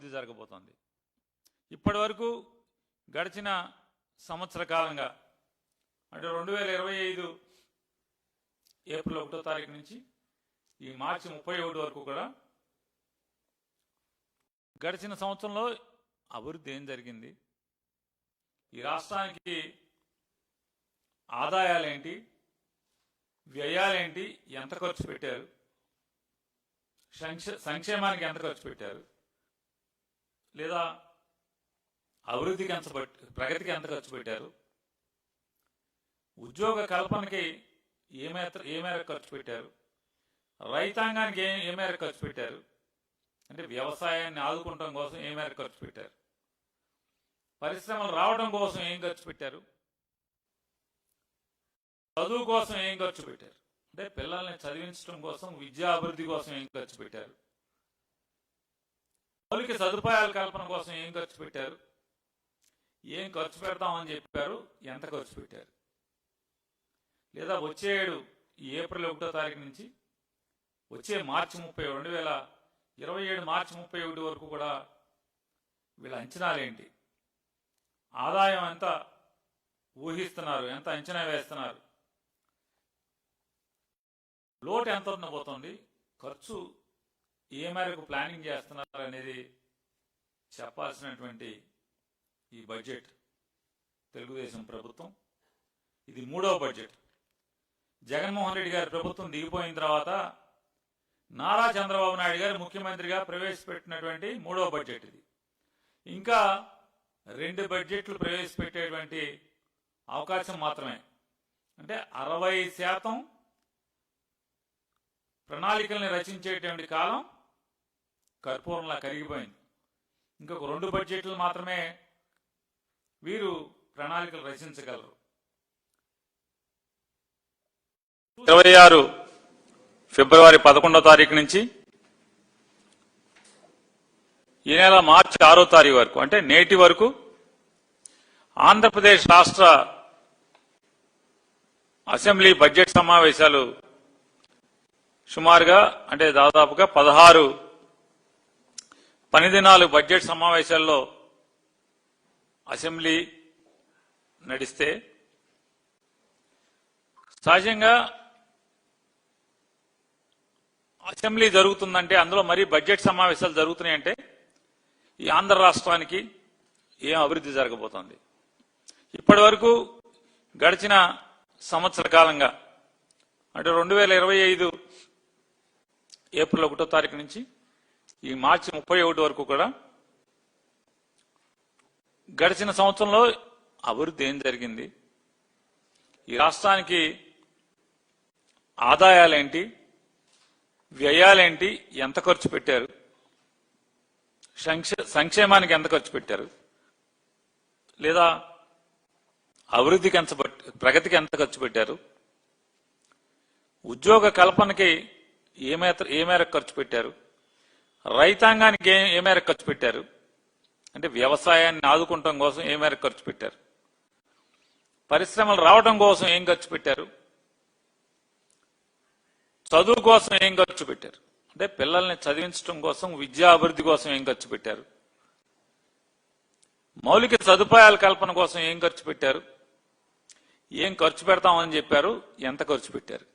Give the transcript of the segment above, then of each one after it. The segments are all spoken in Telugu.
అభివృద్ధి జరగబోతోంది. ఇప్పటి వరకు గడిచిన సంవత్సర కాలంగా అంటే 2025 ఏప్రిల్ 1వ తారీఖు నుంచి ఈ మార్చి 31 వరకు కూడా గడిచిన సంవత్సరంలో అభివృద్ధి ఏం జరిగింది, ఈ రాష్ట్రానికి ఆదాయాలేంటి, వ్యయాలేంటి, ఎంత ఖర్చు పెట్టారు, సంక్షేమానికి ఎంత ఖర్చు పెట్టారు, లేదా అభివృద్ధికి ఎంత ప్రగతికి ఎంత ఖర్చు పెట్టారు, ఉద్యోగ కల్పనకి ఏ మేరకు ఖర్చు పెట్టారు, రైతాంగానికి ఏ మేరకు ఖర్చు పెట్టారు, అంటే వ్యవసాయాన్ని ఆదుకోవడం కోసం ఏ మేరకు ఖర్చు పెట్టారు, పరిశ్రమలు రావడం కోసం ఏం ఖర్చు పెట్టారు, చదువు కోసం ఏం ఖర్చు పెట్టారు, అంటే పిల్లల్ని చదివించడం కోసం విద్యా అభివృద్ధి కోసం ఏం ఖర్చు పెట్టారు, మౌలిక సదుపాయాల కల్పన కోసం ఏం ఖర్చు పెట్టారు, ఏం ఖర్చు పెడతామని చెప్పారు, ఎంత ఖర్చు పెట్టారు, లేదా వచ్చే ఏడు ఈ ఏప్రిల్ 1వ తారీఖు నుంచి వచ్చే మార్చి 30 2027 మార్చి 31 వరకు కూడా వీళ్ళ అంచనాలేంటి, ఆదాయం ఎంత ఊహిస్తున్నారు, ఎంత అంచనా వేస్తున్నారు, లోటు ఎంత ఉండబోతోంది, ఖర్చు ఏ మేరకు ప్లానింగ్ చేస్తున్నారు అనేది చెప్పాల్సినటువంటి ఈ బడ్జెట్ తెలుగుదేశం ప్రభుత్వం. ఇది 3వ బడ్జెట్. జగన్మోహన్ రెడ్డి గారి ప్రభుత్వం దిగిపోయిన తర్వాత నారా చంద్రబాబు నాయుడు గారు ముఖ్యమంత్రిగా ప్రవేశపెట్టినటువంటి 3వ బడ్జెట్ ఇది. ఇంకా 2 బడ్జెట్లు ప్రవేశపెట్టేటువంటి అవకాశం మాత్రమే, అంటే 60% ప్రణాళికల్ని రచించేటువంటి కాలం కర్పూరంలా కరిగిపోయింది. ఇంకొక 2 బడ్జెట్లు మాత్రమే వీరు ప్రణాళికలు రచించగలరు. 26 ఫిబ్రవరి 11వ తారీఖు నుంచి ఈ నెల మార్చి 6వ తారీఖు వరకు, అంటే నేటి వరకు ఆంధ్రప్రదేశ్ రాష్ట్ర అసెంబ్లీ బడ్జెట్ సమావేశాలు సుమారుగా అంటే దాదాపుగా 16 పని దినాలు బడ్జెట్ సమావేశాల్లో అసెంబ్లీ నడిస్తే, సహజంగా అసెంబ్లీ జరుగుతుందంటే అందులో మరీ బడ్జెట్ సమావేశాలు జరుగుతున్నాయంటే ఈ ఆంధ్ర రాష్ట్రానికి ఏం అభివృద్ధి జరగబోతోంది. ఇప్పటి వరకు గడిచిన సంవత్సర కాలంగా అంటే 2025 ఏప్రిల్ 1వ తారీఖు నుంచి ఈ మార్చి 31 వరకు కూడా గడిచిన సంవత్సరంలో అభివృద్ధి ఏం జరిగింది, ఈ రాష్ట్రానికి ఆదాయాలేంటి, వ్యయాలేంటి, ఎంత ఖర్చు పెట్టారు, సంక్షేమానికి ఎంత ఖర్చు పెట్టారు, లేదా అభివృద్ధికి ఎంత ప్రగతికి ఎంత ఖర్చు పెట్టారు, ఉద్యోగ కల్పనకి ఏ మేరకు ఖర్చు పెట్టారు, రైతాంగానికి ఏ మేరకు ఖర్చు పెట్టారు, అంటే వ్యవసాయాన్ని ఆదుకోవడం కోసం ఏ మేరకు ఖర్చు పెట్టారు, పరిశ్రమలు రావడం కోసం ఏం ఖర్చు పెట్టారు, చదువు కోసం ఏం ఖర్చు పెట్టారు, అంటే పిల్లల్ని చదివించడం కోసం విద్యా అభివృద్ధి కోసం ఏం ఖర్చు పెట్టారు, మౌలిక సదుపాయాల కల్పన కోసం ఏం ఖర్చు పెట్టారు, ఏం ఖర్చు పెడతామని చెప్పారు, ఎంత ఖర్చు పెట్టారు,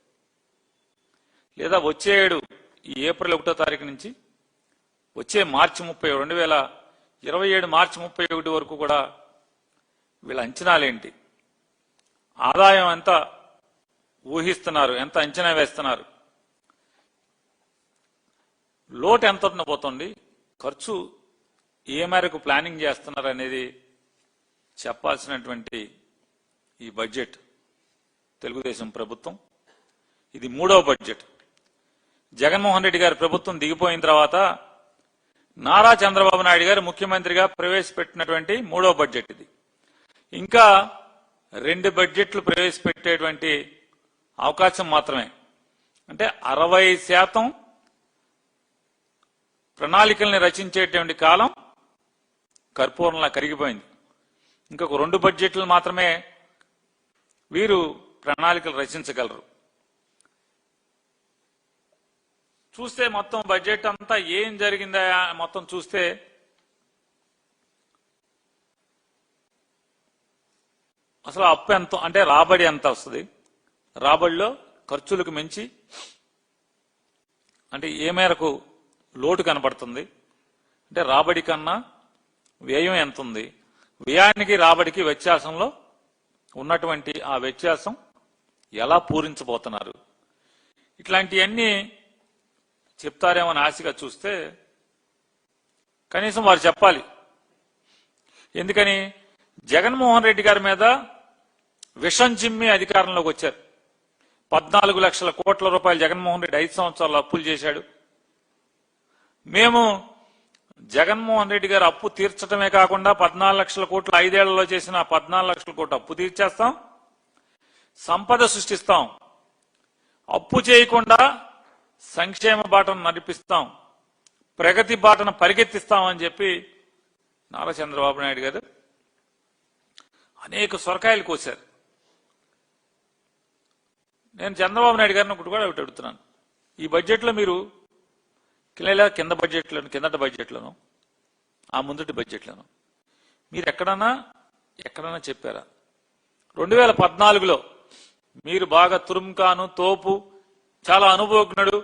లేదా వచ్చే ఏడు ఈ ఏప్రిల్ 1వ తారీఖు నుంచి వచ్చే మార్చి 2027 మార్చి 31 వరకు కూడా వీళ్ళ అంచనాలేంటి, ఆదాయం ఎంత ఊహిస్తున్నారు, ఎంత అంచనా వేస్తున్నారు, లోటు ఎంత ఉండబోతోంది, ఖర్చు ఏ మేరకు ప్లానింగ్ చేస్తున్నారు అనేది చెప్పాల్సినటువంటి ఈ బడ్జెట్ తెలుగుదేశం ప్రభుత్వం. ఇది 3వ బడ్జెట్. జగన్మోహన్ రెడ్డి గారి ప్రభుత్వం దిగిపోయిన తర్వాత నారా చంద్రబాబు నాయుడు గారు ముఖ్యమంత్రిగా ప్రవేశపెట్టినటువంటి 3వ బడ్జెట్ ఇది. ఇంకా 2 బడ్జెట్లు ప్రవేశపెట్టేటువంటి అవకాశం మాత్రమే, అంటే 60% ప్రణాళికల్ని రచించేటువంటి కాలం కర్పూరంలా కరిగిపోయింది. ఇంకొక 2 బడ్జెట్లు మాత్రమే వీరు ప్రణాళికలు రచించగలరు. చూస్తే మొత్తం బడ్జెట్ అంతా ఏం జరిగిందా మొత్తం చూస్తే అసలు అప్పు ఎంత అంటే రాబడి ఎంత వస్తుంది, రాబడిలో ఖర్చులకు మించి అంటే ఏ మేరకు లోటు కనపడుతుంది, అంటే రాబడి కన్నా వ్యయం ఎంత ఉంది, వ్యయానికి రాబడికి వ్యత్యాసంలో ఉన్నటువంటి ఆ వ్యత్యాసం ఎలా పూరించబోతున్నారు, ఇట్లాంటివన్నీ చెప్తారేమని ఆశగా చూస్తే కనీసం వారు చెప్పాలి. ఎందుకని జగన్మోహన్ రెడ్డి గారి మీద విషం చిమ్మి అధికారంలోకి వచ్చారు. 14 లక్షల కోట్ల రూపాయలు జగన్మోహన్ రెడ్డి 5 సంవత్సరాలు అప్పులు చేశాడు. మేము జగన్మోహన్ రెడ్డి గారు అప్పు తీర్చడమే కాకుండా 14 లక్షల కోట్లు 5 ఏళ్లలో చేసిన 14 లక్షల కోట్లు అప్పు తీర్చేస్తాం, సంపద సృష్టిస్తాం, అప్పు చేయకుండా సంక్షేమ బాటను నడిపిస్తాం, ప్రగతి బాటను పరిగెత్తిస్తామని చెప్పి నారా చంద్రబాబు నాయుడు గారు అనేక సొరకాయలు కోశారు. నేను చంద్రబాబు నాయుడు గారిని ఒకటి కూడా అడుగుతున్నాను, ఈ బడ్జెట్లో మీరు కింద బడ్జెట్లను కిందటి బడ్జెట్లను ఆ ముందటి బడ్జెట్లను మీరు ఎక్కడన్నా చెప్పారా? 2014లో మీరు బాగా తురుంకాను తోపు చాలా అనుభవజ్ఞుడు,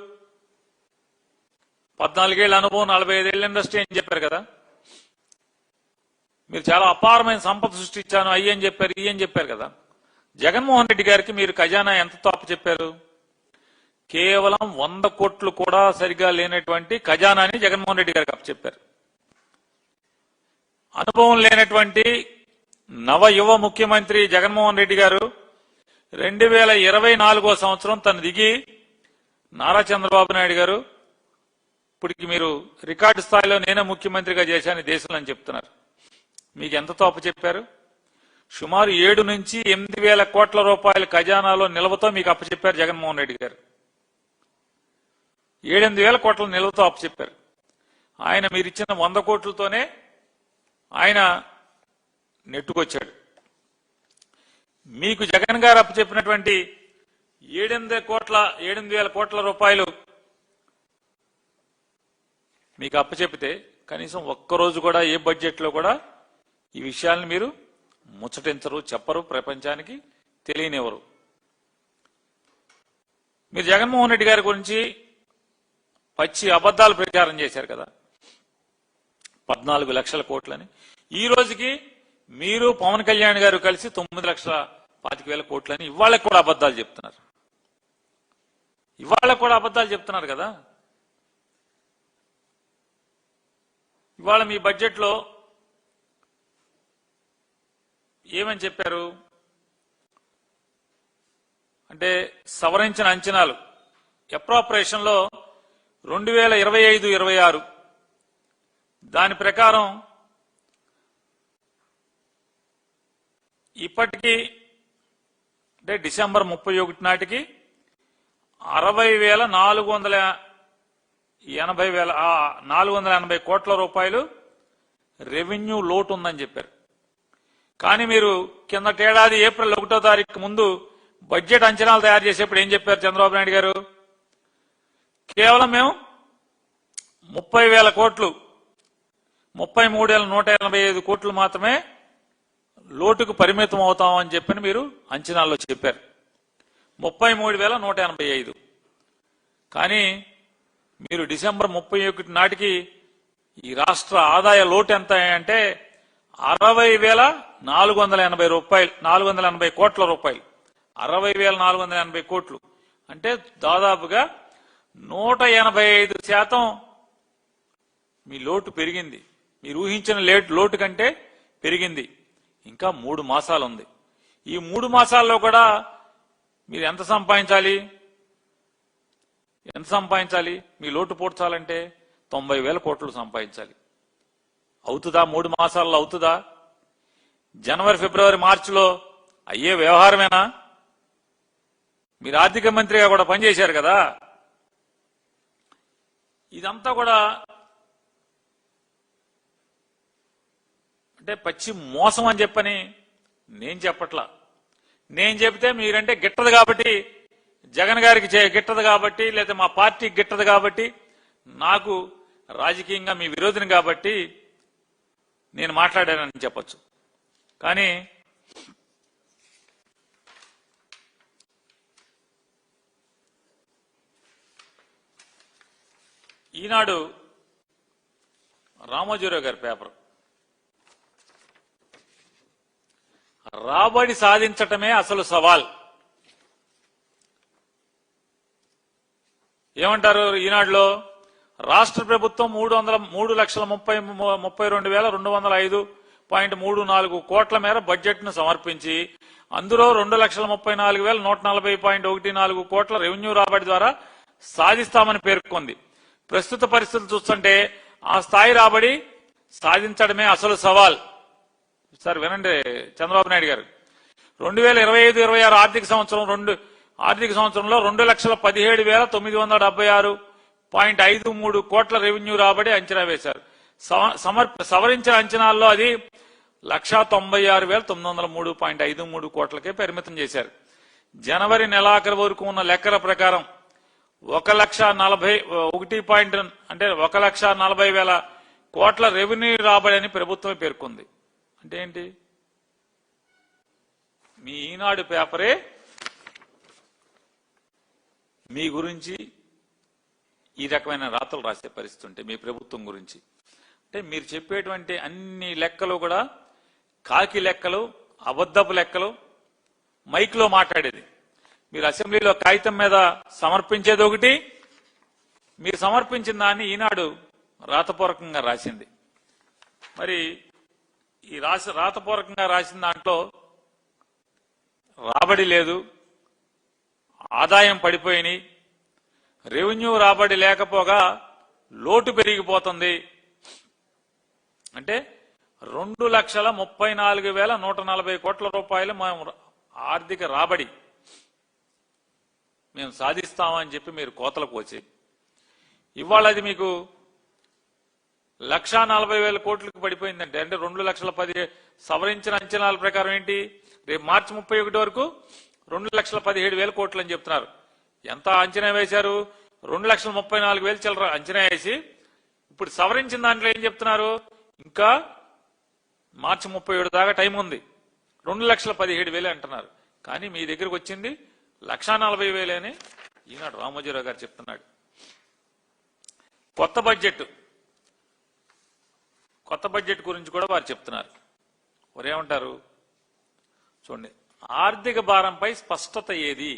14 ఏళ్ల అనుభవం 45 ఏళ్ల ఇండస్ట్రీ అని చెప్పారు కదా. మీరు చాలా అపారమైన సంపద సృష్టించాను అయ్యని చెప్పారు, ఇయ్యని చెప్పారు కదా. జగన్మోహన్ రెడ్డి గారికి మీరు ఖజానా ఎంతతో అప్పచెప్పారు? కేవలం 100 కోట్లు కూడా సరిగా లేనటువంటి ఖజానాని జగన్మోహన్ రెడ్డి గారికి అప్పచెప్పారు. అనుభవం లేనటువంటి నవ యువ ముఖ్యమంత్రి జగన్మోహన్ రెడ్డి గారు 2024వ సంవత్సరం తను దిగి నారా చంద్రబాబు నాయుడు గారు ఇప్పటికి మీరు రికార్డు స్థాయిలో నేనే ముఖ్యమంత్రిగా చేశాను దేశంలో అని చెప్తున్నారు. మీకు ఎంతతో అప్పచెప్పారు? సుమారు 7 నుంచి 8 వేల కోట్ల రూపాయల ఖజానాలో నిల్వతో మీకు అప్పచెప్పారు జగన్మోహన్ రెడ్డి గారు. 7-8 వేల కోట్ల నిల్వతో అప్పచెప్పారు. ఆయన మీరిచ్చిన 100 కోట్లతోనే ఆయన నెట్టుకొచ్చాడు. మీకు జగన్ గారు అప్పచెప్పినటువంటి 7-8 వేల కోట్ల రూపాయలు మీకు అప్పచెప్పితే కనీసం ఒక్కరోజు కూడా ఏ బడ్జెట్లో కూడా ఈ విషయాలను మీరు ముచ్చటించరు, చెప్పరు, ప్రపంచానికి తెలియనివ్వరు. మీరు జగన్మోహన్ రెడ్డి గారి గురించి పచ్చి అబద్దాలు ప్రచారం చేశారు కదా, 14 లక్షల కోట్లని. ఈ రోజుకి మీరు పవన్ కళ్యాణ్ గారు కలిసి 9,25,000 కోట్లని ఇవాళ కూడా అబద్దాలు చెప్తున్నారు. ఇవాళ కూడా అబద్దాలు చెప్తున్నారు కదా. ఇవాళ మీ బడ్జెట్లో ఏమని చెప్పారు అంటే సవరించిన అంచనాలు అప్రాపరేషన్లో 2025-26 దాని ప్రకారం ఇప్పటికీ అంటే డిసెంబర్ 31 నాటికి 480 కోట్ల రూపాయలు రెవెన్యూ లోటు ఉందని చెప్పారు. కానీ మీరు కిందటేడాది ఏప్రిల్ 1వ తారీఖు ముందు బడ్జెట్ అంచనాలు తయారు చేసేప్పుడు ఏం చెప్పారు చంద్రబాబు నాయుడు గారు? కేవలం మేము 30,000 కోట్లు 33,185 కోట్లు మాత్రమే లోటుకు పరిమితం అవుతామని చెప్పని మీరు అంచనాల్లో చెప్పారు. 33,185. కానీ మీరు డిసెంబర్ 31 నాటికి ఈ రాష్ట్ర ఆదాయ లోటు ఎంత అంటే 60,480 కోట్ల రూపాయలు. 60,480 కోట్లు అంటే దాదాపుగా 185% మీ లోటు పెరిగింది. మీరు ఊహించిన లోటు కంటే పెరిగింది. ఇంకా 3 మాసాలు ఉంది. ఈ 3 మాసాల్లో కూడా మీరు ఎంత సంపాదించాలి? మీ లోటు పూడ్చాలంటే 90,000 కోట్లు సంపాదించాలి. అవుతుందా? 3 మాసాల్లో అవుతుందా? జనవరి, ఫిబ్రవరి, మార్చిలో అయ్యే వ్యవహారమేనా? మీరు ఆర్థిక మంత్రిగా కూడా పనిచేశారు కదా. ఇదంతా కూడా అంటే పచ్చి మోసం అని చెప్పని నేను చెప్పట్లా. నేను చెబితే మీరంటే గిట్టదు కాబట్టి, జగన్ గారికి గిట్టదు కాబట్టి, లేదా మా పార్టీకి గిట్టదు కాబట్టి, నాకు రాజకీయంగా మీ విరోధిని కాబట్టి నేను మాట్లాడానని చెప్పొచ్చు. కానీ ఈనాడు రామోజీరావు గారి పేపర్, రాబడి సాధించటమే అసలు సవాల్. ఏమంటారు ఈనాడులో? రాష్ట్ర ప్రభుత్వం 3,32,205.34 కోట్ల మేర బడ్జెట్ ను సమర్పించి అందులో 2,34,140.14 కోట్ల రెవెన్యూ రాబడి ద్వారా సాధిస్తామని పేర్కొంది. ప్రస్తుత పరిస్థితులు చూస్తుంటే ఆ స్థాయి రాబడి సాధించడమే అసలు సవాల్. సార్ వినండి చంద్రబాబు నాయుడు గారు, 2025-26 ఆర్థిక సంవత్సరంలో 2,17,976.53 కోట్ల రెవెన్యూ రాబడి అంచనా వేశారు. సవరించిన అంచనాల్లో అది 1,96,903.53 కోట్లకే పరిమితం చేశారు. జనవరి నెలాఖరు వరకు ఉన్న లెక్కల ప్రకారం 1,40,000 కోట్ల రెవెన్యూ రాబడి అని ప్రభుత్వం పేర్కొంది. అంటే ఏంటి? మీ ఈనాడు పేపరే మీ గురించి ఈ రకమైన రాతలు రాసే పరిస్థితి ఉంటే మీ ప్రభుత్వం గురించి, అంటే మీరు చెప్పేటువంటి అన్ని లెక్కలు కూడా కాకి లెక్కలు, అబద్ధపు లెక్కలు, మైక్లో మాట్లాడేది. మీరు అసెంబ్లీలో కాగితం మీద సమర్పించేది ఒకటి, మీరు సమర్పించిన దాన్ని ఈనాడు రాతపూర్వకంగా రాసింది. మరి ఈ రాతపూర్వకంగా రాసిన దాంట్లో రాబడి లేదు, ఆదాయం పడిపోయినాయి, రెవెన్యూ రాబడి లేకపోగా లోటు పెరిగిపోతుంది. అంటే 2,34,140 కోట్ల రూపాయలు మేము ఆర్థిక రాబడి మేము సాధిస్తామని చెప్పి మీరు కోతలకు వచ్చి ఇవాళ అది మీకు 1,40,000 కోట్లకు పడిపోయిందంటే, అంటే 2,10,000 సవరించిన అంచనాల ప్రకారం ఏంటి, రేపు మార్చి 31 వరకు 2,17,000 కోట్లు అని చెప్తున్నారు. ఎంత అంచనా వేశారు? 2,34,000 చిల్లర అంచనా వేసి ఇప్పుడు సవరించిన దాంట్లో ఏం చెప్తున్నారు, ఇంకా మార్చి 31 దాకా టైం ఉంది, 2,17,000 అంటున్నారు. కానీ మీ దగ్గరకు వచ్చింది 1,40,000 అని ఈనాడు రామోజీరావు గారు చెప్తున్నాడు. కొత్త బడ్జెట్ గురించి కూడా వారు చెప్తున్నారు. వారేమంటారు చూడండి, ఆర్థిక భారంపై స్పష్టత ఏది?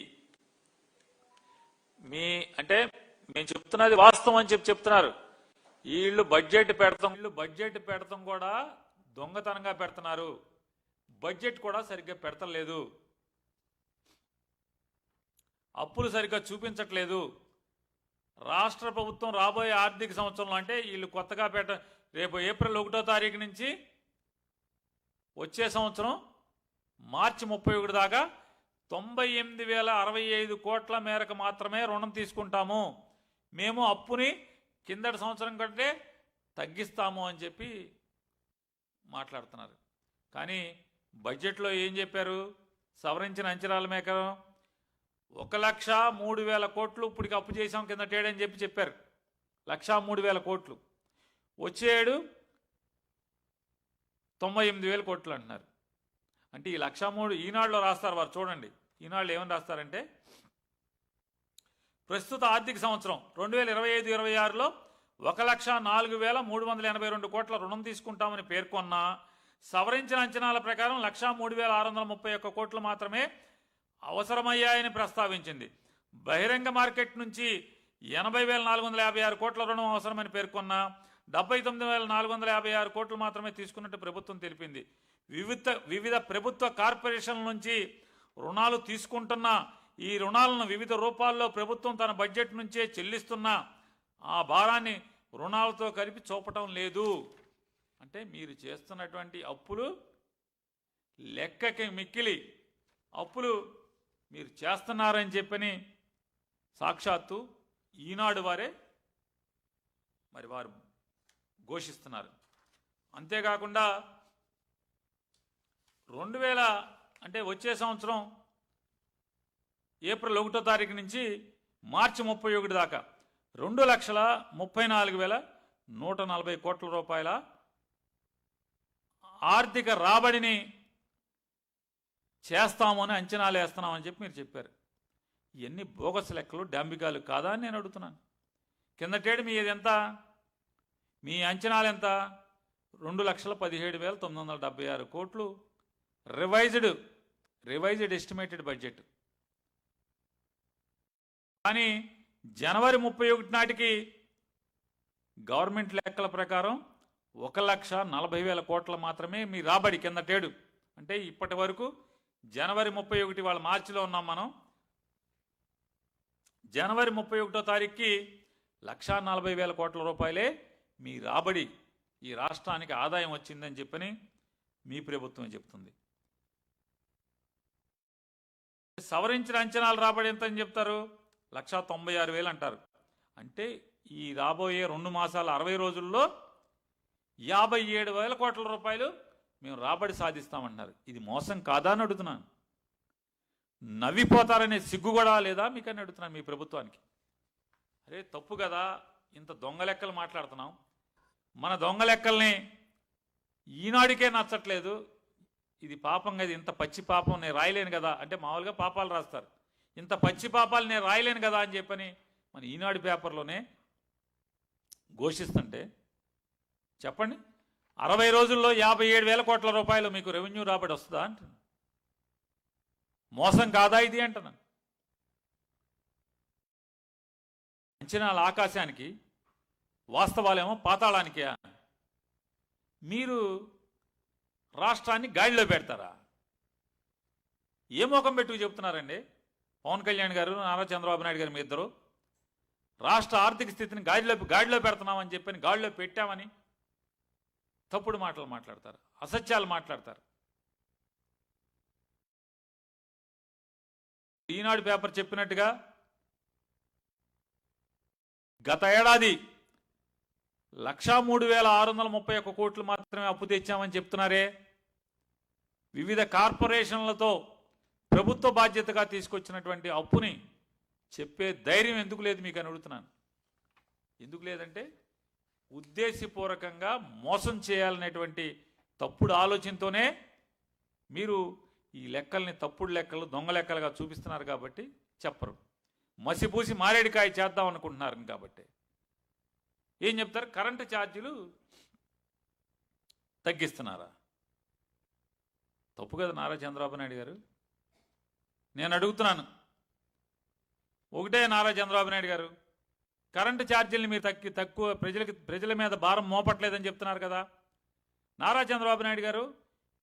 అంటే మేము చెప్తున్నది వాస్తవం అని చెప్తున్నారు. వీళ్ళు బడ్జెట్ పెడతాం కూడా దొంగతనంగా పెడుతున్నారు, బడ్జెట్ కూడా సరిగ్గా పెడతలేదు, అప్పులు సరిగ్గా చూపించట్లేదు. రాష్ట్ర ప్రభుత్వం రాబోయే ఆర్థిక సంవత్సరంలో, అంటే వీళ్ళు కొత్తగా రేపు ఏప్రిల్ 1వ తారీఖు నుంచి వచ్చే సంవత్సరం మార్చి 31 దాకా 98,065 కోట్ల మేరకు మాత్రమే రుణం తీసుకుంటాము, మేము అప్పుని కిందటి సంవత్సరం కంటే తగ్గిస్తాము అని చెప్పి మాట్లాడుతున్నారు. కానీ బడ్జెట్లో ఏం చెప్పారు? సవరించిన అంచనాల మేరకు 1,03,000 కోట్లు ఇప్పటికి అప్పు చేసాం కిందటేడని చెప్పారు. 1,03,000 కోట్లు. వచ్చే ఏడు 98,000 కోట్లు అంటున్నారు. అంటే ఈ 1,03,000 ఈనాడులో రాస్తారు వారు. చూడండి ఈనాడులో ఏమని రాస్తారంటే, ప్రస్తుత ఆర్థిక సంవత్సరం 2025-26లో 1,04,382 కోట్ల రుణం తీసుకుంటామని పేర్కొన్న సవరించిన అంచనాల ప్రకారం 1,03,631 కోట్లు మాత్రమే అవసరమయ్యాయని ప్రస్తావించింది. బహిరంగ మార్కెట్ నుంచి 80,456 కోట్ల రుణం అవసరమని పేర్కొన్న 79,456 కోట్లు మాత్రమే తీసుకున్నట్టు ప్రభుత్వం తెలిపింది. వివిధ ప్రభుత్వ కార్పొరేషన్ల నుంచి రుణాలు తీసుకుంటున్న ఈ రుణాలను వివిధ రూపాల్లో ప్రభుత్వం తన బడ్జెట్ నుంచే చెల్లిస్తున్న ఆ భారాన్ని రుణాలతో కలిపి చూపటం లేదు. అంటే మీరు చేస్తున్నటువంటి అప్పులు లెక్కకి మిక్కిలి అప్పులు మీరు చేస్తున్నారని చెప్పని సాక్షాత్తు ఈనాడు వారే మరి వారు ఘోషిస్తున్నారు. అంతేకాకుండా 2000 అంటే వచ్చే సంవత్సరం ఏప్రిల్ 1వ తారీఖు నుంచి మార్చి 31 దాకా 2,34,140 కోట్ల రూపాయల ఆర్థిక రాబడిని చేస్తామని అంచనాలు వేస్తున్నామని చెప్పి మీరు చెప్పారు. ఇవన్నీ బోగస్ లెక్కలు, డాంబికాలు కాదా అని నేను అడుగుతున్నాను. కిందటేడు మీ ఎంత, మీ అంచనాలు ఎంత? 2,17,976 కోట్లు రివైజ్డ్ ఎస్టిమేటెడ్ బడ్జెట్. కానీ జనవరి 31 నాటికి గవర్నమెంట్ లెక్కల ప్రకారం 1,40,000 కోట్ల మాత్రమే మీ రాబడి కిందటేడు. అంటే ఇప్పటి వరకు జనవరి 31, వాళ్ళ మార్చిలో ఉన్నాం మనం, జనవరి 31వ తారీఖుకి 1,40,000 కోట్ల రూపాయలే మీ రాబడి, ఈ రాష్ట్రానికి ఆదాయం వచ్చిందని చెప్పని మీ ప్రభుత్వం చెప్తుంది. సవరించిన అంచనాలు రాబడి ఎంత అని చెప్తారు? 1,96,000 అంటారు. అంటే ఈ రాబోయే 2 మాసాల 60 రోజుల్లో 57,000 కోట్ల రూపాయలు మేము రాబడి సాధిస్తామంటున్నారు. ఇది మోసం కాదా అని అడుగుతున్నాను. నవ్విపోతారనే సిగ్గు కూడా లేదా మీకని అడుగుతున్నాను మీ ప్రభుత్వానికి. అరే తప్పు కదా, ఇంత దొంగ లెక్కలు మాట్లాడుతున్నాం. మన దొంగ లెక్కల్ని ఈనాడికే నచ్చట్లేదు. ఇది పాపం కదా, ఇంత పచ్చి పాపం నేను రాయలేను కదా. అంటే మామూలుగా పాపాలు రాస్తారు, ఇంత పచ్చి పాపాలు నేను రాయలేను కదా అని చెప్పని మన ఈనాడు పేపర్లోనే ఘోషిస్తుంటే చెప్పండి, 60 రోజుల్లో 57,000 కోట్ల రూపాయలు మీకు రెవెన్యూ రాబడి వస్తుందా అంటున్నాను. మోసం కాదా ఇది అంటున్నాను. అంచనాలు ఆకాశానికి, వాస్తవాలేమో పాతాళానికే. మీరు రాష్ట్రాన్ని గాడిలో పెడతారా? ఏ మోకం పెట్టుకు చెప్తున్నారండి పవన్ కళ్యాణ్ గారు, నారా చంద్రబాబు నాయుడు గారు? మీ ఇద్దరు రాష్ట్ర ఆర్థిక స్థితిని గాడిలో పెడుతున్నామని చెప్పని, గాడిలో పెట్టామని తప్పుడు మాటలు మాట్లాడతారు, అసత్యాలు మాట్లాడతారు. ఈనాడు పేపర్ చెప్పినట్టుగా గత ఏడాది 1,03,631 కోట్లు మాత్రమే అప్పు తెచ్చామని చెప్తున్నారే. వివిధ కార్పొరేషన్లతో ప్రభుత్వ బాధ్యతగా తీసుకొచ్చినటువంటి అప్పుని చెప్పే ధైర్యం ఎందుకు లేదు మీకు అని అడుగుతున్నాను. ఎందుకు లేదంటే ఉద్దేశపూర్వకంగా మోసం చేయాలనేటువంటి తప్పుడు ఆలోచనతోనే మీరు ఈ లెక్కల్ని తప్పుడు లెక్కలు, దొంగ లెక్కలుగా చూపిస్తున్నారు కాబట్టి చెప్పరు. మసిపూసి మారేడికాయ చేద్దాం అనుకుంటున్నారు కాబట్టి ఏం చెప్తారు? కరెంటు ఛార్జీలు తగ్గిస్తున్నారా? తప్పు కదా నారా చంద్రబాబు నాయుడు గారు. నేను అడుగుతున్నాను ఒకటే, నారా చంద్రబాబు నాయుడు గారు, కరెంటు ఛార్జీలను మీరు తక్కువ ప్రజల మీద భారం మోపట్లేదని చెప్తున్నారు కదా. నారా చంద్రబాబు నాయుడు గారు,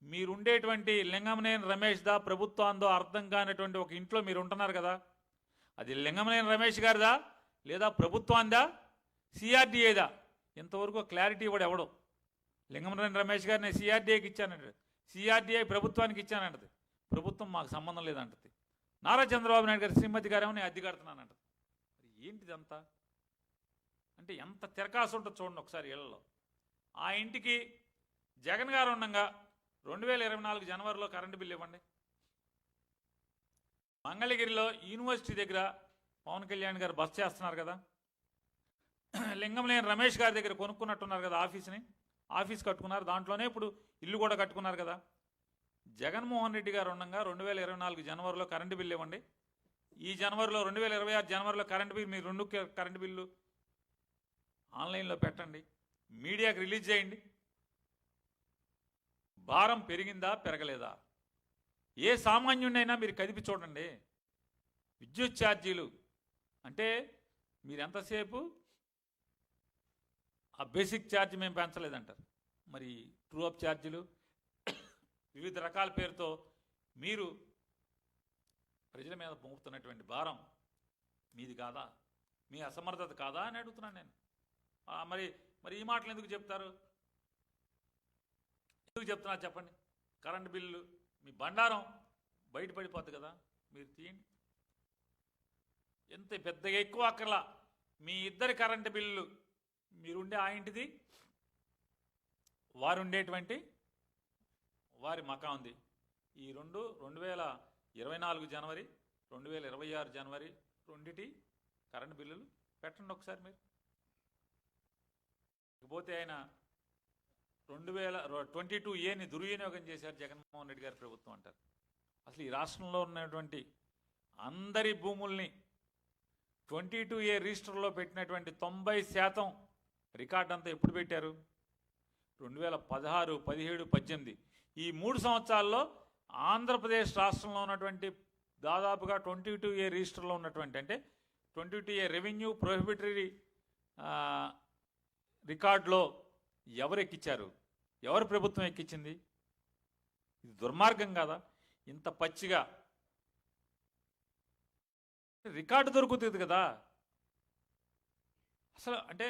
మీరుండేటువంటి లింగమనేని రమేష్ దా ప్రభుత్వందో అర్థం కానటువంటి ఒక ఇంట్లో మీరు ఉంటున్నారు కదా, అది లింగమనేని రమేష్ గారిదా లేదా ప్రభుత్వాందా సిఆర్డీఏదా? ఇంతవరకు క్లారిటీ ఇవ్వడు ఎవడో. లింగమనేని రమేష్ గారు నేను సిఆర్డీఏకి ఇచ్చానంటది, సిఆర్డీఐ ప్రభుత్వానికి ఇచ్చానంటది, ప్రభుత్వం మాకు సంబంధం లేదంటది. నారా చంద్రబాబు నాయుడు గారు శ్రీమతి గారేమో నేను అద్దె కడుతున్నానంటది. మరి ఏంటిదంతా? అంటే ఎంత తిరకాసు ఉంటుందో చూడండి ఒకసారి ఇళ్లలో. ఆ ఇంటికి జగన్ గారు ఉండగా 2024 జనవరిలో కరెంటు బిల్లు ఇవ్వండి. మంగళగిరిలో యూనివర్సిటీ దగ్గర పవన్ కళ్యాణ్ గారు బస్ చేస్తున్నారు కదా, లింగంలేని రమేష్ గారి దగ్గర కొనుక్కున్నట్టున్నారు కదా ఆఫీస్ కట్టుకున్నారు, దాంట్లోనే ఇప్పుడు ఇల్లు కూడా కట్టుకున్నారు కదా. జగన్మోహన్ రెడ్డి గారు ఉండగా 2024 జనవరిలో కరెంటు బిల్లు ఇవ్వండి. ఈ జనవరిలో 2026 జనవరిలో కరెంటు బిల్లు, మీరు 2 కరెంటు బిల్లు ఆన్లైన్లో పెట్టండి, మీడియాకి రిలీజ్ చేయండి. భారం పెరిగిందా పెరగలేదా? ఏ సామాన్యుడినైనా మీరు కదిపి చూడండి. విద్యుత్ ఛార్జీలు అంటే మీరు ఎంతసేపు ఆ బేసిక్ ఛార్జ్ మేము పెంచలేదంటారు, మరి ట్రూ అప్ ఛార్జీలు వివిధ రకాల పేరుతో మీరు ప్రజల మీద మోపుతున్నటువంటి భారం మీది కాదా? మీ అసమర్థత కాదా అని అడుగుతున్నాను నేను. మరి ఈ మాటలు ఎందుకు చెప్తారు? ఎందుకు చెప్తున్నారు చెప్పండి. కరెంటు బిల్లు మీ బండారం బయటపడిపోద్ది కదా, మీరు తీయండి. ఎంత పెద్దగా ఎక్కువ అక్కర్లా, మీ ఇద్దరి కరెంటు బిల్లు, మీరుండే ఆ ఇంటిది, వారుండేటువంటి వారి మకా ఉంది, ఈ 2024 జనవరి 2026 జనవరి రెండిటి కరెంటు బిల్లులు పెట్టండి ఒకసారి మీరు. ఇకపోతే ఆయన 2022 దుర్వినియోగం చేశారు జగన్మోహన్ రెడ్డి గారి ప్రభుత్వం అంటారు. అసలు ఈ రాష్ట్రంలో ఉన్నటువంటి అందరి భూముల్ని 22A రిజిస్టర్లో పెట్టినటువంటి 90% రికార్డ్ అంతా ఎప్పుడు పెట్టారు? 2016, 17, 18 ఈ 3 సంవత్సరాల్లో ఆంధ్రప్రదేశ్ రాష్ట్రంలో ఉన్నటువంటి దాదాపుగా 22A రిజిస్టర్లో ఉన్నటువంటి అంటే 22A రెవెన్యూ ప్రొహిబిటరీ రికార్డులో ఎవరు ఎక్కించారు? ఎవరు ప్రభుత్వం ఎక్కించింది? ఇది దుర్మార్గం కాదా? ఇంత పచ్చిగా రికార్డు దొరుకుతుంది కదా. అసలు అంటే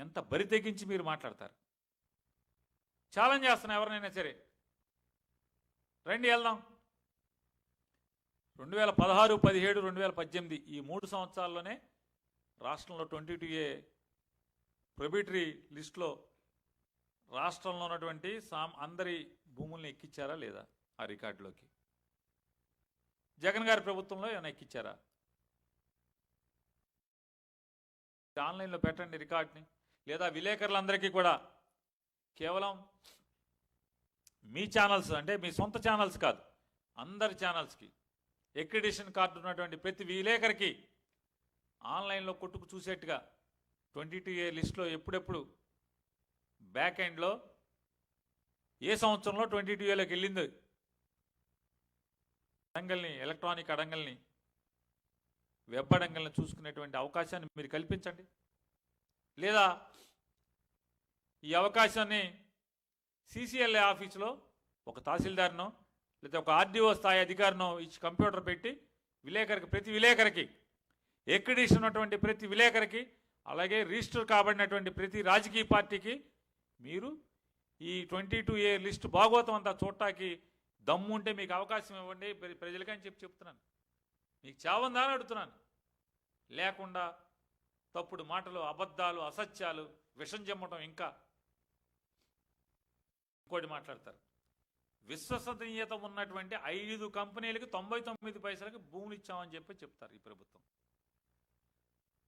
ఎంత బరి తెగించి మీరు మాట్లాడతారు. ఛాలెంజ్ చేస్తున్నా ఎవరినైనా సరే, రండి వెళ్దాం. 2016, 17, 2018 ఈ 3 సంవత్సరాల్లోనే రాష్ట్రంలో 22A ప్రొహిబిటరీ లిస్టులో రాష్ట్రంలో ఉన్నటువంటి అందరి భూముల్ని ఎక్కించారా లేదా ఆ రికార్డులోకి? జగన్ గారి ప్రభుత్వంలో ఏమైనా ఎక్కించారా? ఆన్లైన్లో పెట్టండి రికార్డ్ని. లేదా విలేకరులందరికీ కూడా కేవలం మీ ఛానల్స్ అంటే మీ సొంత ఛానల్స్ కాదు, అందరి ఛానల్స్కి ఎక్రిడిషన్ కార్డు ఉన్నటువంటి ప్రతి విలేకరికి ఆన్లైన్లో కొట్టుకు చూసేట్టుగా 22A లిస్టులో ఎప్పుడెప్పుడు బ్యాక్ ఎండ్లో ఏ సంవత్సరంలో 22Aలోకి వెళ్ళింది అడంగల్ని, ఎలక్ట్రానిక్ అడంగల్ని, వెబ్ అడంగల్ని చూసుకునేటువంటి అవకాశాన్ని మీరు కల్పించండి. లేదా ఈ అవకాశాన్ని CCLA ఆఫీసులో ఒక తహసీల్దార్నో లేదా ఒక RDO స్థాయి అధికారినో ఇచ్చి కంప్యూటర్ పెట్టి ప్రతి విలేకరికి ఎక్రిడిషన్ ఉన్నటువంటి ప్రతి విలేకరికి, అలాగే రిజిస్టర్ కాబడినటువంటి ప్రతి రాజకీయ పార్టీకి మీరు ఈ 22A లిస్టు భాగోతం అంతా చూడటానికి దమ్ము ఉంటే మీకు అవకాశం ఇవ్వండి ప్రజలకని చెప్తున్నాను. మీకు చావుందా అని అడుగుతున్నాను. లేకుండా తప్పుడు మాటలు, అబద్ధాలు, అసత్యాలు, విషం చెమ్మటం, ఇంకా ఇంకోటి మాట్లాడతారు. విశ్వసనీయత ఉన్నటువంటి 5 కంపెనీలకి 99 పైసలకి భూములు ఇచ్చామని చెప్తారు ఈ ప్రభుత్వం.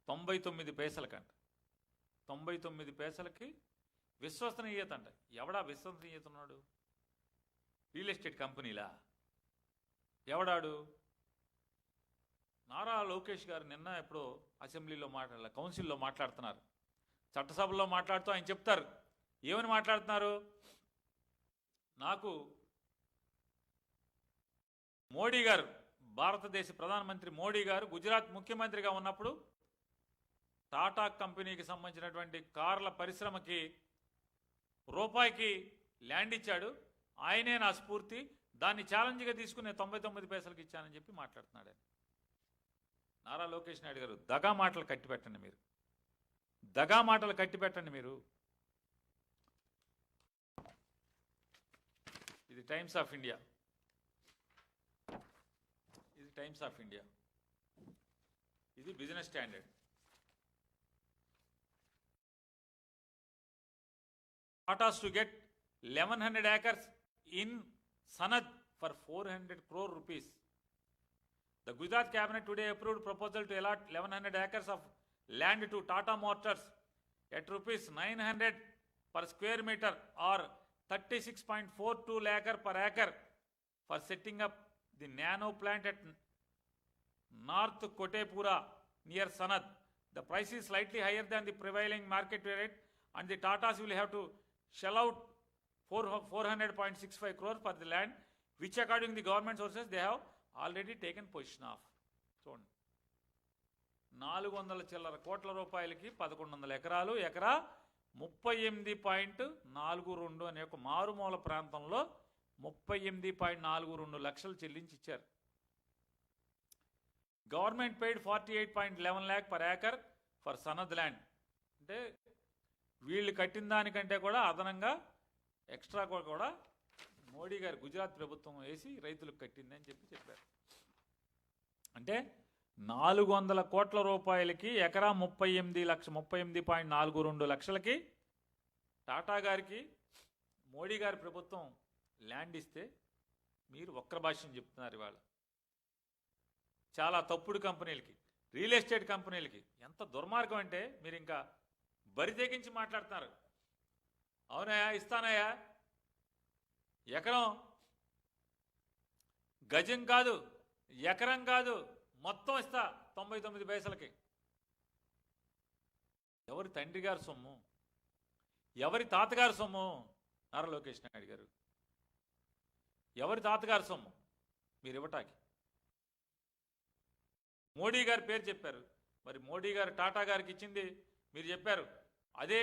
99 పైసలకంట, 99 పైసలకి విశ్వసనీయత అంట. ఎవడా విశ్వసనీయత ఉన్నాడు? రియల్ ఎస్టేట్ కంపెనీలా? ఎవడాడు? నారా లోకేష్ గారు నిన్న ఎప్పుడో అసెంబ్లీలో కౌన్సిల్లో మాట్లాడుతున్నారు, చట్టసభలో మాట్లాడుతూ ఆయన చెప్తారు. ఏమని మాట్లాడుతున్నారు? నాకు మోడీ గారు, భారతదేశ ప్రధానమంత్రి మోడీ గారు గుజరాత్ ముఖ్యమంత్రిగా ఉన్నప్పుడు టాటా కంపెనీకి సంబంధించినటువంటి కార్ల పరిశ్రమకి రూపాయికి ల్యాండ్ ఇచ్చాడు, ఆయనే నా స్ఫూర్తి, దాన్ని ఛాలెంజ్గా తీసుకుని 99 పైసలకి ఇచ్చానని చెప్పి మాట్లాడుతున్నాడు. నారా లోకేష్ నాయుడు గారు, దగా మాటలు కట్టిపెట్టండి మీరు, దగా మాటలు కట్టిపెట్టండి మీరు. ఇది టైమ్స్ ఆఫ్ ఇండియా, ఇది టైమ్స్ ఆఫ్ ఇండియా, ఇది business standard. Tatas to get 1100 acres in Sanad for 400 crore rupees. The Gujarat cabinet today approved proposal to allot 1100 acres of land to Tata Motors at rupees 900 per square meter or 36.42 lakh per acre for setting up the nano plant at North Kotepura near Sanad. The price is slightly higher than the prevailing market rate and the Tatas will have to shell out 400.65 crores for the land, which according to the government sources they have already taken possession of. చూడండి, 400 చిల్లర కోట్ల రూపాయలకి 1100 ఎకరాలు, ఎకరా 38.42 అనే ఒక మారుమూల ప్రాంతంలో 38.42 లక్షలు చెల్లించి ఇచ్చారు. Government paid 48.11 lakh per acre for సనద్ ల్యాండ్. అంటే వీళ్ళు కట్టిన దానికంటే కూడా అదనంగా ఎక్స్ట్రా కూడా మోడీ గారు గుజరాత్ ప్రభుత్వం వేసి రైతులకు కట్టిందని చెప్పారు. అంటే 400 కోట్ల రూపాయలకి ఎకరా 38.42 లక్షలకి టాటా గారికి మోడీ గారి ప్రభుత్వం ల్యాండ్ ఇస్తే మీరు వక్ర భాష్యం చెప్తున్నారు. ఇవాళ చాలా తప్పుడు కంపెనీలకి, రియల్ ఎస్టేట్ కంపెనీలకి ఎంత దుర్మార్గం అంటే మీరు ఇంకా బరి తెగించి మాట్లాడుతున్నారు. అవునయా, ఇస్తానయా, ఎకరం గజం కాదు, ఎకరం కాదు, మొత్తం ఇస్తా 99 పైసలకి. ఎవరి తండ్రి గారి సొమ్ము, ఎవరి తాతగారి సొమ్ము? నారా లోకేష్ నాయుడు గారు, ఎవరి తాతగారి సొమ్ము మీరు ఇవ్వటానికి? మోడీ గారి పేరు చెప్పారు, మరి మోడీ గారు టాటా గారికి ఇచ్చింది మీరు చెప్పారు. అదే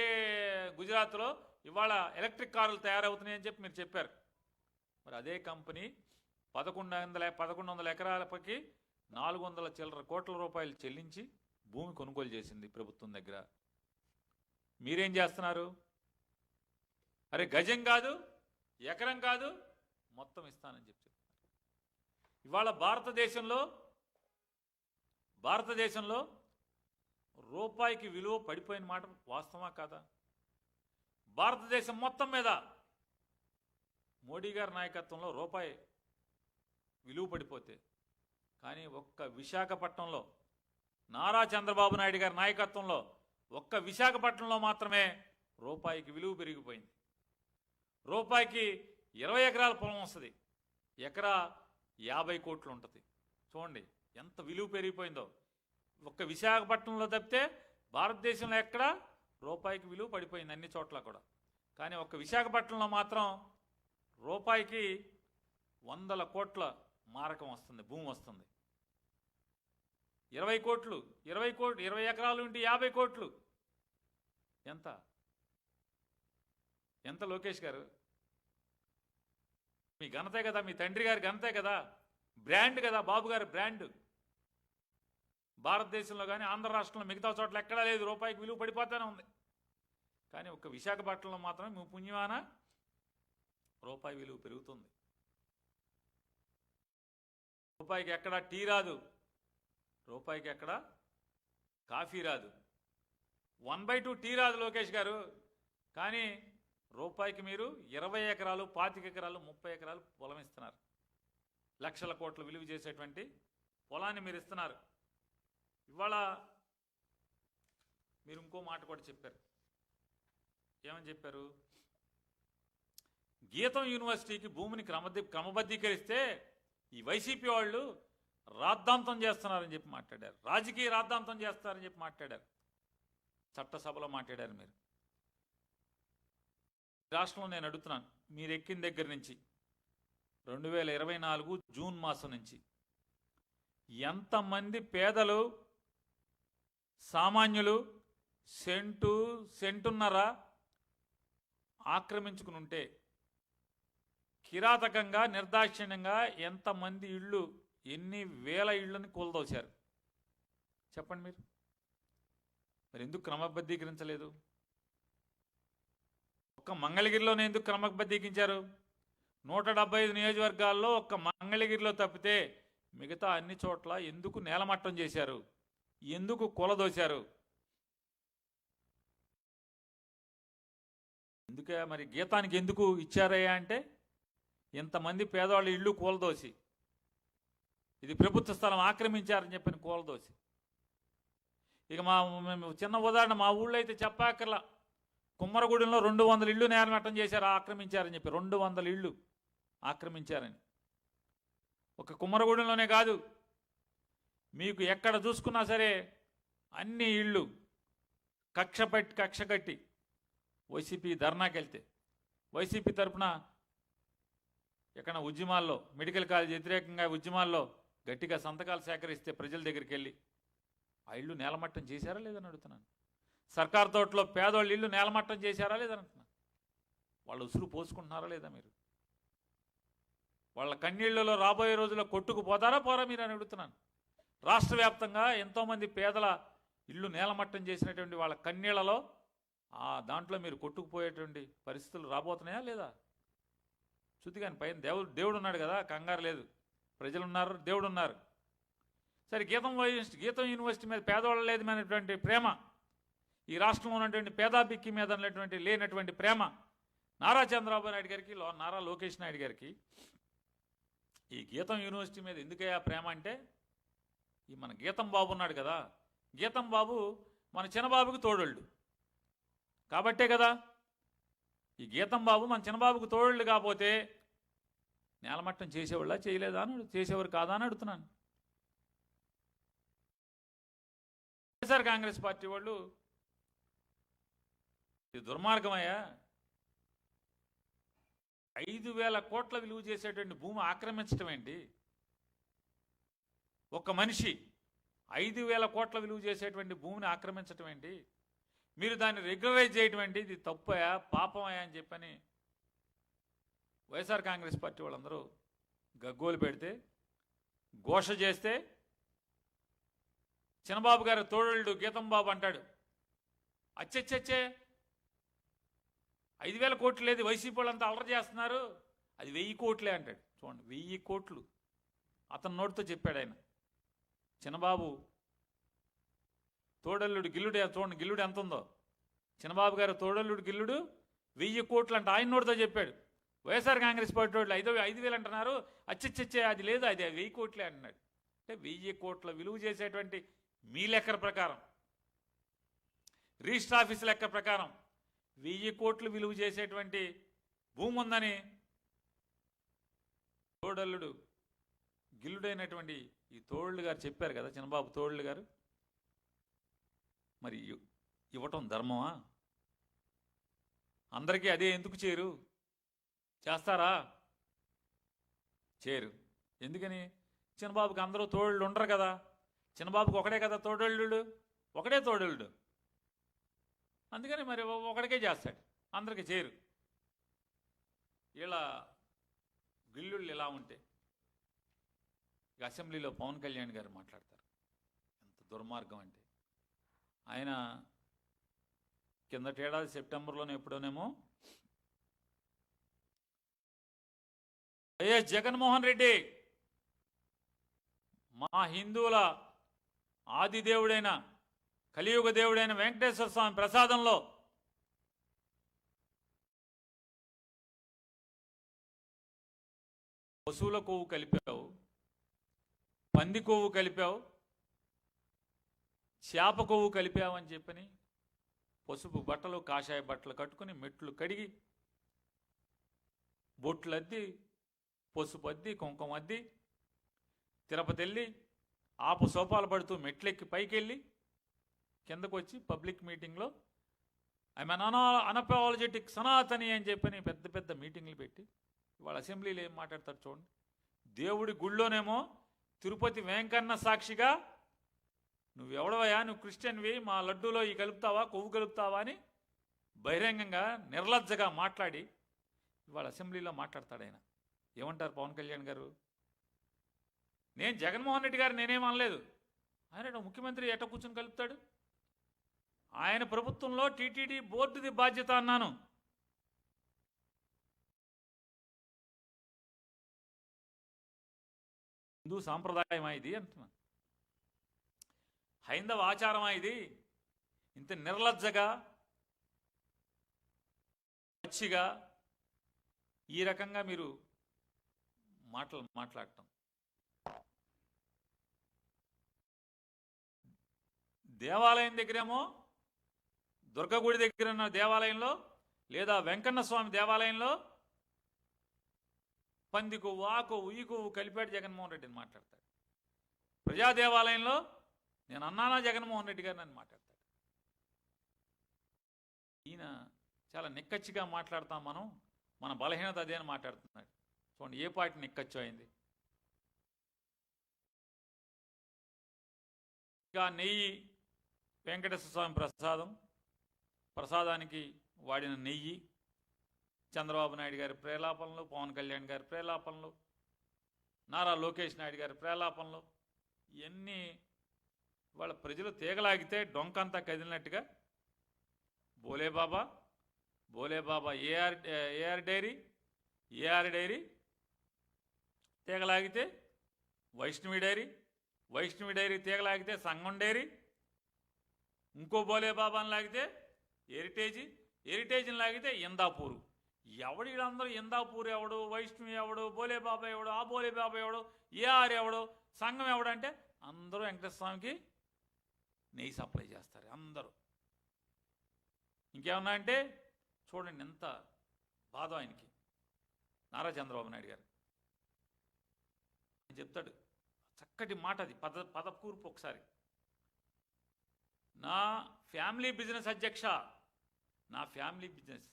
గుజరాత్లో ఇవాళ ఎలక్ట్రిక్ కార్లు తయారవుతున్నాయని చెప్పి మీరు చెప్పారు. మరి అదే కంపెనీ 1100 ఎకరాలపైకి 400 చిల్లర కోట్ల రూపాయలు చెల్లించి భూమి కొనుగోలు చేసింది ప్రభుత్వం దగ్గర. మీరేం చేస్తున్నారు? అరే గజం కాదు, ఎకరం కాదు, మొత్తం ఇస్తానని చెప్పి చెప్తున్నారు. ఇవాళ భారతదేశంలో రూపాయికి విలువ పడిపోయిన మాట వాస్తవమా కాదా? భారతదేశం మొత్తం మీద మోడీ గారి నాయకత్వంలో రూపాయి విలువ పడిపోతే, కానీ ఒక్క విశాఖపట్నంలో నారా చంద్రబాబు నాయుడు గారి నాయకత్వంలో ఒక్క విశాఖపట్నంలో మాత్రమే రూపాయికి విలువ పెరిగిపోయింది. రూపాయికి 20 ఎకరాల పొలం వస్తుంది, ఎకరా 50 కోట్లు ఉంటుంది. చూడండి ఎంత విలువ పెరిగిపోయిందో. ఒక్క విశాఖపట్నంలో తప్పితే భారతదేశంలో ఎక్కడ రూపాయికి విలువ పడిపోయింది అన్ని చోట్ల కూడా. కానీ ఒక్క విశాఖపట్నంలో మాత్రం రూపాయికి 100 కోట్ల మారకం వస్తుంది, భూమి వస్తుంది. 20 కోట్లు, 20 ఎకరాలు ఉంటే 50 కోట్లు. ఎంత లోకేష్ గారు? మీ ఘనతే కదా, మీ తండ్రి గారి ఘనతే కదా, బ్రాండ్ కదా బాబు గారి బ్రాండ్. భారతదేశంలో కానీ ఆంధ్ర రాష్ట్రంలో మిగతా చోట్ల ఎక్కడా లేదు, రూపాయికి విలువ పడిపోతూనే ఉంది. కానీ ఒక్క విశాఖపట్నంలో మాత్రమే మీ పుణ్యమాన రూపాయి విలువ పెరుగుతుంది. రూపాయికి ఎక్కడ టీ రాదు, రూపాయికి ఎక్కడ కాఫీ రాదు, 1/2 టీ రాదు లోకేష్ గారు. కానీ రూపాయికి మీరు 20 ఎకరాలు, 25 ఎకరాలు, 30 ఎకరాలు పొలం ఇస్తున్నారు. లక్షల కోట్ల విలువ చేసేటువంటి పొలాన్ని మీరు ఇస్తున్నారు. ఇవాళ మీరు ఇంకో మాట కూడా చెప్పారు. ఏమని చెప్పారు? గీతం యూనివర్సిటీకి భూమిని క్రమబద్ధీకరిస్తే ఈ వైసీపీ వాళ్ళు రాద్ధాంతం చేస్తున్నారని చెప్పి మాట్లాడారు, రాజకీయ రాద్ధాంతం చేస్తారని చెప్పి మాట్లాడారు. చట్టసభలో మాట్లాడారు మీరు. రాష్ట్రంలో నేను అడుగుతున్నాను, మీరు ఎక్కిన దగ్గర నుంచి 2024 జూన్ మాసం నుంచి ఎంతమంది పేదలు, సామాన్యులు సెంటున్నర ఆక్రమించుకుని ఉంటే కిరాతకంగా, నిర్దాక్షిణ్యంగా ఎంతమంది ఇళ్ళు, ఎన్ని వేల ఇళ్ళని కూలదోశారు చెప్పండి మీరు. మరి ఎందుకు క్రమబద్ధీకరించలేదు? ఒక్క మంగళగిరిలోనే ఎందుకు క్రమబద్ధీకరించారు? 175 నియోజకవర్గాల్లో ఒక్క మంగళగిరిలో తప్పితే మిగతా అన్ని చోట్ల ఎందుకు నేలమట్టం చేశారు? ఎందుకు కూలదోశారు? ఎందుకే మరి గీతానికి ఎందుకు ఇచ్చారయ్యా అంటే, ఇంతమంది పేదవాళ్ళు ఇళ్ళు కూలదోసి, ఇది ప్రభుత్వ స్థలం ఆక్రమించారని చెప్పని కూలదోసి. ఇక చిన్న ఉదాహరణ, మా ఊళ్ళో అయితే చెప్పాకర్లా, కుమ్మరగూడెంలో 200 ఇళ్ళు నేలమట్టం చేశారు, ఆక్రమించారని చెప్పి. 200 ఇళ్ళు ఆక్రమించారని. ఒక కుమ్మరగూడెంలోనే కాదు, మీకు ఎక్కడ చూసుకున్నా సరే అన్ని ఇళ్ళు కక్ష కట్టి వైసీపీ ధర్నాకి వెళ్తే, వైసీపీ తరఫున ఎక్కడ ఉద్యమాల్లో, మెడికల్ కాలేజ్ వ్యతిరేకంగా ఉద్యమాల్లో గట్టిగా సంతకాలు సేకరిస్తే ప్రజల దగ్గరికి వెళ్ళి ఆ ఇళ్ళు నేలమట్టం చేశారా లేదని అడుగుతున్నాను. సర్కార్ తోటలో పేదవాళ్ళు ఇళ్ళు నేలమట్టం చేశారా లేదని అంటున్నాను. వాళ్ళు ఉసురు పోసుకుంటున్నారా లేదా మీరు? వాళ్ళ కన్నీళ్లలో రాబోయే రోజుల్లో కొట్టుకుపోతారా పోరా మీరు అని అడుగుతున్నాను. రాష్ట్ర వ్యాప్తంగా ఎంతోమంది పేదల ఇళ్ళు నేలమట్టం చేసినటువంటి వాళ్ళ కన్నీళ్లలో దాంట్లో మీరు కొట్టుకుపోయేటువంటి పరిస్థితులు రాబోతున్నాయా లేదా? శుద్ధిగాని పైన దేవుడు ఉన్నాడు కదా, కంగారు లేదు. ప్రజలు ఉన్నారు, దేవుడు ఉన్నారు. సరే, గీతం యూనివర్సిటీ మీద పేదవాళ్ళ లేదనేటువంటి ప్రేమ, ఈ రాష్ట్రంలో ఉన్నటువంటి పేదాభిక్కి మీద లేనటువంటి ప్రేమ నారా చంద్రబాబు నాయుడు గారికి, నారా లోకేష్ నాయుడు గారికి ఈ గీతం యూనివర్సిటీ మీద ఎందుకయ్యా ప్రేమ అంటే, ఈ మన గీతం బాబు ఉన్నాడు కదా, గీతం బాబు మన చిన్నబాబుకి తోడోళ్ళు కాబట్టే కదా. ఈ గీతం బాబు మన చిన్నబాబుకి తోడోళ్ళు కాకపోతే నేలమట్టం చేసేవాళ్ళ చేయలేదా అని, చేసేవారు కాదా అని అడుగుతున్నాను. వైఎస్ఆర్ కాంగ్రెస్ పార్టీ వాళ్ళు ఇది దుర్మార్గమయ్యా. 5,000 కోట్ల విలువ చేసేటువంటి భూమి ఆక్రమించడం ఏంటి? ఒక మనిషి 5,000 కోట్ల విలువ చేసేటువంటి భూమిని ఆక్రమించడం ఏంటి? మీరు దాన్ని రెగ్యులరైజ్ చేయడం ఏంటి? ఇది తప్పయా, పాపమయ్యా అని చెప్పని వైఎస్ఆర్ కాంగ్రెస్ పార్టీ వాళ్ళందరూ గగ్గోలు పెడితే, ఘోష చేస్తే, చిన్నబాబు గారు తోడళ్ళు గీతం బాబు అంటాడు, అచ్చచ్చచ్చే 5,000 కోట్లు లేదు, వైసీపీ వాళ్ళంతా అలర చేస్తున్నారు, అది 1,000 కోట్లే అంటాడు. చూడండి, 1,000 కోట్లు అతని నోటితో చెప్పాడు ఆయన. చిన్నబాబు తోడల్లుడు గిల్లుడు చూడండి, గిల్లుడు ఎంత ఉందో. చిన్నబాబు గారు తోడల్లుడు గిల్లుడు 1,000 కోట్లు అంటే ఆయన నోటితో చెప్పాడు. వైఎస్ఆర్ కాంగ్రెస్ పార్టీ వాళ్ళు 5,000 అంటున్నారు, అచ్చచ్చచ్చే అది లేదు, అది 1,000 కోట్లే అంటున్నాడు. అంటే 1,000 కోట్ల విలువ చేసేటువంటి మీ లెక్కల ప్రకారం, రిజిస్టర్ ఆఫీస్ లెక్క ప్రకారం 1,000 కోట్లు విలువ చేసేటువంటి భూమి ఉందని తోడల్లుడు గిల్లుడైనటువంటి ఈ తోళ్ళు గారు చెప్పారు కదా, చిన్నబాబు తోళ్ళు గారు. మరి ఇవ్వటం ధర్మమా? అందరికీ అదే ఎందుకు చేయరు? చేస్తారా? చేయరు. ఎందుకని? చిన్నబాబుకి అందరూ తోళ్ళు ఉండరు కదా. చిన్నబాబుకి ఒకడే కదా తోడళ్ళు, ఒకడే తోడళ్ళు. అందుకని మరి ఒకడికే చేస్తాడు, అందరికీ చేయరు. ఇలా గిల్లుళ్ళు ఇలా ఉంటే ఇక అసెంబ్లీలో పవన్ కళ్యాణ్ గారు మాట్లాడతారు. ఎంత దుర్మార్గం అంటే, ఆయన కిందటేడాది సెప్టెంబర్లోనే ఎప్పుడోనేమో వైఎస్ జగన్మోహన్ రెడ్డి మా హిందువుల ఆదిదేవుడైన కలియుగ దేవుడైన వెంకటేశ్వర స్వామి ప్రసాదంలో పశువుల కొవ్వు కలిపావు, పంది కొవ్వు కలిపావు, చేప కొవ్వు కలిపావు అని చెప్పని పసుపు బట్టలు, కాషాయ బట్టలు కట్టుకుని మెట్లు కడిగి, బొట్లు అద్ది, పసుపు అద్ది, కుంకుమ అద్ది, తిరుపతి వెళ్ళి ఆపు సోపాలు పడుతూ మెట్లెక్కి పైకి వెళ్ళి కిందకు వచ్చి పబ్లిక్ మీటింగ్లో ఆమె అనపాలజెటిక్ సనాతని అని చెప్పని పెద్ద పెద్ద మీటింగ్లు పెట్టి ఇవాళ అసెంబ్లీలో ఏం మాట్లాడతారు చూడండి. దేవుడి గుళ్ళోనేమో తిరుపతి వెంకన్న సాక్షిగా నువ్వెవడవయా, నువ్వు క్రిస్టియన్వి, మా లడ్డూలో ఈ కలుపుతావా, కొవ్వు కలుపుతావా అని బహిరంగంగా నిర్లజ్జగా మాట్లాడి ఇవాళ అసెంబ్లీలో మాట్లాడతాడు ఆయన. ఏమంటారు పవన్ కళ్యాణ్ గారు? నేను జగన్మోహన్ రెడ్డి గారు నేనేం అనలేదు, ఆయన ముఖ్యమంత్రి ఎట్ట కూర్చొని కలుపుతాడు? ఆయన ప్రభుత్వంలో టీటీడీ బోర్డుది బాధ్యత అన్నాను. హిందూ సాంప్రదాయమా ఇది అంటున్నాను, హైందవ ఆచారమా ఇది? ఇంత నిర్లజ్జగా, పచ్చిగా ఈ రకంగా మీరు మాట్లాడటం. దేవాలయం దగ్గరేమో, దుర్గగుడి దగ్గర ఉన్న దేవాలయంలో లేదా వెంకన్న స్వామి దేవాలయంలో పంది కొవ్వు, ఆ కొవ్వు, ఈ కొవ్వు కలిపాడు జగన్మోహన్ రెడ్డి అని మాట్లాడతాడు. ప్రజా దేవాలయంలో నేను అన్నానా జగన్మోహన్ రెడ్డి గారిని అని మాట్లాడతాడు. ఈయన చాలా నిక్కచ్చిగా మాట్లాడతాం, మన బలహీనత అదే అని మాట్లాడుతున్నాడు. చూడండి ఏ పార్టీ నిక్కచ్చు అయింది. ఇంకా నెయ్యి, వెంకటేశ్వర స్వామి ప్రసాదానికి వాడిన నెయ్యి, చంద్రబాబు నాయుడు గారి ప్రేలాపనలు, పవన్ కళ్యాణ్ గారి ప్రేలాపనలు, నారా లోకేష్ నాయుడు గారి ప్రేలాపనలు, ఇవన్నీ వాళ్ళ ప్రజలు తీగలాగితే డొంకంతా కదిలినట్టుగా బోలేబాబా ఏఆర్ డైరీ తీగలాగితే వైష్ణవి డైరీ తీగలాగితే సంగం డైరీ, ఇంకో బోలేబాబాని లాగితే హెరిటేజ్ని లాగితే ఇందాపూరు. వీళ్ళందరూ ఇందాపూర్ ఎవడు, వైష్ణవి ఎవడు, బోలేబాబా ఎవడు, ఆ బోలేబాబా ఎవడు, ఏఆర్ ఎవడు, సంఘం ఎవడంటే అందరూ వెంకటేశ్వర స్వామికి నెయ్యి సప్లై చేస్తారు అందరూ. ఇంకేమన్నా అంటే చూడండి ఎంత బాధ ఆయనకి. నారా చంద్రబాబు నాయుడు గారు చెప్తాడు చక్కటి మాట, అది పదకూర్పు. ఒకసారి నా ఫ్యామిలీ బిజినెస్ అధ్యక్ష, నా ఫ్యామిలీ బిజినెస్,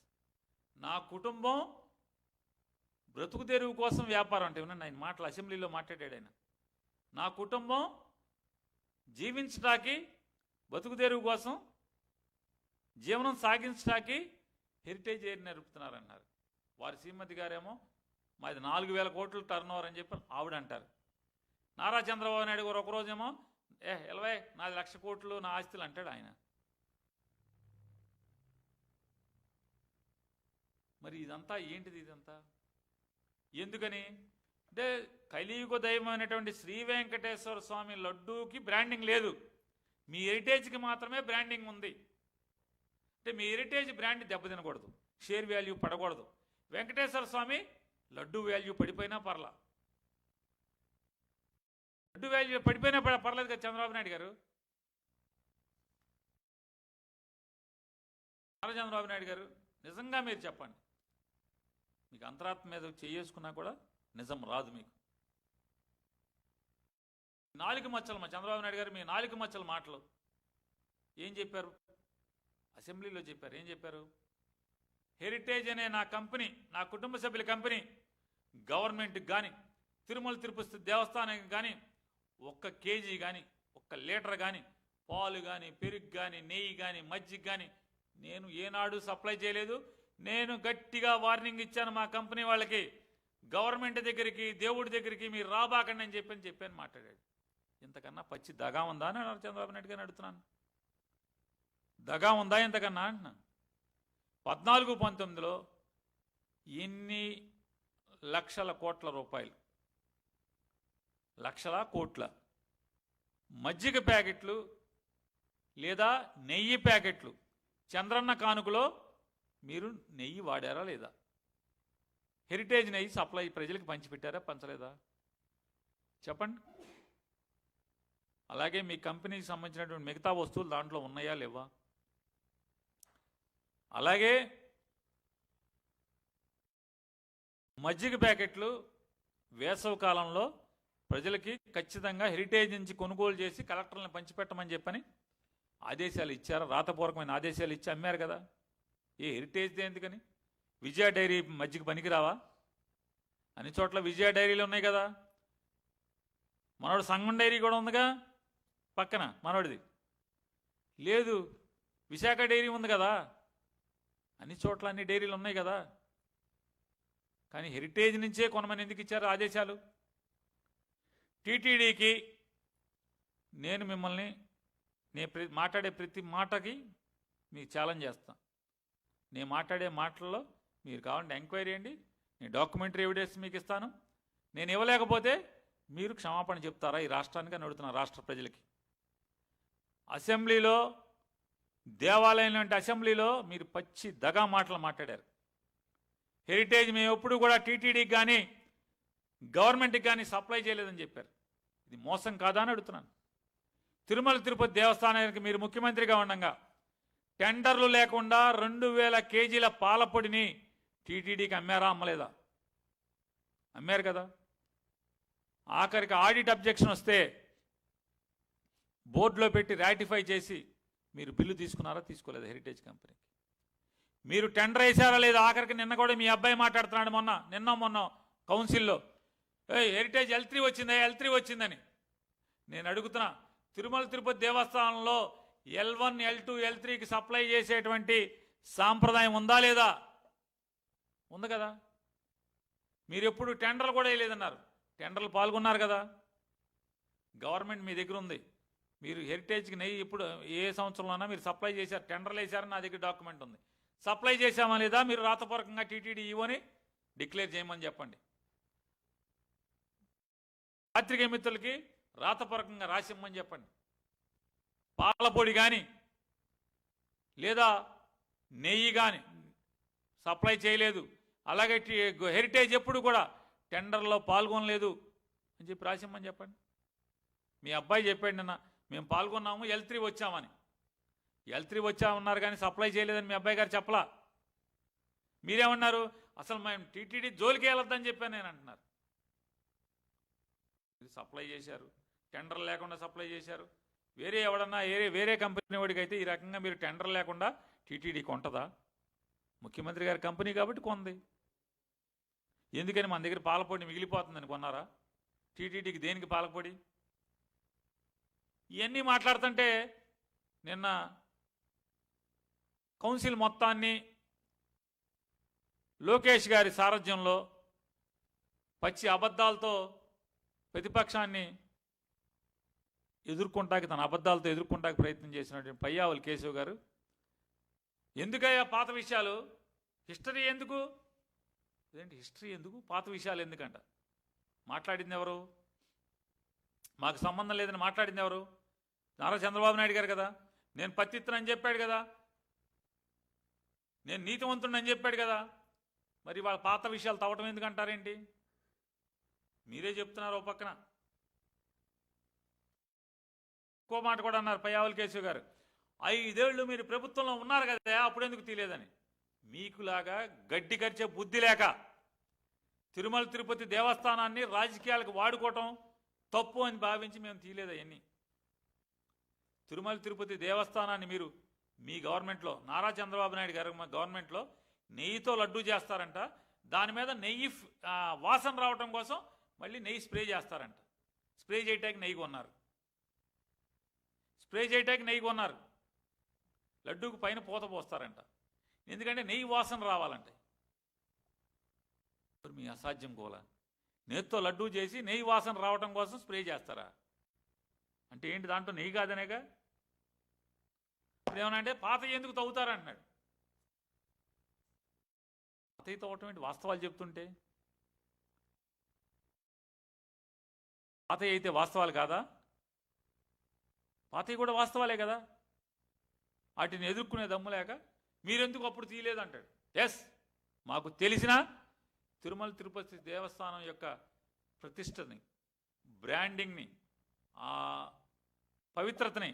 నా కుటుంబం బ్రతుకు తెరువు కోసం వ్యాపారం. అంటే వినండి, ఆయన మాటలు అసెంబ్లీలో మాట్లాడాడు ఆయన. నా కుటుంబం జీవించడానికి, బతుకు తెరువు కోసం జీవనం సాగించడానికి హెరిటేజ్ ఎయిర్ నడుపుతున్నారన్నారు. వారి శ్రీమతి గారేమో మాది 4,000 కోట్లు టర్న్ ఓవర్ అని చెప్పి ఆవిడ అంటారు. నారా చంద్రబాబు నాయుడు గారు ఒకరోజేమో ఎలవై నాది 1,00,000 కోట్లు నా ఆస్తులు అంటాడు ఆయన. మరి ఇదంతా ఏంటిది? ఇదంతా ఎందుకని అంటే కలియుగ దైవమైనటువంటి శ్రీ వెంకటేశ్వర స్వామి లడ్డూకి బ్రాండింగ్ లేదు, మీ హెరిటేజ్కి మాత్రమే బ్రాండింగ్ ఉంది. అంటే మీ హెరిటేజ్ బ్రాండ్ దెబ్బతినకూడదు, షేర్ వాల్యూ పడకూడదు. వెంకటేశ్వర స్వామి లడ్డు వాల్యూ పడిపోయినా పర్లా, లడ్డు వాల్యూ పడిపోయినా పర్లేదు కదా చంద్రబాబు నాయుడు గారు. చంద్రబాబు నాయుడు గారు నిజంగా మీరు చెప్పండి, మీకు అంతరాత్మ మీద చేసుకున్నా కూడా నిజం రాదు మీకు. నాలుగు మచ్చలు చంద్రబాబు నాయుడు గారు మీ నాలుగు మచ్చల మాటలు ఏం చెప్పారు? అసెంబ్లీలో చెప్పారు. ఏం చెప్పారు? హెరిటేజ్ అనే నా కంపెనీ, నా కుటుంబ సభ్యుల కంపెనీ గవర్నమెంట్కి కానీ తిరుమల తిరుపతి దేవస్థానానికి కానీ 1 కేజీ కానీ 1 లీటర్ కానీ పాలు కానీ పెరుగు కానీ నెయ్యి కానీ మజ్జిగ కానీ నేను ఏనాడు సప్లై చేయలేదు. నేను గట్టిగా వార్నింగ్ ఇచ్చాను మా కంపెనీ వాళ్ళకి, గవర్నమెంట్ దగ్గరికి దేవుడి దగ్గరికి మీరు రాబాకండి అని చెప్పాను మాట్లాడాడు. ఇంతకన్నా పచ్చి దగా ఉందా అని చంద్రబాబు నాయుడు గారిని అడుగుతున్నాను. దగా ఉందా ఇంతకన్నా అంటున్నాను. 14-19లో ఎన్ని లక్షల కోట్ల రూపాయలు, లక్షల కోట్ల మజ్జిగ ప్యాకెట్లు లేదా నెయ్యి ప్యాకెట్లు చంద్రన్న కానుకలో మీరు నెయ్యి వాడారా లేదా? హెరిటేజ్ నెయ్యి సప్లై ప్రజలకు పంచిపెట్టారా, పంచలేదా? చెప్పండి. అలాగే మీ కంపెనీకి సంబంధించినటువంటి మిగతా వస్తువులు దాంట్లో ఉన్నాయా లేవా? అలాగే మజ్జిగ ప్యాకెట్లు వేసవి కాలంలో ప్రజలకి ఖచ్చితంగా హెరిటేజ్ నుంచి కొనుగోలు చేసి కలెక్టర్లను పంచిపెట్టమని చెప్పని ఆదేశాలు ఇచ్చారు, రాతపూర్వకమైన ఆదేశాలు ఇచ్చి అమ్మారు కదా. ఏ హెరిటేజ్ ఎందుకని? విజయ డైరీ మజ్జిగ పనికిరావా? అన్ని చోట్ల విజయ డైరీలు ఉన్నాయి కదా. మనోడు సంగం డైరీ కూడా ఉందిగా పక్కన, మనోడిది లేదు. విశాఖ డైరీ ఉంది కదా, అన్ని చోట్ల అన్ని డైరీలు ఉన్నాయి కదా. కానీ హెరిటేజ్ నుంచే కొనమని ఎందుకు ఇచ్చారు ఆదేశాలు? టీటీడీకి నేను మిమ్మల్ని మాట్లాడే ప్రతి మాటకి మీకు ఛాలెంజ్ చేస్తాను. నేను మాట్లాడే మాటల్లో మీరు కావాలంటే ఎంక్వైరీ చేయండి, నేను డాక్యుమెంటరీ ఎవిడెన్స్ మీకు ఇస్తాను. నేను ఇవ్వలేకపోతే మీరు క్షమాపణ చెప్తారా ఈ రాష్ట్రానికి అని అడుగుతున్నా, రాష్ట్ర ప్రజలకి. అసెంబ్లీలో, దేవాలయం లాంటి అసెంబ్లీలో మీరు పచ్చి దగా మాటలు మాట్లాడారు. హెరిటేజ్ మేము ఎప్పుడు కూడా టీటీడీకి కానీ గవర్నమెంట్కి కానీ సప్లై చేయలేదని చెప్పారు. ఇది మోసం కాదా అని అడుగుతున్నాను. తిరుమల తిరుపతి దేవస్థానానికి మీరు ముఖ్యమంత్రిగా ఉండగా టెండర్లు లేకుండా 2,000 కేజీల పాలపొడిని టీటీడీకి అమ్మారా, అమ్మలేదా? అమ్మారు కదా. ఆఖరికి ఆడిట్ అబ్జెక్షన్ వస్తే బోర్డులో పెట్టి రాటిఫై చేసి మీరు బిల్లు తీసుకున్నారా, తీసుకోలేదా? హెరిటేజ్ కంపెనీకి మీరు టెండర్ వేసారా లేదా? ఆఖరికి నిన్న కూడా మీ అబ్బాయి మాట్లాడుతున్నాడు, మొన్న కౌన్సిల్లో హెరిటేజ్ L3 వచ్చిందా, L3 వచ్చిందని. నేను అడుగుతున్నా, తిరుమల తిరుపతి దేవస్థానంలో L1, L2, L3కి సప్లై చేసేటువంటి సాంప్రదాయం ఉందా లేదా? ఉంది కదా. మీరు ఎప్పుడు టెండర్లు కూడా వేయలేదన్నారు, టెండర్లు పాల్గొన్నారు కదా. గవర్నమెంట్ మీ దగ్గర ఉంది. మీరు హెరిటేజ్కి నెయ్యి ఇప్పుడు ఏ సంవత్సరంలోనా మీరు సప్లై చేశారు, టెండర్లు వేశారని నా దగ్గర డాక్యుమెంట్ ఉంది. సప్లై చేశామా లేదా మీరు రాతపూర్వకంగా టీటీడీ ఈవోని డిక్లేర్ చేయమని చెప్పండి. పాత్రికేయ మిత్రులకి రాతపూర్వకంగా రాసిమ్మని చెప్పండి. పాలపొడి కానీ లేదా నెయ్యి కానీ సప్లై చేయలేదు, అలాగే హెరిటేజ్ ఎప్పుడు కూడా టెండర్లో పాల్గొనలేదు అని చెప్పి రాసిమ్మని చెప్పండి. మీ అబ్బాయి చెప్పాడు నిన్న, మేము పాల్గొన్నాము, L3 వచ్చామని. L3 వచ్చామన్నారు కానీ సప్లై చేయలేదని మీ అబ్బాయి గారు చెప్పలా. మీరేమన్నారు? అసలు మేము టీటీడీ జోలికి వెళ్ళొద్దని చెప్పాను నేను అంటున్నారు. సప్లై చేశారు, టెండర్ లేకుండా సప్లై చేశారు. వేరే ఎవడన్నా వేరే కంపెనీ వాడికి అయితే ఈ రకంగా మీరు టెండర్ లేకుండా టీటీడీకి ఉంటుందా? ముఖ్యమంత్రి గారి కంపెనీ కాబట్టి కొంది. ఎందుకని మన దగ్గర పాలపొడి మిగిలిపోతుందని కొన్నారా? టీటీడీకి దేనికి పాలపొడి? ఇవన్నీ మాట్లాడుతుంటే నిన్న కౌన్సిల్ మొత్తాన్ని లోకేష్ గారి సారథ్యంలో పచ్చి అబద్ధాలతో ప్రతిపక్షాన్ని తన అబద్ధాలతో ఎదుర్కొంటాకి ప్రయత్నం చేసినటువంటి పయ్యావుల కేశవ్ గారు, ఎందుకయ్యా పాత విషయాలు, హిస్టరీ ఎందుకు, ఇదేంటి హిస్టరీ ఎందుకు, పాత విషయాలు ఎందుకంట? మాట్లాడింది ఎవరు? మాకు సంబంధం లేదని మాట్లాడింది ఎవరు? నారా చంద్రబాబు నాయుడు గారు కదా. నేను పత్తిత్తనని చెప్పాడు కదా, నేను నీతివంతుడని చెప్పాడు కదా. మరి వాళ్ళ పాత విషయాలు తవ్వటం ఎందుకంటారేంటి? మీరే చెప్తున్నారు. ఓ పక్కన ఇంకో మాట కూడా అన్నారు పయ్యావుల కేశవ్ గారు, 5 ఏళ్ళు మీరు ప్రభుత్వంలో ఉన్నారు కదా, అప్పుడెందుకు తీయలేదని. మీకులాగా గడ్డి కరిచే బుద్ధి లేక తిరుమల తిరుపతి దేవస్థానాన్ని రాజకీయాలకు వాడుకోవటం తప్పు అని భావించి మేము తీయలేదు అవన్నీ. తిరుమల తిరుపతి దేవస్థానాన్ని మీరు మీ గవర్నమెంట్లో, నారా చంద్రబాబు నాయుడు గారు గవర్నమెంట్లో నెయ్యితో లడ్డూ చేస్తారంట. దాని మీద నెయ్యి వాసన రావటం కోసం మళ్ళీ నెయ్యి స్ప్రే చేస్తారంట. స్ప్రే చేయటానికి నెయ్యి కొన్నారు. లడ్డూకు పైన పూత పోస్తారంట. ఎందుకంటే నెయ్యి వాసన రావాలంటే. మీ అసాధ్యం కోలా, నేతితో లడ్డూ చేసి నెయ్యి వాసన రావటం కోసం స్ప్రే చేస్తారా? అంటే ఏంటి, దాంట్లో నెయ్యి కాదనేగా. ఏమనంటే పాత ఎందుకు తవ్వుతారంటున్నాడు. పాత తవ్వటం ఏంటి? వాస్తవాలు చెప్తుంటే పాత అయితే వాస్తవాలు కాదా? పాత కూడా వాస్తవాలే కదా. వాటిని ఎదుర్కొనే దమ్ము లేక మీరెందుకు అప్పుడు తీయలేదంటాడు. ఎస్, మాకు తెలిసిన తిరుమల తిరుపతి దేవస్థానం యొక్క ప్రతిష్టని, బ్రాండింగ్ని, ఆ పవిత్రతని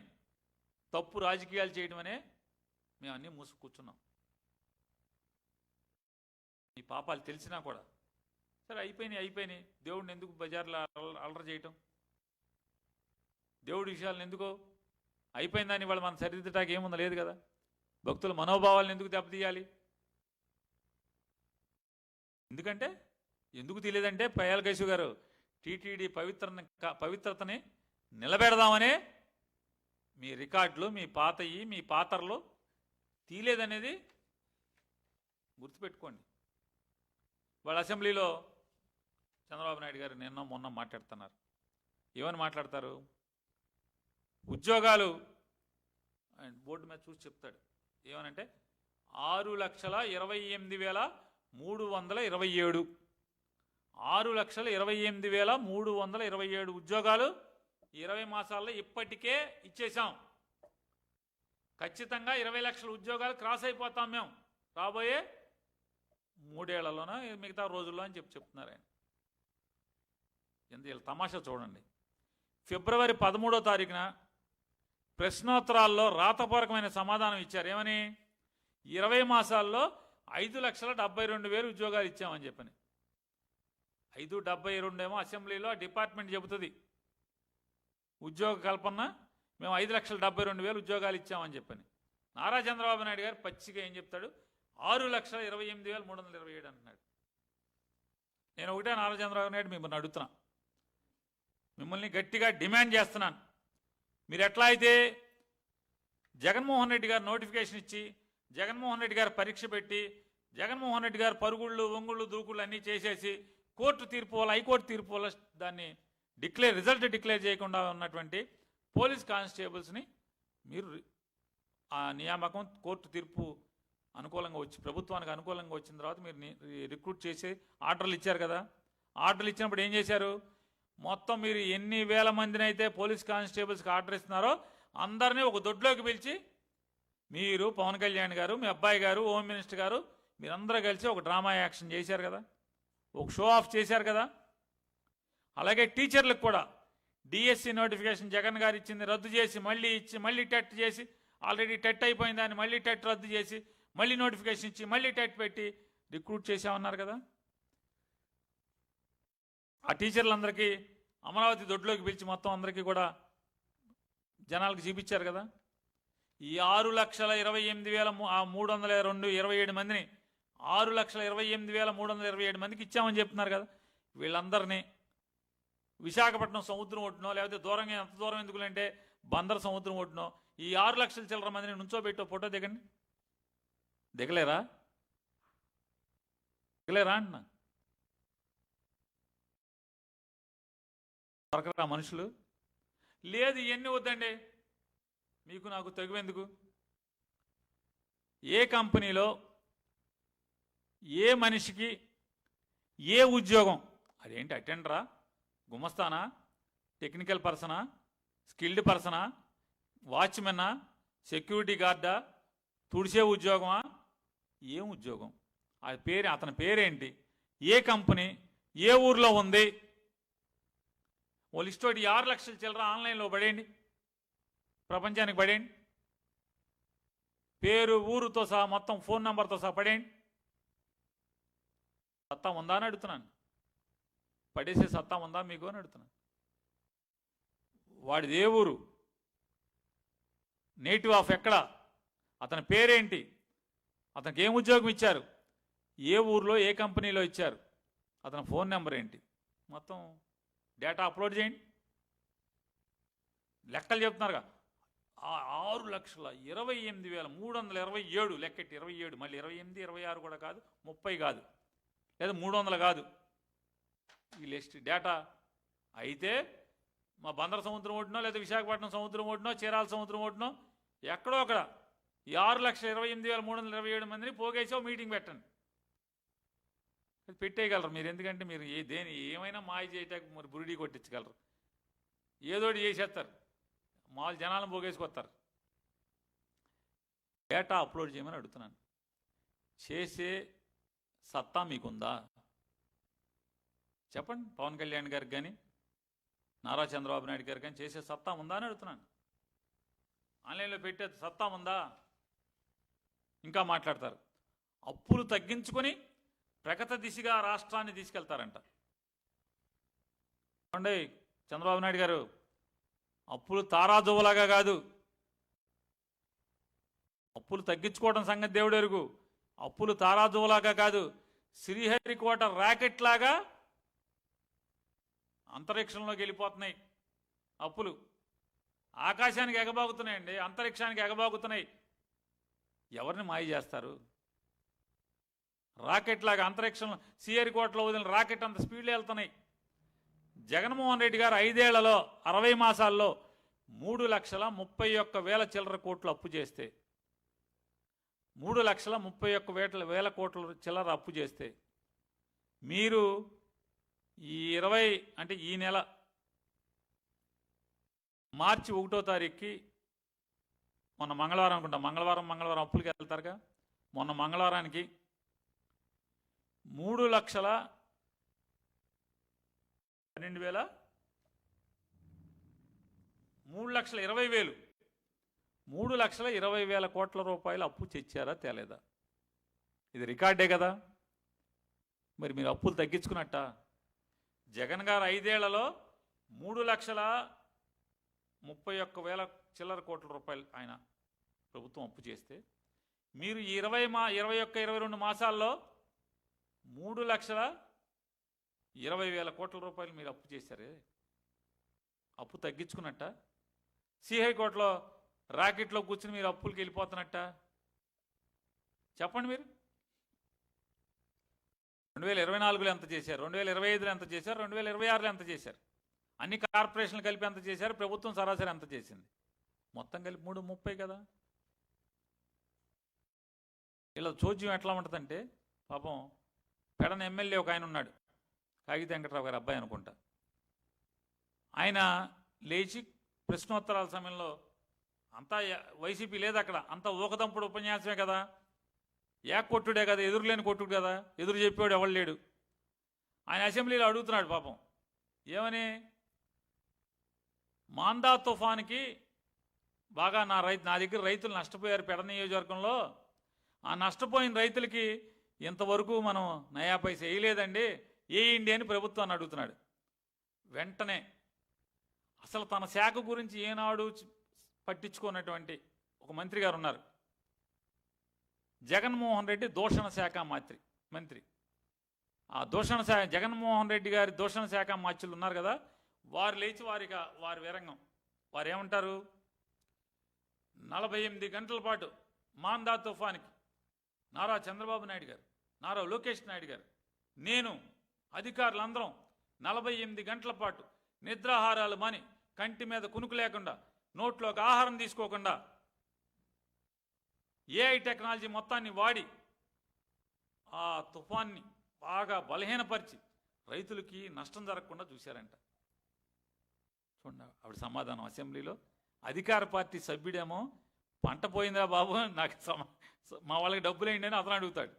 తప్పు రాజకీయాలు చేయడం అనే మేము అన్నీ మూసు కూర్చున్నాం. ఈ పాపాలు తెలిసినా కూడా సరే అయిపోయినాయి. దేవుడిని ఎందుకు బజార్లో అల్లరి చేయటం? దేవుడి విషయాలను ఎందుకో అయిపోయిందని వాళ్ళు మనం సరిదిద్దటానికి ఏముందో లేదు కదా. భక్తుల మనోభావాలను ఎందుకు దెబ్బతీయాలి? ఎందుకంటే ఎందుకు తెలియదంటే పయ్యావుల కేశవ్ గారు టీటీడీ పవిత్రతని నిలబెడదామనే మీ రికార్డులు, మీ పాతయి, మీ పాత్రలు తీయలేదనేది గుర్తుపెట్టుకోండి. వాళ్ళ అసెంబ్లీలో చంద్రబాబు నాయుడు గారు నిన్న మొన్న మాట్లాడుతున్నారు. ఏమని మాట్లాడతారు? ఉద్యోగాలు బోర్డు మీద చూసి చెప్తాడు. ఏమనంటే 6,28,327 6,28,327 ఉద్యోగాలు 20 మాసాల్లో ఇప్పటికే ఇచ్చేసాం. ఖచ్చితంగా 20 లక్షల ఉద్యోగాలు క్రాస్ అయిపోతాం మేము రాబోయే 3 ఏళ్లలోన, మిగతా రోజుల్లో అని చెప్తున్నారు ఆయన. ఎంత వీళ్ళ తమాషా చూడండి. ఫిబ్రవరి 13వ తారీఖున ప్రశ్నోత్తరాల్లో రాతపూర్వకమైన సమాధానం ఇచ్చారు. ఏమని? 20 మాసాల్లో 5,72,000 ఉద్యోగాలు ఇచ్చామని చెప్పని. 572 ఏమో అసెంబ్లీలో డిపార్ట్మెంట్ చెబుతుంది ఉద్యోగ కల్పన, మేము 5,72,000 ఉద్యోగాలు ఇచ్చామని చెప్పని. నారా చంద్రబాబు నాయుడు గారు పచ్చిగా ఏం చెప్తాడు? 6,28,327 అంటున్నాడు. నేను ఒకటే నారా చంద్రబాబు నాయుడు మిమ్మల్ని అడుగుతున్నా, మిమ్మల్ని గట్టిగా డిమాండ్ చేస్తున్నాను. మీరు ఎట్లా అయితే జగన్మోహన్ రెడ్డి గారు నోటిఫికేషన్ ఇచ్చి, జగన్మోహన్ రెడ్డి గారు పరీక్ష పెట్టి, జగన్మోహన్ రెడ్డి గారు పరుగుళ్ళు వంగుళ్ళు దూకుళ్ళు అన్నీ చేసేసి కోర్టు తీర్పు వల్ల, హైకోర్టు తీర్పు వల్ల దాన్ని రిజల్ట్ డిక్లేర్ చేయకుండా ఉన్నటువంటి పోలీస్ కానిస్టేబుల్స్ని మీరు ఆ నియామకం కోర్టు తీర్పు అనుకూలంగా వచ్చి ప్రభుత్వానికి అనుకూలంగా వచ్చిన తర్వాత మీరు రిక్రూట్ చేసి ఆర్డర్లు ఇచ్చారు కదా. ఆర్డర్లు ఇచ్చినప్పుడు ఏం చేశారు? మొత్తం మీరు ఎన్ని వేల మందిని అయితే పోలీస్ కానిస్టేబుల్స్కి ఆర్డర్ ఇస్తున్నారో అందరినీ ఒక దొడ్లోకి పిలిచి, మీరు పవన్ కళ్యాణ్ గారు, మీ అబ్బాయి గారు, హోమ్ మినిస్టర్ గారు, మీరందరూ కలిసి ఒక డ్రామా యాక్షన్ చేశారు కదా, ఒక షో ఆఫ్ చేశారు కదా. అలాగే టీచర్లకు కూడా డిఎస్సి నోటిఫికేషన్ జగన్ గారు ఇచ్చింది రద్దు చేసి మళ్ళీ ఇచ్చి, మళ్ళీ టెట్ చేసి, ఆల్రెడీ టెట్ అయిపోయింది దాన్ని మళ్ళీ టెట్ రద్దు చేసి, మళ్ళీ నోటిఫికేషన్ ఇచ్చి, మళ్ళీ టెట్ పెట్టి రిక్రూట్ చేసామన్నారు కదా. ఆ టీచర్లందరికీ అమరావతి దొడ్లోకి పిలిచి మొత్తం అందరికీ కూడా జనాలకు చూపించారు కదా. ఈ 6,28,327 మందిని 6,28,327 మందికి ఇచ్చామని చెప్తున్నారు కదా. వీళ్ళందరినీ విశాఖపట్నం సముద్రం ఒడ్డునో లేకపోతే దూరంగా ఎంత దూరం ఎందుకులంటే బందర్ సముద్రం ఒడ్డునో ఈ 6 లక్షల చిల్లర మందిని నుంచోబెట్టో ఫోటో దిగండి. దిగలేరా అంటున్నా. దొరకరా మనుషులు? లేదు, ఇవన్నీ వద్దండి, మీకు నాకు తెగువెందుకు. ఏ కంపెనీలో ఏ మనిషికి ఏ ఉద్యోగం, అదేంటి అటెండరా, గుమస్తానా, టెక్నికల్ పర్సనా, స్కిల్డ్ పర్సనా, వాచ్మెన్నా, సెక్యూరిటీ గార్డా, తుడిసే ఉద్యోగమా, ఏం ఉద్యోగం, అతని పేరేంటి, ఏ కంపెనీ, ఏ ఊర్లో ఉంది, ఓ లిస్ట్ ఒకటి 6 లక్షల చిల్లర ఆన్లైన్లో పడేయండి, ప్రపంచానికి పడేయండి, పేరు ఊరుతో సహా మొత్తం ఫోన్ నంబర్తో సహా పడేయండి. సత్తా ఉందా అని అడుగుతున్నాను. పడేసే సత్తా ఉందా మీకు అని అడుగుతున్నాను. వాడిది ఏ ఊరు, నేటివ్ ఆఫ్ ఎక్కడ, అతని పేరేంటి, అతనికి ఏం ఉద్యోగం ఇచ్చారు, ఏ ఊర్లో ఏ కంపెనీలో ఇచ్చారు, అతని ఫోన్ నెంబర్ ఏంటి, మొత్తం డేటా అప్లోడ్ చేయండి. లెక్కలు చెప్తున్నారుగా. 6,28,327 లెక్కెట్టి 27, మళ్ళీ 28, 26 కూడా కాదు, 30 కాదు, లేదా 300 కాదు. ఈ లిస్ట్ డేటా అయితే మా బందర సముద్రం ఒడ్డునో లేదా విశాఖపట్నం సముద్రం ఒడ్డునో చీరాల సముద్రం ఒడ్డునో ఎక్కడో అక్కడ ఈ 6,28,327 మందిని పోగేసో మీటింగ్ పెట్టండి. అది పెట్టేయగలరు మీరు. ఎందుకంటే మీరు ఏమైనా మాయ చేయటానికి మరి బురిడీ కొట్టించగలరు, ఏదోటి చేసేస్తారు, మామూలు జనాలను పోగేసుకొస్తారు. డేటా అప్లోడ్ చేయమని అడుగుతున్నాను. చేసే సత్తా మీకుందా చెప్పండి. పవన్ కళ్యాణ్ గారికి కానీ నారా చంద్రబాబు నాయుడు గారికి కానీ చేసే సత్తా ఉందా అని అడుగుతున్నాను. ఆన్లైన్లో పెట్టే సత్తా ఉందా? ఇంకా మాట్లాడతారు. అప్పులు తగ్గించుకొని ప్రగతి దిశగా రాష్ట్రాన్ని తీసుకెళ్తారంట. చూడండి చంద్రబాబు నాయుడు గారు, అప్పులు తారాజువలాగా కాదు, అప్పులు తగ్గించుకోవడం సంగతి దేవుడు ఎరుగు. అప్పులు తారాజువలాగా కాదు, శ్రీహరికోట ర్యాకెట్ లాగా అంతరిక్షంలోకి వెళ్ళిపోతున్నాయి. అప్పులు ఆకాశానికి ఎగబాగుతున్నాయండి, అంతరిక్షానికి ఎగబాగుతున్నాయి. ఎవరిని మాయ చేస్తారు? రాకెట్ లాగా అంతరిక్షంలో శ్రీహరికోటలో వదిలిన రాకెట్ అంత స్పీడ్లో వెళ్తున్నాయి. జగన్మోహన్ రెడ్డి గారు 5 ఏళ్లలో 60 మాసాల్లో 3,31,000 చిల్లర కోట్లు అప్పు చేస్తే 3,31,000 కోట్ల చిల్లర అప్పు చేస్తే మీరు ఈ 20 అంటే ఈ నెల మార్చి 1వ తారీఖుకి మొన్న మంగళవారం అనుకుంటా, మంగళవారం అప్పులకి వెళ్తారుగా, మొన్న మంగళవారానికి 3,20,000 కోట్ల రూపాయలు అప్పు తెచ్చారా తేలేదా? ఇది రికార్డే కదా. మరి మీరు అప్పులు తగ్గించుకున్నట్ట. జగన్ గారు 5 ఏళ్లలో 3,31,000 చిల్లర కోట్ల రూపాయలు ఆయన ప్రభుత్వం అప్పు చేస్తే మీరు 21-22 మాసాల్లో 3,20,000 కోట్ల రూపాయలు మీరు అప్పు చేశారే, అప్పు తగ్గించుకున్నట్ట? శ్రీహరికోటలో రాకెట్లో కూర్చుని మీరు అప్పులకి వెళ్ళిపోతున్నట్ట? చెప్పండి మీరు. 2024లో ఎంత చేశారు, 2025లో ఎంత చేశారు, 2026లో ఎంత చేశారు, అన్ని కార్పొరేషన్లు కలిపి ఎంత చేశారు, ప్రభుత్వం సరాసరి ఎంత చేసింది, మొత్తం కలిపి 330 కదా. ఇలా చోద్యం ఎట్లా ఉంటుందంటే, పాపం పెడన ఎమ్మెల్యే ఒక ఆయన ఉన్నాడు, కాగిత వెంకటరావు గారి అబ్బాయి అనుకుంటా. ఆయన లేచి ప్రశ్నోత్తరాల సమయంలో అంతా వైసీపీ లేదు అక్కడ, అంతా ఊకదంపుడు ఉపన్యాసమే కదా, కొట్టుడే కదా, ఎదురులేని కొట్టుడు కదా, ఎదురు చెప్పాడు ఎవడు లేడు. ఆయన అసెంబ్లీలో అడుగుతున్నాడు పాపం, ఏమని, మాందా తుఫాన్కి బాగా నా దగ్గర రైతులు నష్టపోయారు పెడ నియోజకవర్గంలో, ఆ నష్టపోయిన రైతులకి ఇంతవరకు మనం నయా పైసా వేయలేదండి, వేయండి అని ప్రభుత్వాన్ని అడుగుతున్నాడు. వెంటనే అసలు తన శాఖ గురించి ఏనాడు పట్టించుకున్నటువంటి ఒక మంత్రి గారు ఉన్నారు, జగన్మోహన్ రెడ్డి దూషణ శాఖ మంత్రి. ఆ దూషణ శాఖ, జగన్మోహన్ రెడ్డి గారి దూషణ శాఖ మాత్రులు ఉన్నారు కదా, వారు లేచి వారి వీరంగం వారు ఏమంటారు, 48 గంటల పాటు మాందా తుఫానికి నారా చంద్రబాబు నాయుడు గారు, నారా లోకేష్ నాయుడు గారు, నేను, అధికారులందరం 48 గంటల పాటు నిద్రాహారాలు మాని, కంటి మీద కునుకు లేకుండా, నోట్లోకి ఆహారం తీసుకోకుండా ఏఐ టెక్నాలజీ మొత్తాన్ని వాడి ఆ తుఫాన్ని బాగా బలహీనపరిచి రైతులకి నష్టం జరగకుండా చూశారంట. చూడండి ఆవిడ సమాధానం అసెంబ్లీలో. అధికార పార్టీ సభ్యుడేమో పంట పోయిందా బాబు, నాకు మా వాళ్ళకి డబ్బులు ఏంటి అని అతను అడుగుతాడు.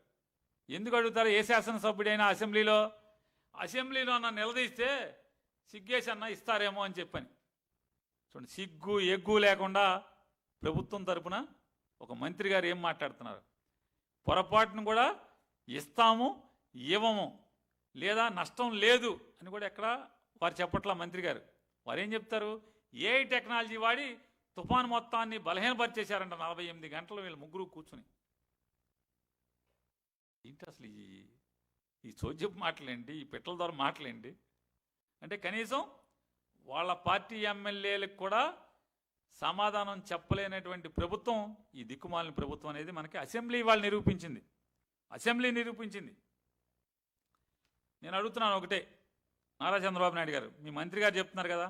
ఎందుకు అడుగుతారు? ఏ శాసనసభ్యుడైనా అసెంబ్లీలో నన్ను నిలదీస్తే సిగ్గేసి అన్న ఇస్తారేమో అని చెప్పని. చూడండి, సిగ్గు ఎగ్గు లేకుండా ప్రభుత్వం తరపున ఒక మంత్రి గారు ఏం మాట్లాడుతున్నారు. పొరపాటును కూడా ఇస్తాము, ఇవ్వము, లేదా నష్టం లేదు అని కూడా ఎక్కడ వారు చెప్పట్లా. మంత్రి గారు వారు ఏం చెప్తారు, ఏఐ టెక్నాలజీ వాడి తుఫాను మొత్తాన్ని బలహీనపరిచేశారంట 48 గంటలు వీళ్ళు ముగ్గురు కూర్చుని. ఏంటి అసలు ఈ చోద్యపు మాటలేంటి, ఈ పిట్టల ద్వారా మాటలేంటి అంటే కనీసం వాళ్ళ పార్టీ ఎమ్మెల్యేలకు కూడా సమాధానం చెప్పలేనటువంటి ప్రభుత్వం ఈ దిక్కుమాలిన ప్రభుత్వం అనేది మనకి అసెంబ్లీ వాళ్ళు నిరూపించింది. నేను అడుగుతున్నాను ఒకటే, నారా చంద్రబాబు నాయుడు గారు, మీ మంత్రి గారు చెప్తున్నారు కదా,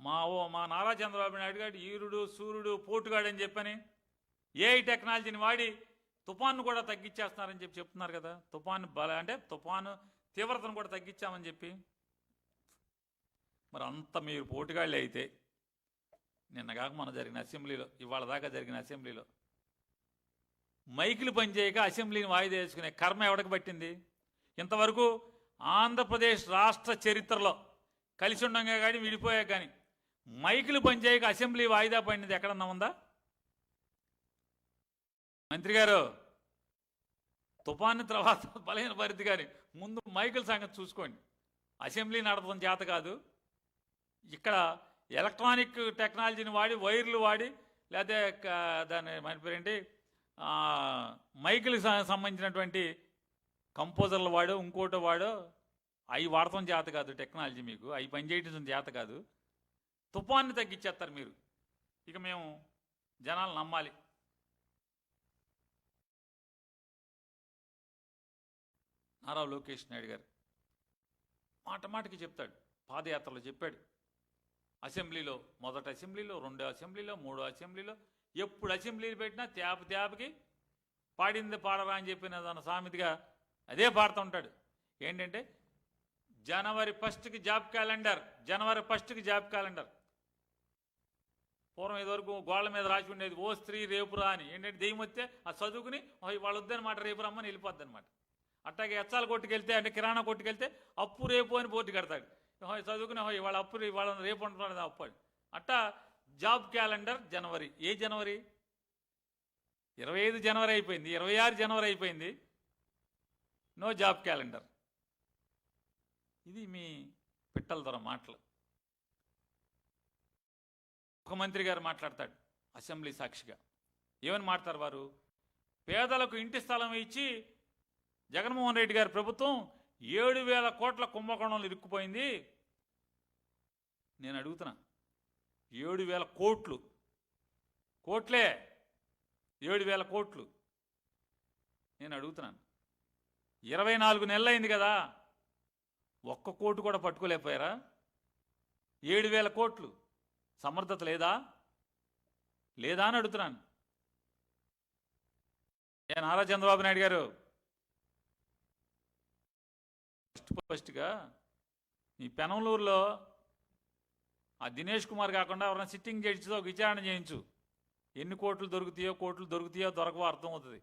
మా నారా చంద్రబాబు నాయుడు గారు ఈరుడు సూర్యుడు పోటుగాడు అని చెప్పని ఏఐ టెక్నాలజీని వాడి తుఫాను కూడా తగ్గించేస్తున్నారని చెప్తున్నారు కదా. తుఫాను తీవ్రతను కూడా తగ్గించామని చెప్పి. మరి అంత మీరు పోటుగాళ్ళే అయితే నిన్నగాక మన జరిగిన అసెంబ్లీలో, ఇవాళ దాకా జరిగిన అసెంబ్లీలో మైకులు పనిచేయక అసెంబ్లీని వాయిదా వేసుకునే కర్మ ఎవరికి పట్టింది? ఇంతవరకు ఆంధ్రప్రదేశ్ రాష్ట్ర చరిత్రలో కలిసి ఉండగా కానీ విడిపోయాక కానీ మైకులు పనిచేయక అసెంబ్లీ వాయిదా పడినది ఎక్కడన్నా ఉందా? మంత్రి గారు, తుఫాను తర్వాత బలహీన పరిస్థితి కానీ ముందు మైకుల సంగతి చూసుకోండి. అసెంబ్లీ నడపడం చేత కాదు, ఇక్కడ ఎలక్ట్రానిక్ టెక్నాలజీని వాడి, వైర్లు వాడి, లేకపోతే దాని మన పేరేంటి మైకులకు సంబంధించినటువంటి కంపోజర్లు వాడు, ఇంకోటి వాడు, అవి వాడటం చేత కాదు టెక్నాలజీ, మీకు అవి పనిచేయటం చేత కాదు. తుఫాన్ని తగ్గించేస్తారు మీరు. ఇక మేము జనాలు నమ్మాలి. నారా లోకేష్ నాయుడు గారు మాటకి చెప్తాడు, పాదయాత్రలో చెప్పాడు, అసెంబ్లీలో, మొదటి అసెంబ్లీలో, రెండో అసెంబ్లీలో, మూడో అసెంబ్లీలో, ఎప్పుడు అసెంబ్లీలు పెట్టినా తేపకి పాడింది పాడరా అని చెప్పిన దాని సామెతగా అదే పాడుతూ ఉంటాడు. ఏంటంటే జనవరి 1కి జాబ్ క్యాలెండర్. పూర్వం ఇదివరకు గోళ్ళ మీద రాసి ఉండేది ఓ స్త్రీ రేపురా అని. ఏంటంటే దెయ్యం వస్తే ఆ చదువుకుని వాళ్ళు వద్దనమాట, రేపు రమ్మని వెళ్ళిపోద్ది అనమాట. అట్టాగే ఎచ్చాల కొట్టుకెళ్తే, అంటే కిరాణా కొట్టుకెళ్తే అప్పు రేపు అని బోర్డు కడతాడు. చదువుకుని వాళ్ళ అప్పు వాళ్ళ రేపు అంటున్నాడు అప్పు అని. అట్టా జాబ్ క్యాలెండర్ జనవరి. ఏ జనవరి? 25 జనవరి అయిపోయింది, 26 జనవరి అయిపోయింది, నో జాబ్ క్యాలెండర్. ఇది మీ పిట్టల ధర మాటలు. ఒక మంత్రి గారు మాట్లాడతాడు అసెంబ్లీ సాక్షిగా. ఏమని మాట్లాడతారు వారు? పేదలకు ఇంటి స్థలం ఇచ్చి జగన్మోహన్ రెడ్డి గారి ప్రభుత్వం 7,000 కోట్ల కుంభకోణంలో ఇరుక్కుపోయింది. నేను అడుగుతున్నా, 7,000 కోట్లే 7,000 కోట్లు. నేను అడుగుతున్నాను, 24 నెలలు అయింది కదా, ఒక్క కోటు కూడా పట్టుకోలేకపోయారా? 7,000 కోట్లు సమర్థత లేదా అని అడుగుతున్నాను. నారా చంద్రబాబు నాయుడు గారు ఫస్ట్గా ఈ పెనంలూరులో ఆ దినేష్ కుమార్ కాకుండా ఎవరైనా సిట్టింగ్ జడ్జితో ఒక విచారణ చేయించు. ఎన్ని కోట్లు దొరుకుతాయో దొరకవో అర్థమవుతుంది.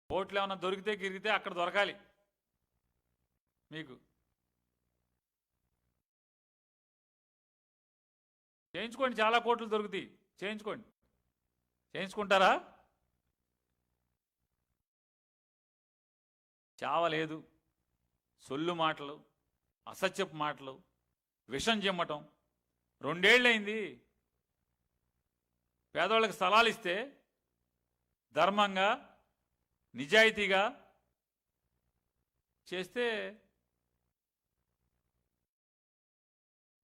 కోట్లు ఏమన్నా గిరిగితే అక్కడ దొరకాలి మీకు. చేయించుకోండి, చాలా కోట్లు దొరుకుతాయి, చేయించుకుంటారా? చావలేదు, సొల్లు మాటలు, అసత్యపు మాటలు, విషం చెమ్మటం, 2 ఏళ్ళైంది. పేదవాళ్ళకి స్థలాలు ఇస్తే ధర్మంగా నిజాయితీగా చేస్తే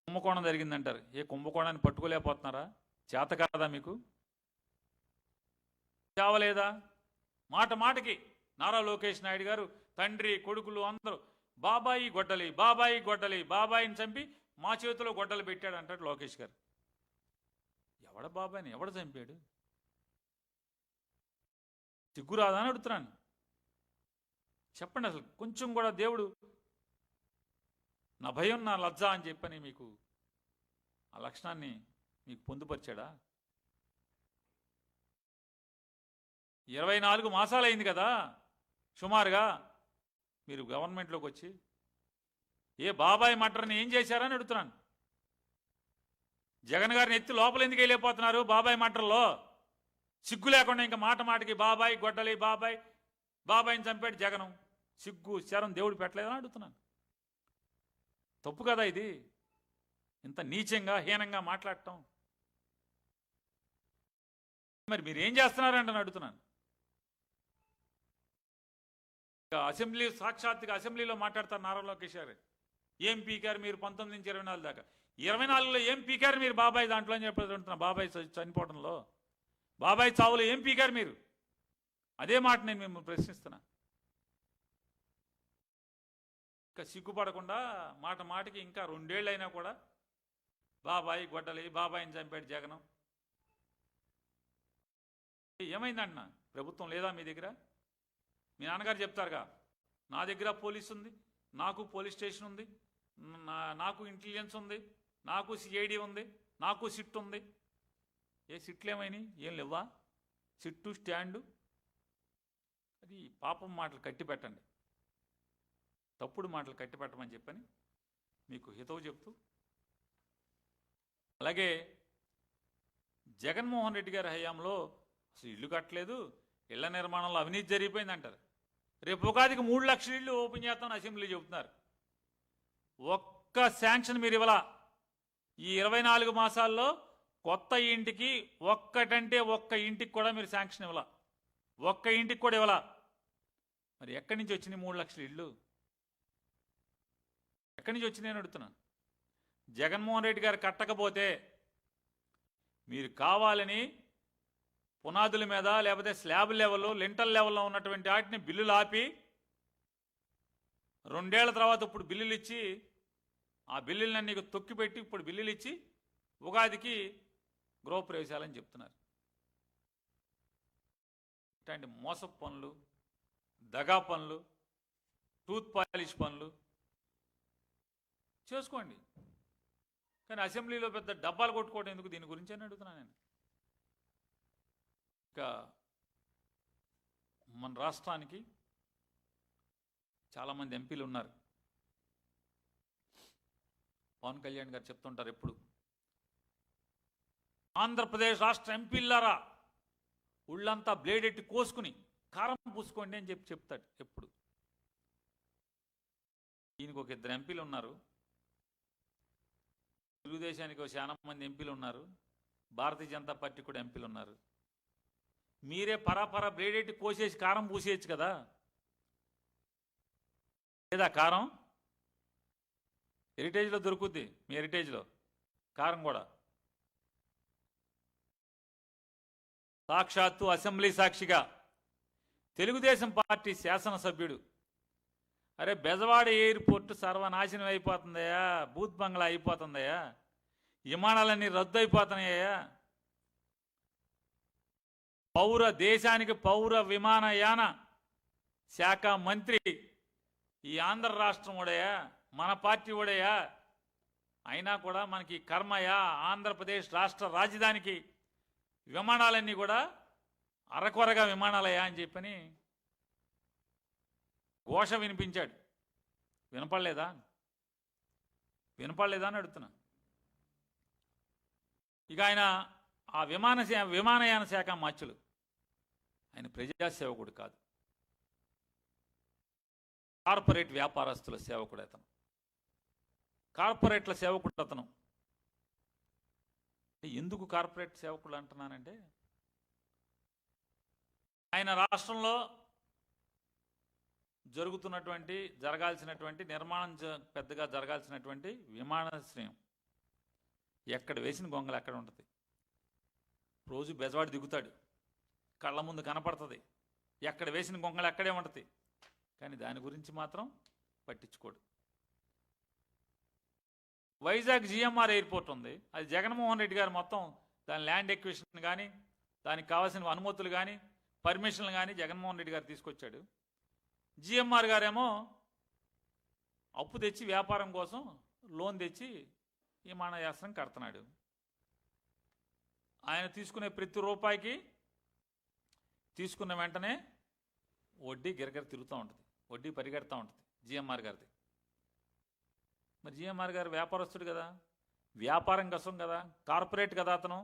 కుంభకోణం జరిగిందంటారు. ఏ కుంభకోణాన్ని పట్టుకోలేకపోతున్నారా? చేత కాదా మీకు? చావలేదా? మాట మాటకి నారా లోకేష్ నాయుడు గారు తండ్రి కొడుకులు అందరూ బాబాయి గొడ్డలి, బాబాయి గొడ్డలి, బాబాయిని చంపి మా చేతిలో గొడ్డలు పెట్టాడు అంటాడు లోకేష్ గారు. ఎవడ బాబాయిని ఎవడ చంపాడు? సిగ్గురాదా అని అడుగుతున్నాను. చెప్పండి. అసలు కొంచెం కూడా దేవుడు నా భయం నా లజ్జ అని చెప్పని మీకు ఆ లక్షణాన్ని మీకు పొందుపరిచాడా? 24 మాసాలైంది కదా సుమారుగా మీరు గవర్నమెంట్లోకి వచ్చి. ఏ బాబాయ్ మటర్ని ఏం చేశారని అడుగుతున్నాను. జగన్ గారిని ఎత్తి లోపల ఎందుకు వెళ్ళిపోతున్నారు? బాబాయ్ మటర్లో సిగ్గు లేకుండా ఇంకా మాట మాటకి బాబాయ్ గొడ్డలి, బాబాయ్ బాబాయిని చంపాడు జగనం. సిగ్గు శరం దేవుడు పెట్టలేదని అడుగుతున్నాను. తప్పు కదా ఇది? ఇంత నీచంగా హీనంగా మాట్లాడటం. మరి మీరేం చేస్తున్నారంటే అడుగుతున్నాను. అసెంబ్లీ సాక్షాత్తుగా అసెంబ్లీలో మాట్లాడతారు నారా లోకేష్ గారు. ఏం పీకారు మీరు 19 నుంచి 24 దాకా? 24లో ఏం పీకారు మీరు బాబాయ్ దాంట్లో అని చెప్పి బాబాయ్ చనిపోవడంలో, బాబాయ్ చావులో ఏం పీకారు మీరు? అదే మాట నేను మిమ్మల్ని ప్రశ్నిస్తున్నా. ఇంకా సిగ్గుపడకుండా మాట మాటకి ఇంకా 2 ఏళ్ళైనా కూడా బాబాయ్ గొడ్డలి, బాబాయిని చంపాడు జగనం. ఏమైందన్న? ప్రభుత్వం లేదా మీ దగ్గర? మీ నాన్నగారు చెప్తారుగా, నా దగ్గర పోలీస్ ఉంది, నాకు పోలీస్ స్టేషన్ ఉంది, నాకు ఇంటెలిజెన్స్ ఉంది, నాకు సిఐడి ఉంది, నాకు సిట్ ఉంది. ఏ సిట్లు ఏమైనాయి? ఏం లేవా? Sit stand. అది పాపం మాటలు కట్టి పెట్టండి, తప్పుడు మాటలు కట్టి పెట్టమని చెప్పని మీకు హితవు చెప్తూ, అలాగే జగన్మోహన్ రెడ్డి గారి హయాంలో అసలు ఇల్లు కట్టలేదు, ఇళ్ల నిర్మాణంలో అవినీతి జరిగిపోయింది అంటారు. రేపు ఉగాదికి 3 లక్షల ఇళ్ళు ఓపెన్ చేస్తామని అసెంబ్లీ చెబుతున్నారు. ఒక్క శాంక్షన్ మీరు ఇవ్వాల. ఈ 24 మాసాల్లో కొత్త ఇంటికి ఒక్కటంటే ఒక్క ఇంటికి కూడా మీరు శాంక్షన్ ఇవ్వాల. ఒక్క ఇంటికి కూడా ఇవ్వాల. మరి ఎక్కడి నుంచి వచ్చినాయి 3 లక్షల ఇళ్ళు? ఎక్కడి నుంచి వచ్చినాయని అడుగుతున్నాను. జగన్మోహన్ రెడ్డి గారు కట్టకపోతే మీరు కావాలని పునాదుల మీద లేకపోతే స్లాబ్ లెవెల్లో లింటల్ లెవెల్లో ఉన్నటువంటి వాటిని బిల్లులు ఆపి 2 ఏళ్ల తర్వాత ఇప్పుడు బిల్లులు ఇచ్చి ఆ బిల్లులన్నీ తొక్కిపెట్టి ఇప్పుడు బిల్లులు ఇచ్చి ఉగాదికి గృహప్రవేశాలని చెప్తున్నారు. ఇట్లాంటి మోసపు పనులు, దగా పనులు, టూత్ పాలిష్ పనులు చేసుకోండి. కానీ అసెంబ్లీలో పెద్ద డబ్బాలు కొట్టుకోవడం ఎందుకు? దీని గురించి అని అడుగుతున్నాను నేను. ఇంకా మన రాష్ట్రానికి చాలామంది ఎంపీలు ఉన్నారు. పవన్ కళ్యాణ్ గారు చెప్తుంటారు ఎప్పుడు, ఆంధ్రప్రదేశ్ రాష్ట్ర ఎంపీలారా ఉళ్ళంతా బ్లేడ్ ఎట్టి కోసుకుని కారం పూసుకోండి అని చెప్తాడు ఎప్పుడు. ఈయనకు ఒక 2 ఎంపీలు ఉన్నారు, తెలుగుదేశానికి చాలా మంది ఎంపీలు ఉన్నారు, భారతీయ జనతా పార్టీ కూడా ఎంపీలు ఉన్నారు. మీరే పరాపరా బ్లేడ్ ఎట్టి కోసేసి కారం పూసేయచ్చు కదా? లేదా కారం హెరిటేజ్లో దొరుకుద్ది, మీ హెరిటేజ్లో కారం కూడా. సాక్షాత్తు అసెంబ్లీ సాక్షిగా తెలుగుదేశం పార్టీ శాసనసభ్యుడు, అరే బెజవాడ ఎయిర్పోర్ట్ సర్వనాశనం అయిపోతుందయ్యా, బూత్ బంగ్లా అయిపోతుందయ్యా, విమానాలన్నీ రద్దు అయిపోతున్నాయ్యా, దేశానికి పౌర విమానయాన శాఖ మంత్రి ఈ ఆంధ్ర రాష్ట్రం ఉడయా, మన పార్టీ ఉడయా, అయినా కూడా మనకి కర్మయా, ఆంధ్రప్రదేశ్ రాష్ట్ర రాజధానికి విమానాలన్నీ కూడా అరకొరగా విమానాలయా అని చెప్పని ఘోష వినిపించాడు. వినపడలేదా అని అడుగుతున్నా. ఇక ఆయన ఆ విమానయాన శాఖ మార్చులు, ఆయన ప్రజాసేవకుడు కాదు, కార్పొరేట్ వ్యాపారస్తుల సేవకుడు అతను, కార్పొరేట్ల సేవకుడు అతను. ఎందుకు కార్పొరేట్ సేవకులు అంటున్నానంటే, ఆయన రాష్ట్రంలో జరగాల్సినటువంటి నిర్మాణం పెద్దగా జరగాల్సినటువంటి విమానాశ్రయం ఎక్కడ వేసిన గొంగలు ఎక్కడ ఉంటుంది. రోజు బెజవాడు దిగుతాడు, కళ్ళ ముందు కనపడుతుంది, ఎక్కడ వేసిన గొంగలు ఎక్కడే ఉంటుంది. కానీ దాని గురించి మాత్రం పట్టించుకోడు. వైజాగ్ జిఎంఆర్ ఎయిర్పోర్ట్ ఉంది, అది జగన్మోహన్ రెడ్డి గారు మొత్తం దాని ల్యాండ్ ఎక్విజిషన్ కానీ దానికి కావాల్సిన అనుమతులు కానీ పర్మిషన్లు కానీ జగన్మోహన్ రెడ్డి గారు తీసుకొచ్చాడు. జిఎంఆర్ గారేమో అప్పు తెచ్చి వ్యాపారం కోసం లోన్ తెచ్చి విమానాశ్రయం కడుతున్నాడు. ఆయన తీసుకునే ప్రతి రూపాయికి తీసుకున్న వెంటనే వడ్డీ గిరగిర తిరుగుతూ ఉంటుంది, వడ్డీ పరిగెడుతూ ఉంటుంది జిఎంఆర్ గారిది. మరి జిఎంఆర్ గారు వ్యాపారస్తుడు కదా, వ్యాపారం కోసం కదా, కార్పొరేట్ కదా, అతను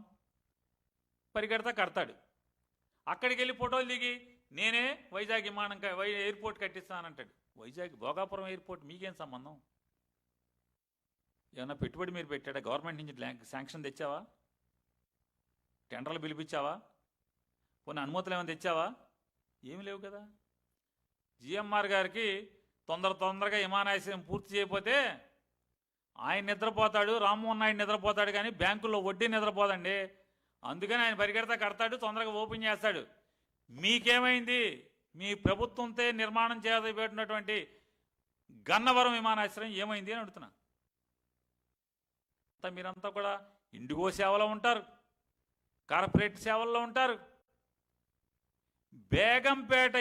పరిగెడతా కడతాడు. అక్కడికి వెళ్ళి ఫోటోలు దిగి నేనే వైజాగ్ ఎయిర్పోర్ట్ కట్టిస్తానంటాడు. వైజాగ్ భోగాపురం ఎయిర్పోర్ట్ మీకేం సంబంధం? ఏమన్నా పెట్టుబడి మీరు పెట్టాడా? గవర్నమెంట్ నుంచి శాంక్షన్ తెచ్చావా? టెండర్లు పిలిపించావా? కొన్ని అనుమతులు ఏమైనా తెచ్చావా? ఏమి లేవు కదా. జిఎంఆర్ గారికి తొందరగా విమానాశ్రయం పూర్తి చేయకపోతే ఆయన నిద్రపోతాడు, రామ్మోహన్ నాయుడు నిద్రపోతాడు, కానీ బ్యాంకుల్లో వడ్డీ నిద్రపోదండి. అందుకని ఆయన పరిగెడతా కడతాడు, తొందరగా ఓపెన్ చేస్తాడు. మీకేమైంది? మీ ప్రభుత్వంతో నిర్మాణం చేయబడినటువంటి గన్నవరం విమానాశ్రయం ఏమైంది అని అడుగుతున్నా. మీరంతా కూడా ఇండిగో సేవలో ఉంటారు, కార్పొరేట్ సేవల్లో ఉంటారు. బేగంపేట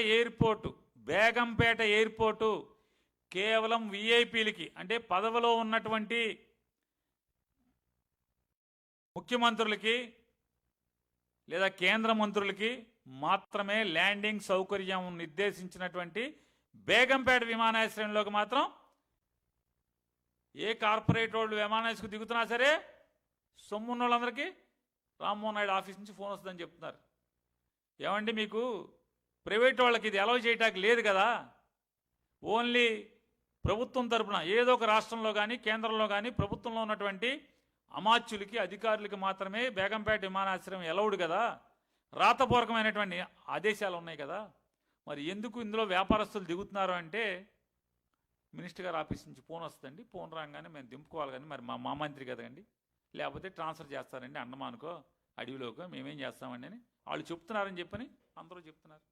ఎయిర్పోర్టు కేవలం విఐపీలకి, అంటే పదవిలో ఉన్నటువంటి ముఖ్యమంత్రులకి లేదా కేంద్ర మంత్రులకి మాత్రమే ల్యాండింగ్ సౌకర్యం నిర్దేశించినటువంటి బేగంపేట విమానాశ్రయంలోకి మాత్రం ఏ కార్పొరేట్ వాళ్ళు విమానాశ్రయం దిగుతున్నా సరే సొమ్మున్న వాళ్ళందరికీ రామ్మోహన్ నాయుడు ఆఫీస్ నుంచి ఫోన్ వస్తుందని చెప్తున్నారు. ఏమండి, మీకు ప్రైవేట్ వాళ్ళకి ఇది అలౌ చేయటానికి లేదు కదా. ఓన్లీ ప్రభుత్వం తరపున ఏదో ఒక రాష్ట్రంలో కానీ కేంద్రంలో కానీ ప్రభుత్వంలో ఉన్నటువంటి అమాత్యులకి అధికారులకి మాత్రమే బేగంపేట విమానాశ్రయం ఎలౌడ్ కదా. రాతపూర్వకమైనటువంటి ఆదేశాలు ఉన్నాయి కదా. మరి ఎందుకు ఇందులో వ్యాపారస్తులు దిగుతున్నారు అంటే, మినిస్టర్ గారు ఆఫీస్ నుంచి ఫోన్ వస్తుందండి, ఫోన్ రాగానే మేము దింపుకోవాలి, కానీ మరి మా మంత్రి కదండి, లేకపోతే ట్రాన్స్ఫర్ చేస్తారండి అండమానుకో అడవిలోకో, మేమేం చేస్తామండి అని వాళ్ళు చెప్తున్నారని చెప్పని అందరూ చెప్తున్నారు.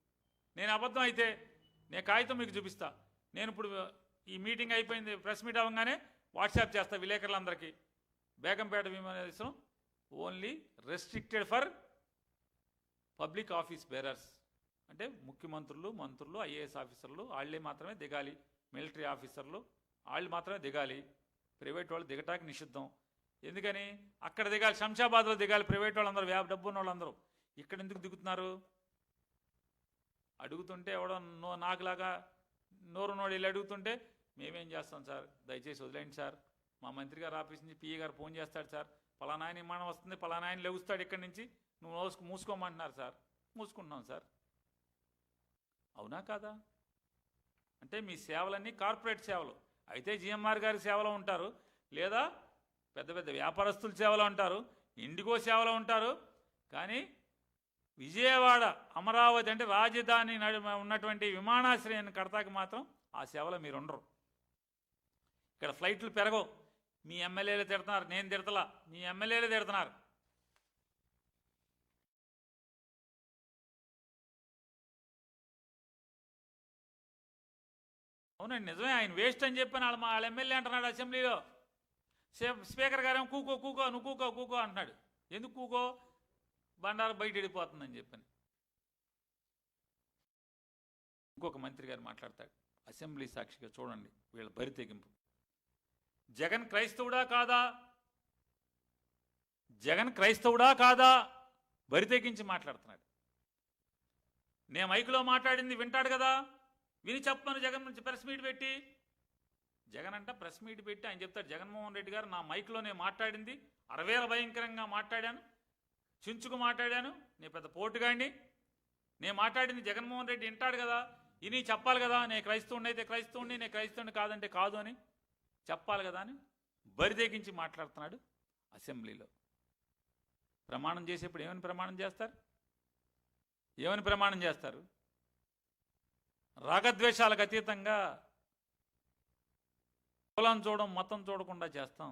నేను అబద్ధం అయితే నేను కాగితం మీకు చూపిస్తా. నేను ఇప్పుడు ఈ మీటింగ్ అయిపోయింది, ప్రెస్ మీట్ అవ్వగానే వాట్సాప్ చేస్తా విలేకరులందరికీ. బేగంపేట విమానాశ్రయం only restricted for public office bearers, అంటే ముఖ్యమంత్రులు, మంత్రులు, ఐఏఎస్ ఆఫీసర్లు వాళ్ళే మాత్రమే దిగాలి, మిలిటరీ ఆఫీసర్లు వాళ్ళు మాత్రమే దిగాలి. ప్రైవేట్ వాళ్ళు దిగటానికి నిషిద్ధం. ఎందుకని? అక్కడ దిగాలి, శంషాబాద్లో దిగాలి ప్రైవేట్ వాళ్ళందరూ, డబ్బు ఉన్న వాళ్ళందరూ. ఇక్కడ ఎందుకు దిగుతున్నారు? అడుగుతుంటే ఎవడో నాకులాగా నోరు నోడు వెళ్ళి అడుగుతుంటే మేమేం చేస్తాం సార్, దయచేసి వదిలేండి సార్, మా మంత్రి గారు ఆఫీస్ నుంచి పిఏ గారు ఫోన్ చేస్తాడు సార్, పలానా ఆయన విమానం వస్తుంది, పలానా ఆయన లెగుస్తాడు ఇక్కడి నుంచి, నువ్వు మూసుకోమంటున్నారు సార్. మూసుకుంటున్నాం సార్. అవునా కాదా? అంటే మీ సేవలన్నీ కార్పొరేట్ సేవలు. అయితే జిఎంఆర్ గారి సేవలో ఉంటారు, లేదా పెద్ద పెద్ద వ్యాపారస్తుల సేవలో ఉంటారు, ఇండిగో సేవలో ఉంటారు. కానీ విజయవాడ అమరావతి అంటే రాజధాని ఉన్నటువంటి విమానాశ్రయాన్ని కడతాకి మాత్రం ఆ సేవలో మీరు ఉండరు. ఇక్కడ ఫ్లైట్లు పెరగవు. మీ ఎమ్మెల్యేలు తిడుతున్నారు, నేను తిడతలా, మీ ఎమ్మెల్యేలు తిడుతున్నారు. అవునండి, నిజమే. ఆయన వేస్ట్ అని చెప్పాను వాళ్ళ ఎమ్మెల్యే అంటున్నాడు అసెంబ్లీలో. స్పీకర్ గారేమో కూకో నువ్వు కూకో అంటున్నాడు. ఎందుకు కూకో? బండారు బయట వెళ్ళిపోతుందని చెప్పని. ఇంకొక మంత్రి గారు మాట్లాడతాడు అసెంబ్లీ సాక్షిగా, చూడండి వీళ్ళ బరి తెగింపు. జగన్ క్రైస్తవుడా కాదా బరి తెగించి మాట్లాడుతున్నాడు. నేను మైకులో మాట్లాడింది వింటాడు కదా, విని చెప్పమని జగన్ నుంచి ప్రెస్ మీట్ పెట్టి. జగన్ అంట ప్రెస్ మీట్ పెట్టి ఆయన చెప్తాడు, జగన్మోహన్ రెడ్డి గారు నా మైక్లో నేను మాట్లాడింది అరవేల భయంకరంగా మాట్లాడాను, చించుకు మాట్లాడాను, నేను పెద్ద పోటుగాడిని, నేను మాట్లాడింది జగన్మోహన్ రెడ్డి వింటాడు కదా, ఇని చెప్పాలి కదా, నేను క్రైస్తవుని అయితే క్రైస్తవుని, నేను క్రైస్తవుని కాదంటే కాదు అని చెప్పాలి కదా అని బరిదెగించి మాట్లాడుతున్నాడు అసెంబ్లీలో. ప్రమాణం చేసేప్పుడు ఏమని ప్రమాణం చేస్తారు? ఏమని ప్రమాణం చేస్తారు? రాగద్వేషాలకు అతీతంగా కులం చూడడం, మతం చూడకుండా చేస్తాం,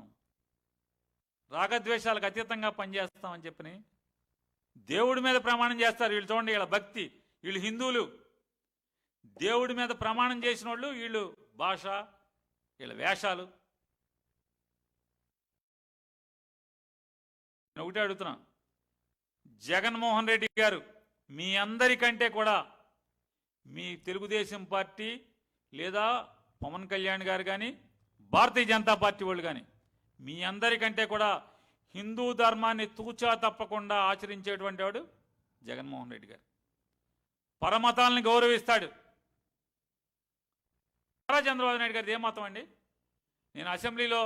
రాగద్వేషాలకు అతీతంగా పనిచేస్తామని చెప్పని దేవుడి మీద ప్రమాణం చేస్తారు. వీళ్ళు చూడండి, వీళ్ళ భక్తి, వీళ్ళు హిందువులు, దేవుడి మీద ప్రమాణం చేసిన వాళ్ళు వీళ్ళు భాష, వీళ్ళ వేషాలు. నేను ఒకటే అడుగుతున్నా, జగన్మోహన్ రెడ్డి గారు మీ అందరికంటే కూడా మీ తెలుగుదేశం పార్టీ లేదా పవన్ కళ్యాణ్ గారు కానీ భారతీయ జనతా పార్టీ వాళ్ళు కానీ మీ అందరికంటే కూడా హిందూ ధర్మాన్ని తూచా తప్పకుండా ఆచరించేటువంటి వాడు జగన్మోహన్ రెడ్డి గారు. పరమతాలని గౌరవిస్తాడు. చంద్రబాబు నాయుడు గారిది ఏ మతం అండి? నేను అసెంబ్లీలో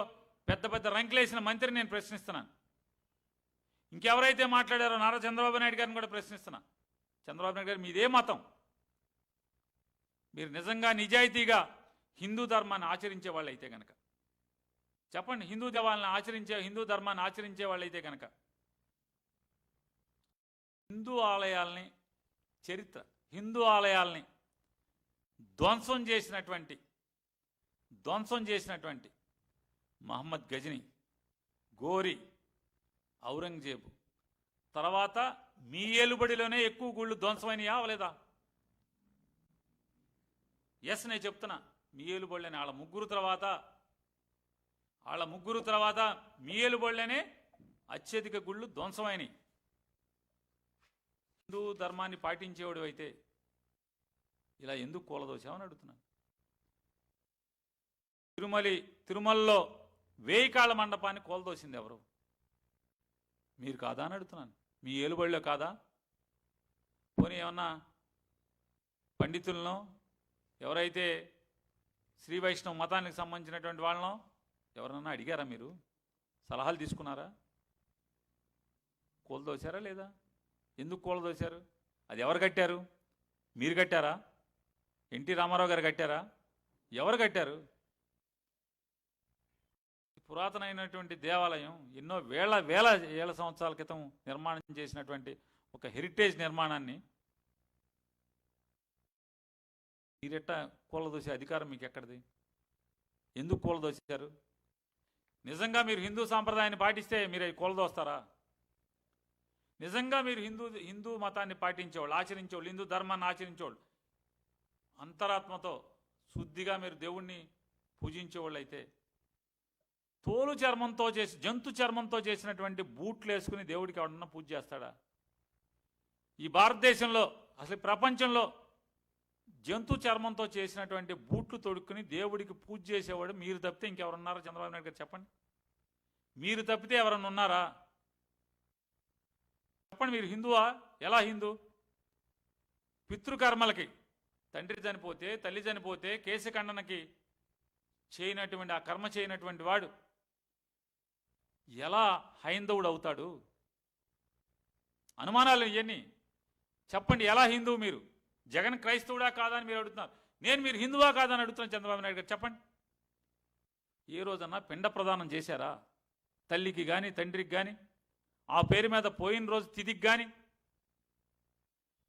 పెద్ద పెద్ద రంకులేసిన మంత్రిని నేను ప్రశ్నిస్తున్నాను. ఇంకెవరైతే మాట్లాడారో నారా చంద్రబాబు నాయుడు గారిని కూడా ప్రశ్నిస్తున్నా. చంద్రబాబు నాయుడు గారు మీదే మతం? మీరు నిజంగా నిజాయితీగా హిందూ ధర్మాన్ని ఆచరించే వాళ్ళు అయితే కనుక చెప్పండి. హిందూ ధర్మాన్ని ఆచరించే వాళ్ళైతే కనుక హిందూ ఆలయాల్ని ధ్వంసం చేసినటువంటి మహమ్మద్ గజనీ, గోరి, ఔరంగజేబు తర్వాత మీ ఏలుబడిలోనే ఎక్కువ గుళ్ళు ధ్వంసమైనయా అవలేదా? ఎస్, నేను చెప్తున్నా, మీ ఏలుబడిలోనే వాళ్ళ ముగ్గురు తర్వాత మీ ఏలుబడిలోనే అత్యధిక గుళ్ళు ధ్వంసమైనవి. హిందూ ధర్మాన్ని పాటించేవాడు అయితే ఇలా ఎందుకు కూలదోశామని అడుగుతున్నాను. తిరుమలలో 1000 కాళ్ళ మండపాన్ని కూలదోసింది ఎవరు? మీరు కాదా అని అడుగుతున్నాను. మీ ఏలుబడిలో కాదా? పోనీ ఏమన్నా పండితులను, ఎవరైతే శ్రీ వైష్ణవ మతానికి సంబంధించినటువంటి వాళ్ళనో ఎవరన్నా అడిగారా? మీరు సలహాలు తీసుకున్నారా? కూలదోశారా లేదా? ఎందుకు కూలదోశారు? అది ఎవరు కట్టారు? మీరు కట్టారా? ఎన్టీ రామారావు గారు కట్టారా? ఎవరు కట్టారు? పురాతనమైనటువంటి దేవాలయం ఎన్నో వేల ఏళ్ల సంవత్సరాల క్రితం నిర్మాణం చేసినటువంటి ఒక హెరిటేజ్ నిర్మాణాన్ని మీరెట్టా కూలదోసే అధికారం మీకు ఎక్కడిది? ఎందుకు కూలదోశారు? నిజంగా మీరు హిందూ సాంప్రదాయాన్ని పాటిస్తే మీరు అవి కూలదోస్తారా? నిజంగా మీరు హిందూ మతాన్ని పాటించేవాళ్ళు, ఆచరించేవాళ్ళు, హిందూ ధర్మాన్ని ఆచరించేవాళ్ళు, అంతరాత్మతో శుద్ధిగా మీరు దేవుణ్ణి పూజించేవాళ్ళు అయితే తోలు చర్మంతో జంతు చర్మంతో చేసినటువంటి బూట్లు వేసుకుని దేవుడికి ఎవడన్నా పూజ చేస్తాడా? ఈ భారతదేశంలో అసలు ప్రపంచంలో జంతు చర్మంతో చేసినటువంటి బూట్లు తొడుక్కుని దేవుడికి పూజ చేసేవాడు మీరు తప్పితే ఇంకెవరున్నారా? చంద్రబాబు నాయుడు గారు చెప్పండి. మీరు తప్పితే ఎవరన్నా ఉన్నారా? చెప్పండి. మీరు హిందువా? ఎలా హిందూ? పితృకర్మలకి తండ్రి చనిపోతే, తల్లి చనిపోతే కేశఖండనకి చేయనటువంటి ఆ కర్మ చేయనటువంటి వాడు ఎలా హైందవుడు అవుతాడు? అనుమానాలు ఇవన్నీ. చెప్పండి, ఎలా హిందువు మీరు? జగన్ క్రైస్తవుడా కాదా అని మీరు అడుగుతున్నారు. నేను మీరు హిందువా కాదా అని అడుగుతున్నాను చంద్రబాబు నాయుడు గారు. చెప్పండి, ఏ రోజన్నా పిండ ప్రదానం చేశారా? తల్లికి కానీ తండ్రికి కానీ ఆ పేరు మీద పోయిన రోజు తిథికి కానీ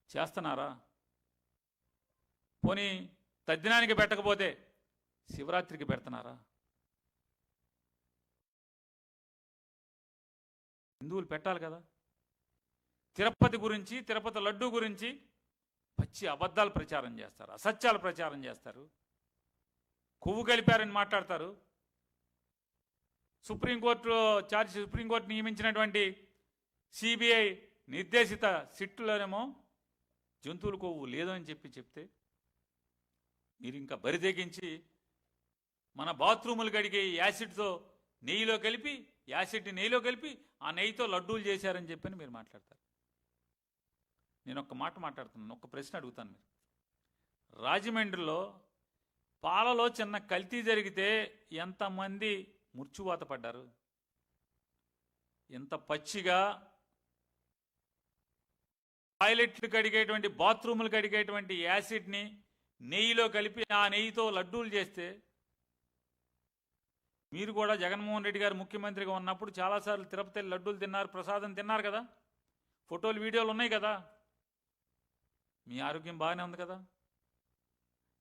చేస్తున్నారా? పోనీ తద్దినానికి పెట్టకపోతే శివరాత్రికి పెడుతున్నారా? హిందువులు పెట్టాలి కదా. తిరుపతి గురించి, తిరుపతి లడ్డూ గురించి పచ్చి అబద్ధాలు ప్రచారం చేస్తారు, అసత్యాలు ప్రచారం చేస్తారు, కొవ్వు కలిపారని మాట్లాడతారు. సుప్రీంకోర్టు నియమించినటువంటి సిబిఐ నిర్దేశిత సిట్టులోనేమో జంతువుల కొవ్వు లేదని చెప్తే మీరు ఇంకా బరిదెగించి మన బాత్రూములు కడిగే యాసిడ్తో నెయ్యిలో కలిపి ఆ నెయ్యితో లడ్డూలు చేశారని చెప్పని మీరు మాట్లాడతారు. నేను ఒక్క మాట మాట్లాడుతున్నాను, ఒక్క ప్రశ్న అడుగుతాను. మీరు రాజమండ్రిలో పాలలో చిన్న కల్తీ జరిగితే ఎంతమంది మృత్యువాత పడ్డారు? ఇంత పచ్చిగా టాయిలెట్లు కడిగేటువంటి, బాత్రూములు కడిగేటువంటి యాసిడ్ని నెయ్యిలో కలిపి ఆ నెయ్యితో లడ్డూలు చేస్తే మీరు కూడా జగన్మోహన్ రెడ్డి గారు ముఖ్యమంత్రిగా ఉన్నప్పుడు చాలాసార్లు తిరుపతి లడ్డూలు తిన్నారు, ప్రసాదం తిన్నారు కదా, ఫోటోలు వీడియోలు ఉన్నాయి కదా. మీ ఆరోగ్యం బాగానే ఉంది కదా,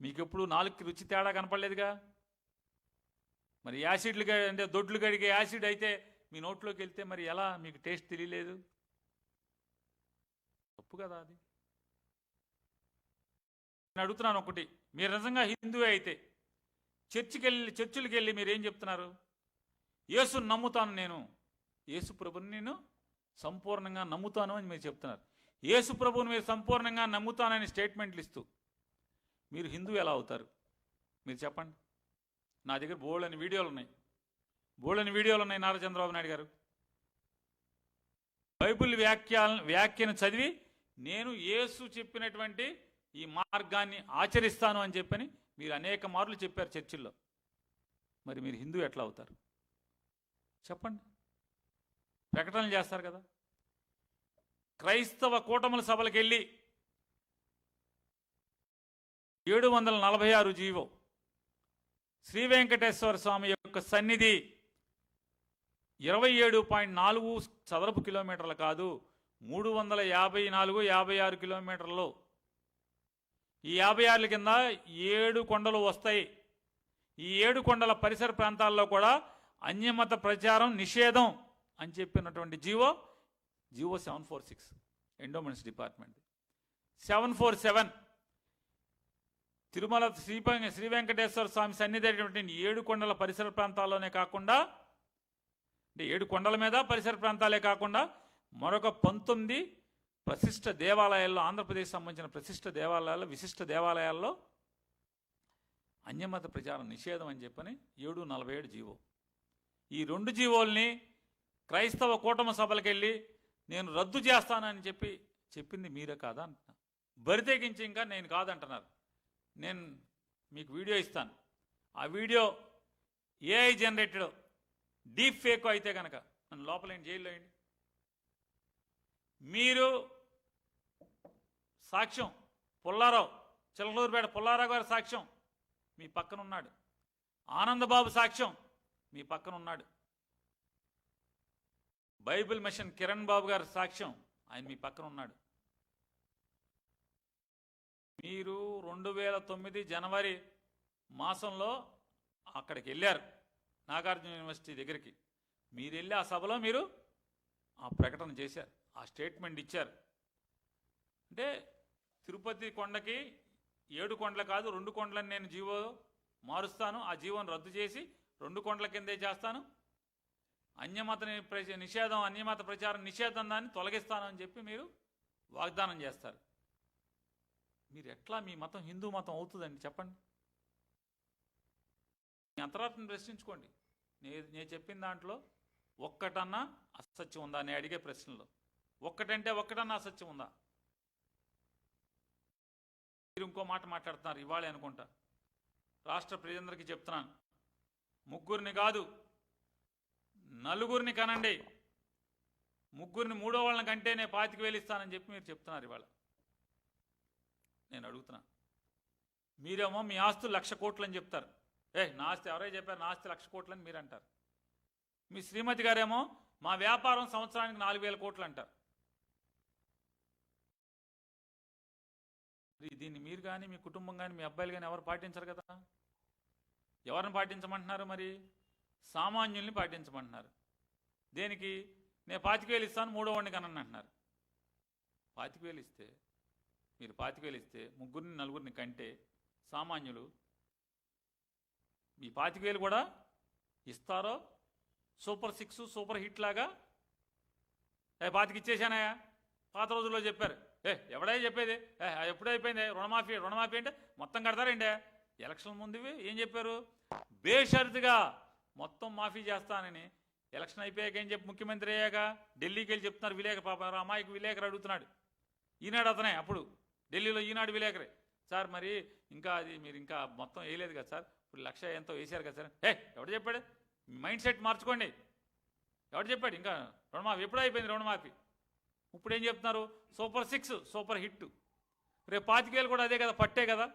మీకు ఎప్పుడు నాలుగుకి రుచి తేడా కనపడలేదుగా. మరి యాసిడ్లు అంటే దొడ్లు గడిగే యాసిడ్ అయితే మీ నోట్లోకి వెళ్తే మరి ఎలా మీకు టేస్ట్ తెలియలేదు? తప్పు కదా అది. నేను అడుగుతున్నాను ఒకటి, మీరు నిజంగా హిందువే అయితే చర్చిలకు వెళ్ళి మీరు ఏం చెప్తున్నారు? యేసుని నమ్ముతాను, నేను యేసు ప్రభుని నేను సంపూర్ణంగా నమ్ముతాను అని మీరు చెప్తున్నారు. యేసు ప్రభుని మీరు సంపూర్ణంగా నమ్ముతానని స్టేట్మెంట్లు ఇస్తూ మీరు హిందూ ఎలా అవుతారు? మీరు చెప్పండి. నా దగ్గర బోల్డని వీడియోలు ఉన్నాయి. నారా చంద్రబాబు నాయుడు గారు బైబిల్ వ్యాఖ్యను చదివి నేను యేసు చెప్పినటువంటి ఈ మార్గాన్ని ఆచరిస్తాను అని చెప్పని మీరు అనేక మార్లు చెప్పారు చర్చిల్లో. మరి మీరు హిందూ ఎట్లా అవుతారు చెప్పండి? ప్రకటనలు చేస్తారు కదా. క్రైస్తవ కూటముల సభలకు వెళ్ళి 746 జీవో, శ్రీ వెంకటేశ్వర స్వామి యొక్క సన్నిధి 27.4 చదరపు కిలోమీటర్లు కాదు, 354-56 కిలోమీటర్లు. ఈ 56 కింద 7 కొండలు వస్తాయి. ఈ 7 కొండల పరిసర ప్రాంతాల్లో కూడా అన్యమత ప్రచారం నిషేధం అని చెప్పినటువంటి GO 746 endowments department. 747 Tirumala Shri Venkateswara Swamy సన్నిధి అయినటువంటి 7 కొండల పరిసర ప్రాంతాల్లోనే కాకుండా, అంటే 7 కొండల మీద పరిసర ప్రాంతాలే కాకుండా మరొక 19 ప్రశిష్ట దేవాలయాల్లో, ఆంధ్రప్రదేశ్ సంబంధించిన ప్రశిష్ట దేవాలయాల్లో, విశిష్ట దేవాలయాల్లో అన్యమత ప్రచారం నిషేధం అని చెప్పని 747 జీవో. ఈ 2 జీవోల్ని క్రైస్తవ కూటమి సభలకు వెళ్ళి నేను రద్దు చేస్తానని చెప్పింది మీరే కాదా అంటున్నా. బరితెగించి ఇంకా నేను కాదంటున్నారు. నేను మీకు వీడియో ఇస్తాను. ఆ video AI generated deep fake అయితే కనుక నన్ను లోపలేండి, జైల్లో వేయండి. మీరు సాక్ష్యం పుల్లారావు, చిలకలూరుపేట పుల్లారావు గారి సాక్ష్యం మీ పక్కన ఉన్నాడు. ఆనందబాబు సాక్ష్యం మీ పక్కన ఉన్నాడు. బైబిల్ మిషన్ కిరణ్ బాబు గారి సాక్ష్యం ఆయన మీ పక్కన ఉన్నాడు. మీరు 2009 జనవరి మాసంలో అక్కడికి వెళ్ళారు, నాగార్జున యూనివర్సిటీ దగ్గరికి. మీరు వెళ్ళి ఆ సభలో మీరు ఆ ప్రకటన చేశారు, ఆ స్టేట్మెంట్ ఇచ్చారు. అంటే తిరుపతి కొండకి 7 కొండలు కాదు 2 కొండలని నేను జీవో మారుస్తాను, ఆ జీవోను రద్దు చేసి 2 కొండల కిందే చేస్తాను, అన్యమత నిషేధం, అన్యమత ప్రచారం నిషేధం దాన్ని తొలగిస్తాను అని చెప్పి మీరు వాగ్దానం చేస్తారు. మీరు ఎట్లా మీ మతం హిందూ మతం అవుతుందండి చెప్పండి? మీ అంతరాత్మను ప్రశ్నించుకోండి. నేను చెప్పిన దాంట్లో ఒక్కటన్నా అసత్యం ఉందా నేను అడిగే ప్రశ్నలో? ఒక్కటన్నా అసత్యం ఉందా? మీరు ఇంకో మాట మాట్లాడుతున్నారు ఇవాళే అనుకుంటా. రాష్ట్ర ప్రజలందరికీ చెప్తున్నాను, 3 కాదు 4 కనండి, 3 మూడో వాళ్ళని కంటే నేను 25,000 ఇస్తానని చెప్పి మీరు చెప్తున్నారు ఇవాళ. నేను అడుగుతున్నా, మీరేమో మీ ఆస్తులు 1,00,000 కోట్లు అని చెప్తారు. నా ఆస్తి ఎవరైనా చెప్పారు? నా ఆస్తి 1,00,000 కోట్లు అని మీరు అంటారు. మీ శ్రీమతి గారేమో మా వ్యాపారం సంవత్సరానికి 4,000 కోట్లు అంటారు. దీన్ని మీరు కానీ మీ కుటుంబం కానీ మీ అబ్బాయిలు కానీ ఎవరు పాటించరు కదా. ఎవరిని పాటించమంటున్నారు? మరి సామాన్యుల్ని పాటించమంటున్నారు. దేనికి? నేను 25,000 ఇస్తాను, మూడో వాడిని కనండి అంటున్నారు. 25,000 ఇస్తే, మీరు 25,000 ఇస్తే 3-4 కంటే సామాన్యులు మీ 25,000 కూడా ఇస్తారో? సూపర్ 6 సూపర్ హిట్ లాగా 25 ఇచ్చేసానయా పాత రోజుల్లో చెప్పారు. ఎవడై చెప్పేది? ఎప్పుడూ అయిపోయింది రుణమాఫీ అంటే మొత్తం కడతారండి. ఎలక్షన్ ముందు ఏం చెప్పారు? బేషరతుగా మొత్తం మాఫీ చేస్తానని. ఎలక్షన్ అయిపోయాక ఏం చెప్పి ముఖ్యమంత్రి అయ్యాక ఢిల్లీకి వెళ్ళి చెప్తున్నారు. విలేకరు, పాప అమ్మాయికి విలేకరు అడుగుతున్నాడు. ఈనాడు అతనే అప్పుడు ఢిల్లీలో ఈనాడు విలేకరే, సార్ మరి ఇంకా అది మీరు ఇంకా మొత్తం వేయలేదు కదా సార్, ఇప్పుడు 1,00,000 ఎంతో వేసారు కదా సార్. ఎవడు చెప్పాడు? మైండ్ సెట్ మార్చుకోండి. ఎవడు చెప్పాడు? ఇంకా రుణమాఫీ ఎప్పుడూ అయిపోయింది రుణమాఫీ. ఇప్పుడు ఏం చెప్తున్నారు? Super 6 super hit. రేపు 25,000 కూడా అదే కదా, పట్టే కదా.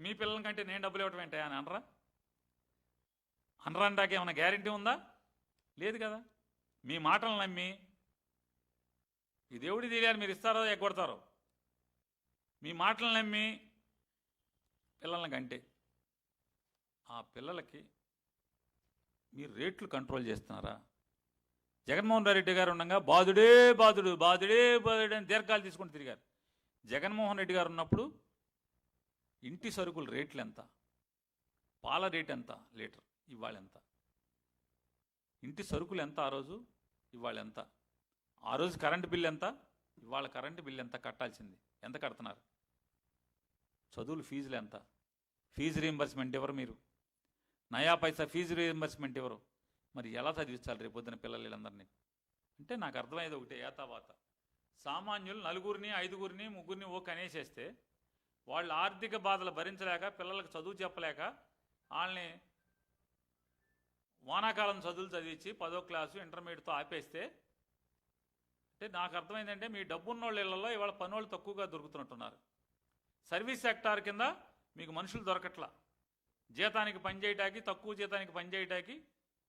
మీ పిల్లల కంటే నేను డబ్బులు ఇవ్వటం ఏంటా అని అనరా? అనరాంటాకి ఏమైనా గ్యారెంటీ ఉందా? లేదు కదా. మీ మాటలు నమ్మి ఈ దేవుడి తెలియాలి మీరు ఇస్తారో ఎగ్గొడతారో. మీ మాటలు నమ్మి పిల్లల్ని కంటే ఆ పిల్లలకి మీరు రేట్లు కంట్రోల్ చేస్తున్నారా? జగన్మోహన్ రెడ్డి గారు ఉండగా బాధుడే బాధుడు బాధుడే బాధుడు అని దీర్ఘాలు తీసుకుని తిరిగారు. జగన్మోహన్ రెడ్డి గారు ఉన్నప్పుడు ఇంటి సరుకుల రేట్లు ఎంత, పాల రేట్ ఎంత లీటర్, ఇవాళ ఎంత, ఇంటి సరుకులు ఎంత ఆ రోజు, ఇవాళ ఎంత, ఆ రోజు కరెంటు బిల్లు ఎంత, ఇవాళ కరెంటు బిల్లు ఎంత కట్టాల్సింది, ఎంత కడుతున్నారు, చదువులు ఫీజులు ఎంత, ఫీజు రీయింబర్స్మెంట్ ఎవరు మీరు, నయా పైసా ఫీజు రీయింబర్స్మెంట్ ఎవరు, మరి ఎలా చదివించాలి రేపు పొద్దున పిల్లలందరినీ? అంటే నాకు అర్థమయ్యేది ఒకటే, ఏతావాత సామాన్యులు నలుగురిని ఐదుగురిని ముగ్గురిని కనేసేస్తే వాళ్ళ ఆర్థిక బాధలు భరించలేక పిల్లలకు చదువు చెప్పలేక వాళ్ళని వానాకాలం చదువులు చదివించి 10వ క్లాసు ఇంటర్మీడియట్తో ఆపేస్తే, అంటే నాకు అర్థమైందంటే మీ డబ్బున్నోళ్ళ ఇళ్లలో ఇవాళ పనోళ్ళు తక్కువగా దొరుకుతున్నట్టున్నారు. సర్వీస్ సెక్టార్ కింద మీకు మనుషులు దొరకట్లా, జీతానికి పనిచేయటానికి తక్కువ జీతానికి పనిచేయటానికి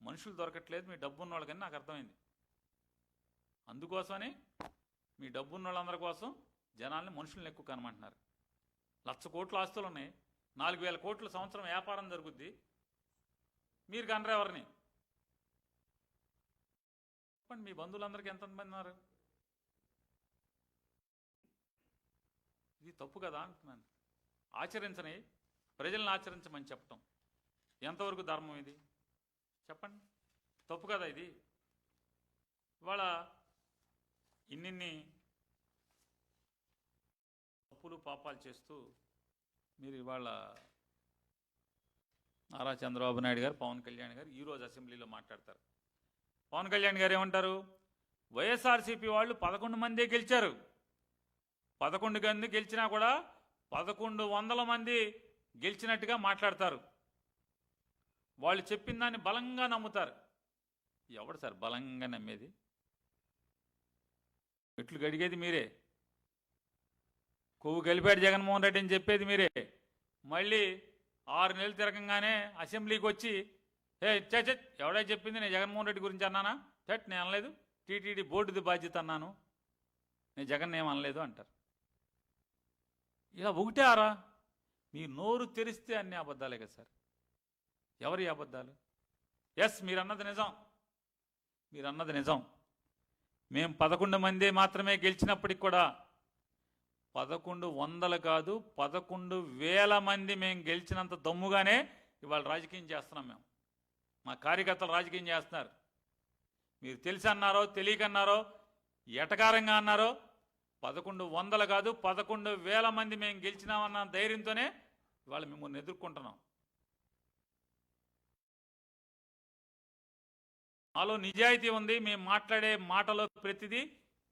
మనుషులు దొరకట్లేదు మీ డబ్బున్నోళ్ళకని నాకు అర్థమైంది. అందుకోసమని మీ డబ్బున్నోళ్ళందరి కోసం జనాల్ని మనుషులను ఎక్కువ కనమంటున్నారు. 1,00,000 కోట్ల ఆస్తులు ఉన్నాయి, 4,000 కోట్ల సంవత్సరం వ్యాపారం జరుగుద్ది, మీరు కనరా ఎవరిని? చెప్పండి, మీ బంధువులందరికీ ఎంతమంది ఉన్నారు? ఇది తప్పు కదా అంటున్నాను. ఆచరించని ప్రజలను ఆచరించమని చెప్పటం ఎంతవరకు ధర్మం ఇది? చెప్పండి, తప్పు కదా ఇది. ఇవాళ ఇన్నిన్ని తప్పులు పాపాలు చేస్తూ మీరు ఇవాళ నారా చంద్రబాబు నాయుడు గారు, పవన్ కళ్యాణ్ గారు ఈరోజు అసెంబ్లీలో మాట్లాడతారు. పవన్ కళ్యాణ్ గారు ఏమంటారు? వైఎస్ఆర్సీపీ వాళ్ళు 11 మందే గెలిచారు, 11 మంది గెలిచినా కూడా 1,100 మంది గెలిచినట్టుగా మాట్లాడతారు. వాళ్ళు చెప్పిన దాన్ని బలంగా నమ్ముతారు. ఎవడు సార్ బలంగా నమ్మేది? మెట్లు గడిగేది మీరే, కొవ్వు గెలిపాడు జగన్మోహన్ రెడ్డి అని చెప్పేది మీరే. మళ్ళీ 6 నెలలు తిరగంగానే అసెంబ్లీకి వచ్చి ఎవడై చెప్పింది నేను జగన్మోహన్ రెడ్డి గురించి అన్నానా? నేను అనలేదు, టీటీడీ బోర్డుది బాధ్యత అన్నాను, నేను జగన్ ఏం అనలేదు అంటారు. ఇలా ఒకటే ఆరా? మీ నోరు తెరిస్తే అన్ని అబద్ధాలే కదా సార్. ఎవరి అబద్ధాలు? ఎస్, మీరన్నది నిజం, మీరన్నది నిజం. మేము 11 మంది మాత్రమే గెలిచినప్పటికి కూడా 1100 కాదు 11,000 మంది మేము గెలిచినంత దమ్ముగానే ఇవాళ రాజకీయం చేస్తున్నాం. మేము మా కార్యకర్తలు రాజకీయం చేస్తున్నారు. మీరు తెలిసి అన్నారో తెలియకన్నారో ఎటకారంగా అన్నారో 1100 కాదు 11,000 మంది మేము గెలిచినామన్న ధైర్యంతోనే ఇవాళ మిమ్మల్ని ఎదుర్కొంటున్నాం. మాలో నిజాయితీ ఉంది, మేము మాట్లాడే మాటలో ప్రతిదీ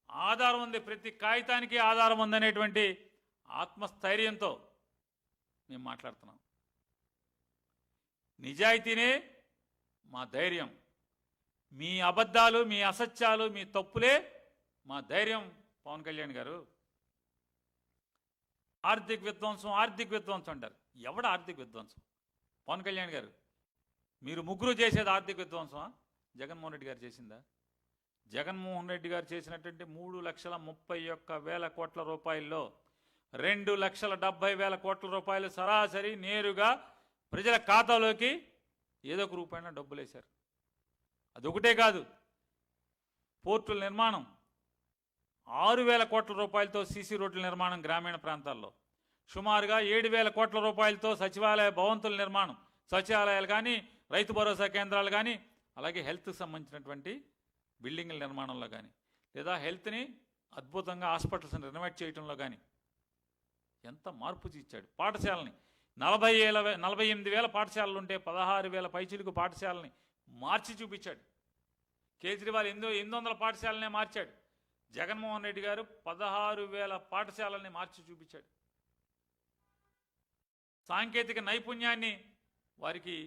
ఆధారం ఉంది, ప్రతి కాగితానికి ఆధారం ఉందనేటువంటి ఆత్మస్థైర్యంతో మేము మాట్లాడుతున్నాం. నిజాయితీనే మా ధైర్యం, మీ అబద్ధాలు మీ అసత్యాలు మీ తప్పులే మా ధైర్యం. పవన్ కళ్యాణ్ గారు ఆర్థిక విధ్వంసం అంటారు. ఎవడ ఆర్థిక విధ్వంసం? పవన్ కళ్యాణ్ గారు, మీరు ముగ్గురు చేసేది ఆర్థిక విధ్వంసమా? జగన్మోహన్ రెడ్డి గారు చేసిందా? జగన్మోహన్ రెడ్డి గారు చేసినటువంటి 3,31,000 కోట్ల రూపాయల్లో 2,70,000 కోట్ల రూపాయలు సరాసరి నేరుగా ప్రజల ఖాతాలోకి ఏదో ఒక రూపాయన డబ్బులు వేశారు. అదొకటే కాదు, పోర్టుల నిర్మాణం 6,000 కోట్ల రూపాయలతో సీసీ రోడ్ల నిర్మాణం గ్రామీణ ప్రాంతాల్లో, సుమారుగా 7,000 కోట్ల రూపాయలతో సచివాలయ భవంతుల నిర్మాణం, సచివాలయాలు కానీ రైతు భరోసా కేంద్రాలు కానీ అలాగే హెల్త్కి సంబంధించినటువంటి బిల్డింగ్ల నిర్మాణంలో కానీ లేదా హెల్త్ని అద్భుతంగా హాస్పిటల్స్ని రెనోవేట్ చేయడంలో కానీ ఎంత మార్పు ఇచ్చాడు. పాఠశాలని 48,000 పాఠశాలలు ఉంటే 16,000 పైచిలుకు పాఠశాలని మార్చి చూపించాడు. కేజ్రీవాల్ 800 పాఠశాలనే మార్చాడు. జగన్మోహన్ రెడ్డి గారు 16,000 పాఠశాలని మార్చి చూపించాడు. సాంకేతిక నైపుణ్యాన్ని వారికి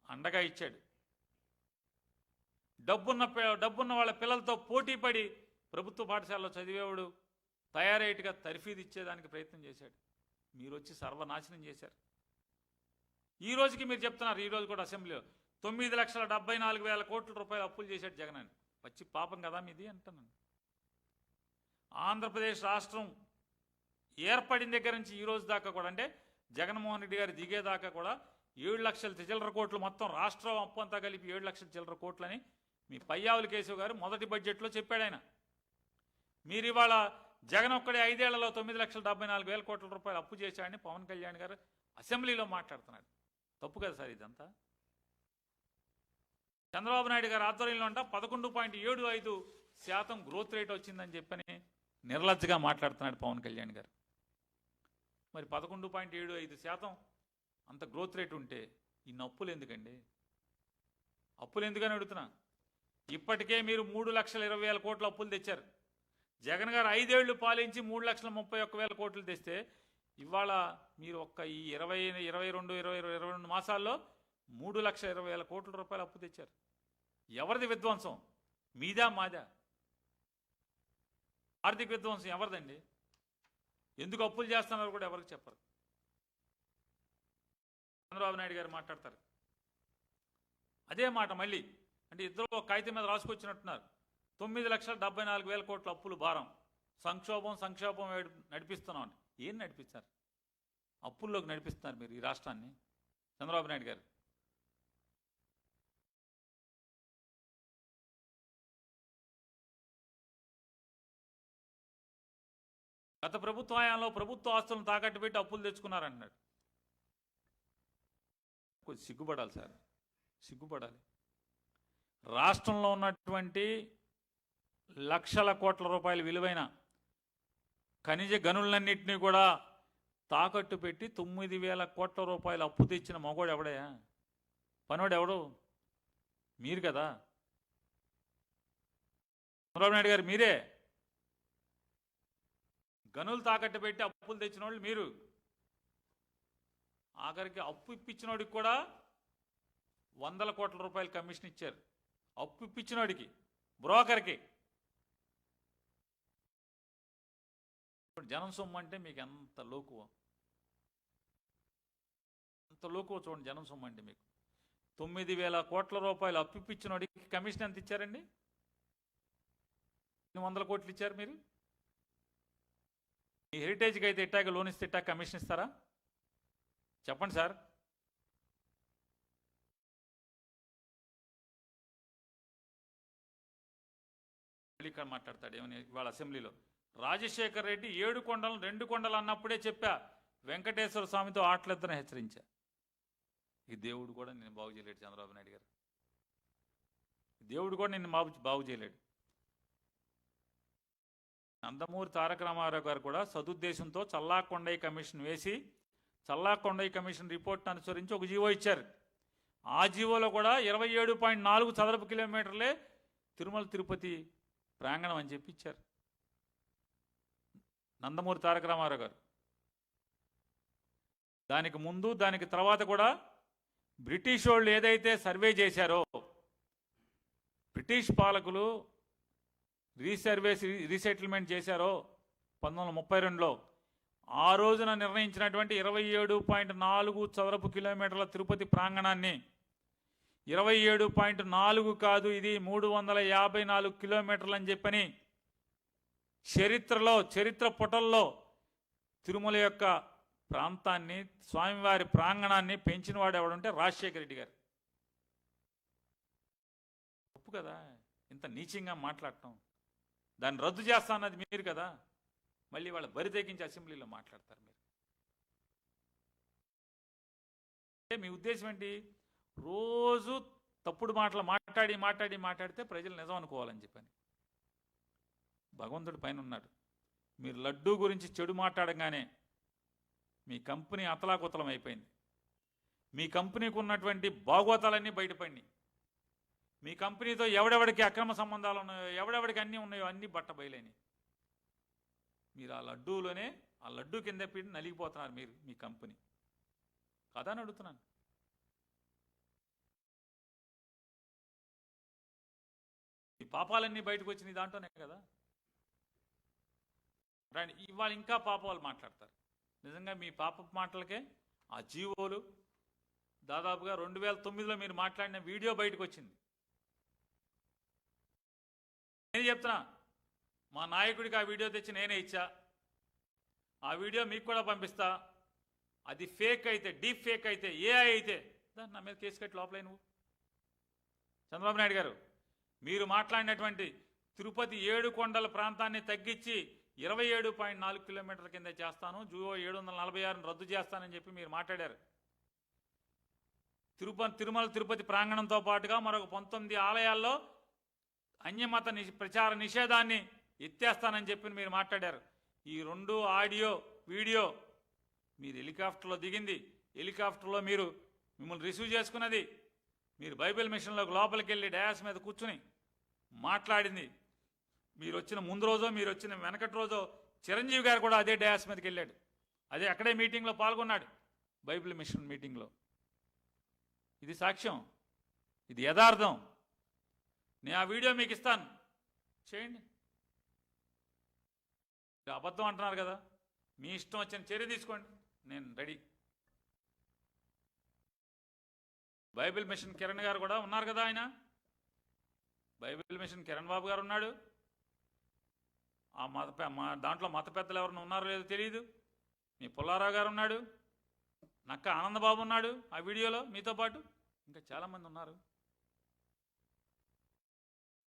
అండగా ఇచ్చాడు. డబ్బున్న వాళ్ళ పిల్లలతో పోటీపడి ప్రభుత్వ పాఠశాలలో చదివేవాడు తయారయ్యేట్టుగా తర్ఫీదు ఇచ్చేదానికి ప్రయత్నం చేశాడు. మీరు వచ్చి సర్వనాశనం చేశారు. ఈ రోజుకి మీరు చెప్తున్నారు, ఈరోజు కూడా అసెంబ్లీలో 9,74,000 కోట్ల రూపాయలు అప్పులు చేశాడు జగన్ అని. వచ్చి పాపం కదా మీది అంటున్నాను. ఆంధ్రప్రదేశ్ రాష్ట్రం ఏర్పడిన దగ్గర నుంచి ఈ రోజు దాకా కూడా, అంటే జగన్మోహన్ రెడ్డి గారు దిగేదాకా కూడా 7 లక్షల చిల్లర కోట్లు, మొత్తం రాష్ట్రం అప్పు అంతా కలిపి 7 లక్షల చిల్లర కోట్లని మీ పయ్యావుల కేశవ్ గారు మొదటి బడ్జెట్లో చెప్పాడు ఆయన. మీరు ఇవాళ జగన్ ఒక్కడే 5 ఏళ్లలో 9,74,000 కోట్ల రూపాయలు అప్పు చేశాడని పవన్ కళ్యాణ్ గారు అసెంబ్లీలో మాట్లాడుతున్నాడు. తప్పు కదా సార్ ఇదంతా? చంద్రబాబు నాయుడు గారు ఆధ్వర్యంలో అంట 11.75% గ్రోత్ రేట్ వచ్చిందని చెప్పని నిర్లజ్జగా మాట్లాడుతున్నాడు పవన్ కళ్యాణ్ గారు. మరి 11.75% అంత గ్రోత్ రేట్ ఉంటే ఇన్ని అప్పులు ఎందుకండి? అప్పులు ఎందుకని అడుగుతున్నా. ఇప్పటికే మీరు 3,20,000 కోట్ల అప్పులు తెచ్చారు. జగన్ గారు 5 ఏళ్లు పాలించి 3,31,000 కోట్లు తెస్తే ఇవాళ మీరు ఒక్క ఈ 22 మాసాల్లో 3,20,000 కోట్ల రూపాయలు అప్పు తెచ్చారు. ఎవరిది విధ్వంసం? మీదా మాదా? ఆర్థిక విధ్వంసం ఎవరిదండి? ఎందుకు అప్పులు చేస్తున్నారు కూడా ఎవరికి చెప్పరు. చంద్రబాబు నాయుడు గారు మాట్లాడతారు అదే మాట మళ్ళీ. అంటే ఇద్దరు ఒక కాగితం మీద రాసుకొచ్చినట్టున్నారు. 9,74,000 కోట్ల అప్పులు భారం, సంక్షోభం నడిపిస్తున్నాం అని. ఏం నడిపించారు? అప్పుల్లోకి నడిపిస్తున్నారు మీరు ఈ రాష్ట్రాన్ని. చంద్రబాబు నాయుడు గారు గత ప్రభుత్వ హయాంలో ప్రభుత్వ ఆస్తులను తాకట్టు పెట్టి అప్పులు తెచ్చుకున్నారంటున్నాడు. కొంచెం సిగ్గుపడాలి సార్, సిగ్గుపడాలి. రాష్ట్రంలో ఉన్నటువంటి లక్షల కోట్ల రూపాయల విలువైన ఖనిజ గనులన్నింటినీ కూడా తాకట్టు పెట్టి 9,000 కోట్ల రూపాయలు అప్పు తెచ్చిన మగోడు ఎవడయా? పనోడు ఎవడు? మీరు కదా చంద్రబాబు నాయుడు గారు. మీరే గనులు తాకట్టు పెట్టి అప్పులు తెచ్చిన వాళ్ళు మీరు. ఆఖరికి అప్పు ఇప్పించినోడికి కూడా 100 కోట్ల రూపాయలు కమిషన్ ఇచ్చారు. అప్పు ఇప్పించినోడికి, బ్రోకర్కి. ఇప్పుడు జనం సొమ్ము అంటే మీకు ఎంత లోకువ, అంత లోకువ చూడండి. జనం సొమ్ము అంటే మీకు 9,000 కోట్ల రూపాయలు అప్పు ఇప్పించినోడికి కమిషన్ ఎంత ఇచ్చారండి? 100 కోట్లు ఇచ్చారు మీరు. ఈ హెరిటేజ్కి అయితే ఇట్టాక లోన్ ఇస్తే ఇట్టాక కమిషన్ ఇస్తారా? చెప్పండి సార్. ఇక్కడ మాట్లాడతాడు ఏమని ఇవాళ అసెంబ్లీలో. రాజశేఖర్ రెడ్డి 7 కొండలు 2 కొండలు అన్నప్పుడే చెప్పా, వెంకటేశ్వర స్వామితో ఆటలిద్దరిని హెచ్చరించా. ఈ దేవుడు కూడా నిన్ను బాగు చేయలేడు చంద్రబాబు నాయుడు గారు. దేవుడు కూడా నిన్ను బాగు చేయలేడు. నందమూరి తారక రామారావు గారు కూడా సదుద్దేశంతో చల్లాకొండయ్య కమిషన్ వేసి చల్లాకొండయ్య కమిషన్ రిపోర్ట్ను అనుసరించి ఒక జీవో ఇచ్చారు. ఆ జీవోలో కూడా 27.4 చదరపు కిలోమీటర్లే తిరుమల తిరుపతి ప్రాంగణం అని చెప్పి ఇచ్చారు నందమూరి తారక రామారావు గారు. దానికి ముందు దానికి తర్వాత కూడా బ్రిటిష్ వాళ్ళు ఏదైతే సర్వే చేశారో, బ్రిటిష్ పాలకులు రీసెటిల్మెంట్ చేశారో 1932లో, ఆ రోజున నిర్ణయించినటువంటి 27.4 చదరపు కిలోమీటర్ల తిరుపతి ప్రాంగణాన్ని 27.4 కాదు, ఇది 354 కిలోమీటర్లు అని చెప్పని చరిత్ర పుటల్లో తిరుమల యొక్క ప్రాంతాన్ని, స్వామివారి ప్రాంగణాన్ని పెంచిన వాడు ఎవడంటే రాజశేఖర రెడ్డి గారు. తప్పు కదా ఇంత నీచంగా మాట్లాడటం. దాన్ని రద్దు చేస్తా అన్నది మీరు కదా. మళ్ళీ వాళ్ళ బరి తెగించి అసెంబ్లీలో మాట్లాడతారు మీరు. అంటే మీ ఉద్దేశం ఏంటి? రోజు తప్పుడు మాటలు మాట్లాడితే ప్రజలు నిజం అనుకోవాలని చెప్పని. భగవంతుడి పైన ఉన్నాడు. మీరు లడ్డూ గురించి చెడు మాట్లాడగానే మీ కంపెనీ అతలాకుతలం అయిపోయింది. మీ కంపెనీకి ఉన్నటువంటి భాగవతాలన్నీ బయటపడినాయి. మీ కంపెనీతో ఎవడెవడికి అక్రమ సంబంధాలు ఉన్నాయో, ఎవడెవడికి అన్నీ ఉన్నాయో అన్నీ బట్ట బయలేని. మీరు ఆ లడ్డూలోనే, ఆ లడ్డూ కింద పెట్టి నలిగిపోతున్నారు మీరు, మీ కంపెనీ కదా అని అడుగుతున్నాను. ఈ పాపాలన్నీ బయటకు వచ్చినాయి దాంట్లోనే కదా. రండి, ఇవాళ ఇంకా పాపాలు మాట్లాడతారు. నిజంగా మీ పాప మాటలకే ఆ జీవోలు, దాదాపుగా 2009లో మీరు మాట్లాడిన వీడియో బయటకు వచ్చింది. నేను చెప్తున్నా, మా నాయకుడికి ఆ వీడియో తెచ్చి నేనే ఇచ్చా. ఆ వీడియో మీకు కూడా పంపిస్తా. అది ఫేక్ అయితే, డీప్ ఫేక్ అయితే, ఏఐ అయితే దాన్ని నా మీద కేసు కట్టి లోపలే నువ్వు. చంద్రబాబు నాయుడు గారు, మీరు మాట్లాడినటువంటి తిరుపతి 7 కొండల ప్రాంతాన్ని తగ్గించి 27.4 కిలోమీటర్ల కింద చేస్తాను, జూవో 746 రద్దు చేస్తానని చెప్పి మీరు మాట్లాడారు. తిరుమల తిరుపతి ప్రాంగణంతో పాటుగా మరొక 19 ఆలయాల్లో అన్యమత ప్రచార నిషేధాన్ని ఎత్తేస్తానని చెప్పి మీరు మాట్లాడారు. ఈ 2 ఆడియో వీడియో, మీరు హెలికాప్టర్లో దిగింది, హెలికాప్టర్లో మీరు మిమ్మల్ని రిసీవ్ చేసుకున్నది, మీరు బైబిల్ మిషన్లోకి లోపలికి వెళ్ళి డయాస్ మీద కూర్చుని మాట్లాడింది, మీరు వచ్చిన ముందు రోజో మీరు వచ్చిన వెనకటి రోజో చిరంజీవి గారు కూడా అదే డయాస్ మీదకి వెళ్ళాడు, అదే అక్కడే మీటింగ్లో పాల్గొన్నాడు, బైబిల్ మిషన్ మీటింగ్లో. ఇది సాక్ష్యం, ఇది యథార్థం. నేను ఆ వీడియో మీకు ఇస్తాను, చేయండి. అబద్ధం అంటున్నారు కదా, మీ ఇష్టం వచ్చిన చర్య తీసుకోండి, నేను రెడీ. బైబిల్ మిషన్ కిరణ్ గారు కూడా ఉన్నారు కదా, ఆయన బైబిల్ మిషన్ కిరణ్ బాబు గారు ఉన్నాడు. ఆ దాంట్లో మత పెద్దలు ఎవరైనా ఉన్నారో లేదో తెలియదు. మీ పుల్లారావు గారు ఉన్నాడు, నక్క ఆనందబాబు ఉన్నాడు ఆ వీడియోలో మీతో పాటు, ఇంకా చాలామంది ఉన్నారు.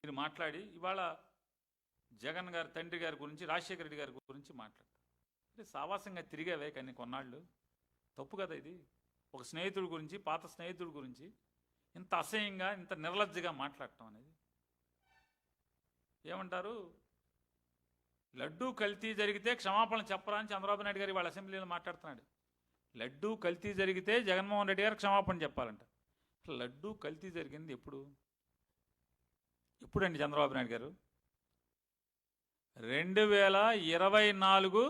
మీరు మాట్లాడి ఇవాళ జగన్ గారి తండ్రి గారి గురించి, రాజశేఖర రెడ్డి గారి గురించి మాట్లాడతారు. అంటే సావాసంగా తిరిగావే కానీ కొన్నాళ్ళు, తప్పు కదా ఇది. ఒక స్నేహితుడి గురించి, పాత స్నేహితుడి గురించి ఇంత అసహ్యంగా, ఇంత నిర్లజ్జగా మాట్లాడటం అనేది ఏమంటారు? లడ్డూ కల్తీ జరిగితే క్షమాపణ చెప్పరా అని చంద్రబాబు నాయుడు గారు వాళ్ళ అసెంబ్లీలో మాట్లాడుతున్నాడు. లడ్డూ కల్తీ జరిగితే జగన్మోహన్ రెడ్డి గారు క్షమాపణ చెప్పాలంట. లడ్డూ కల్తీ జరిగింది ఎప్పుడండి చంద్రబాబు నాయుడు గారు? 2024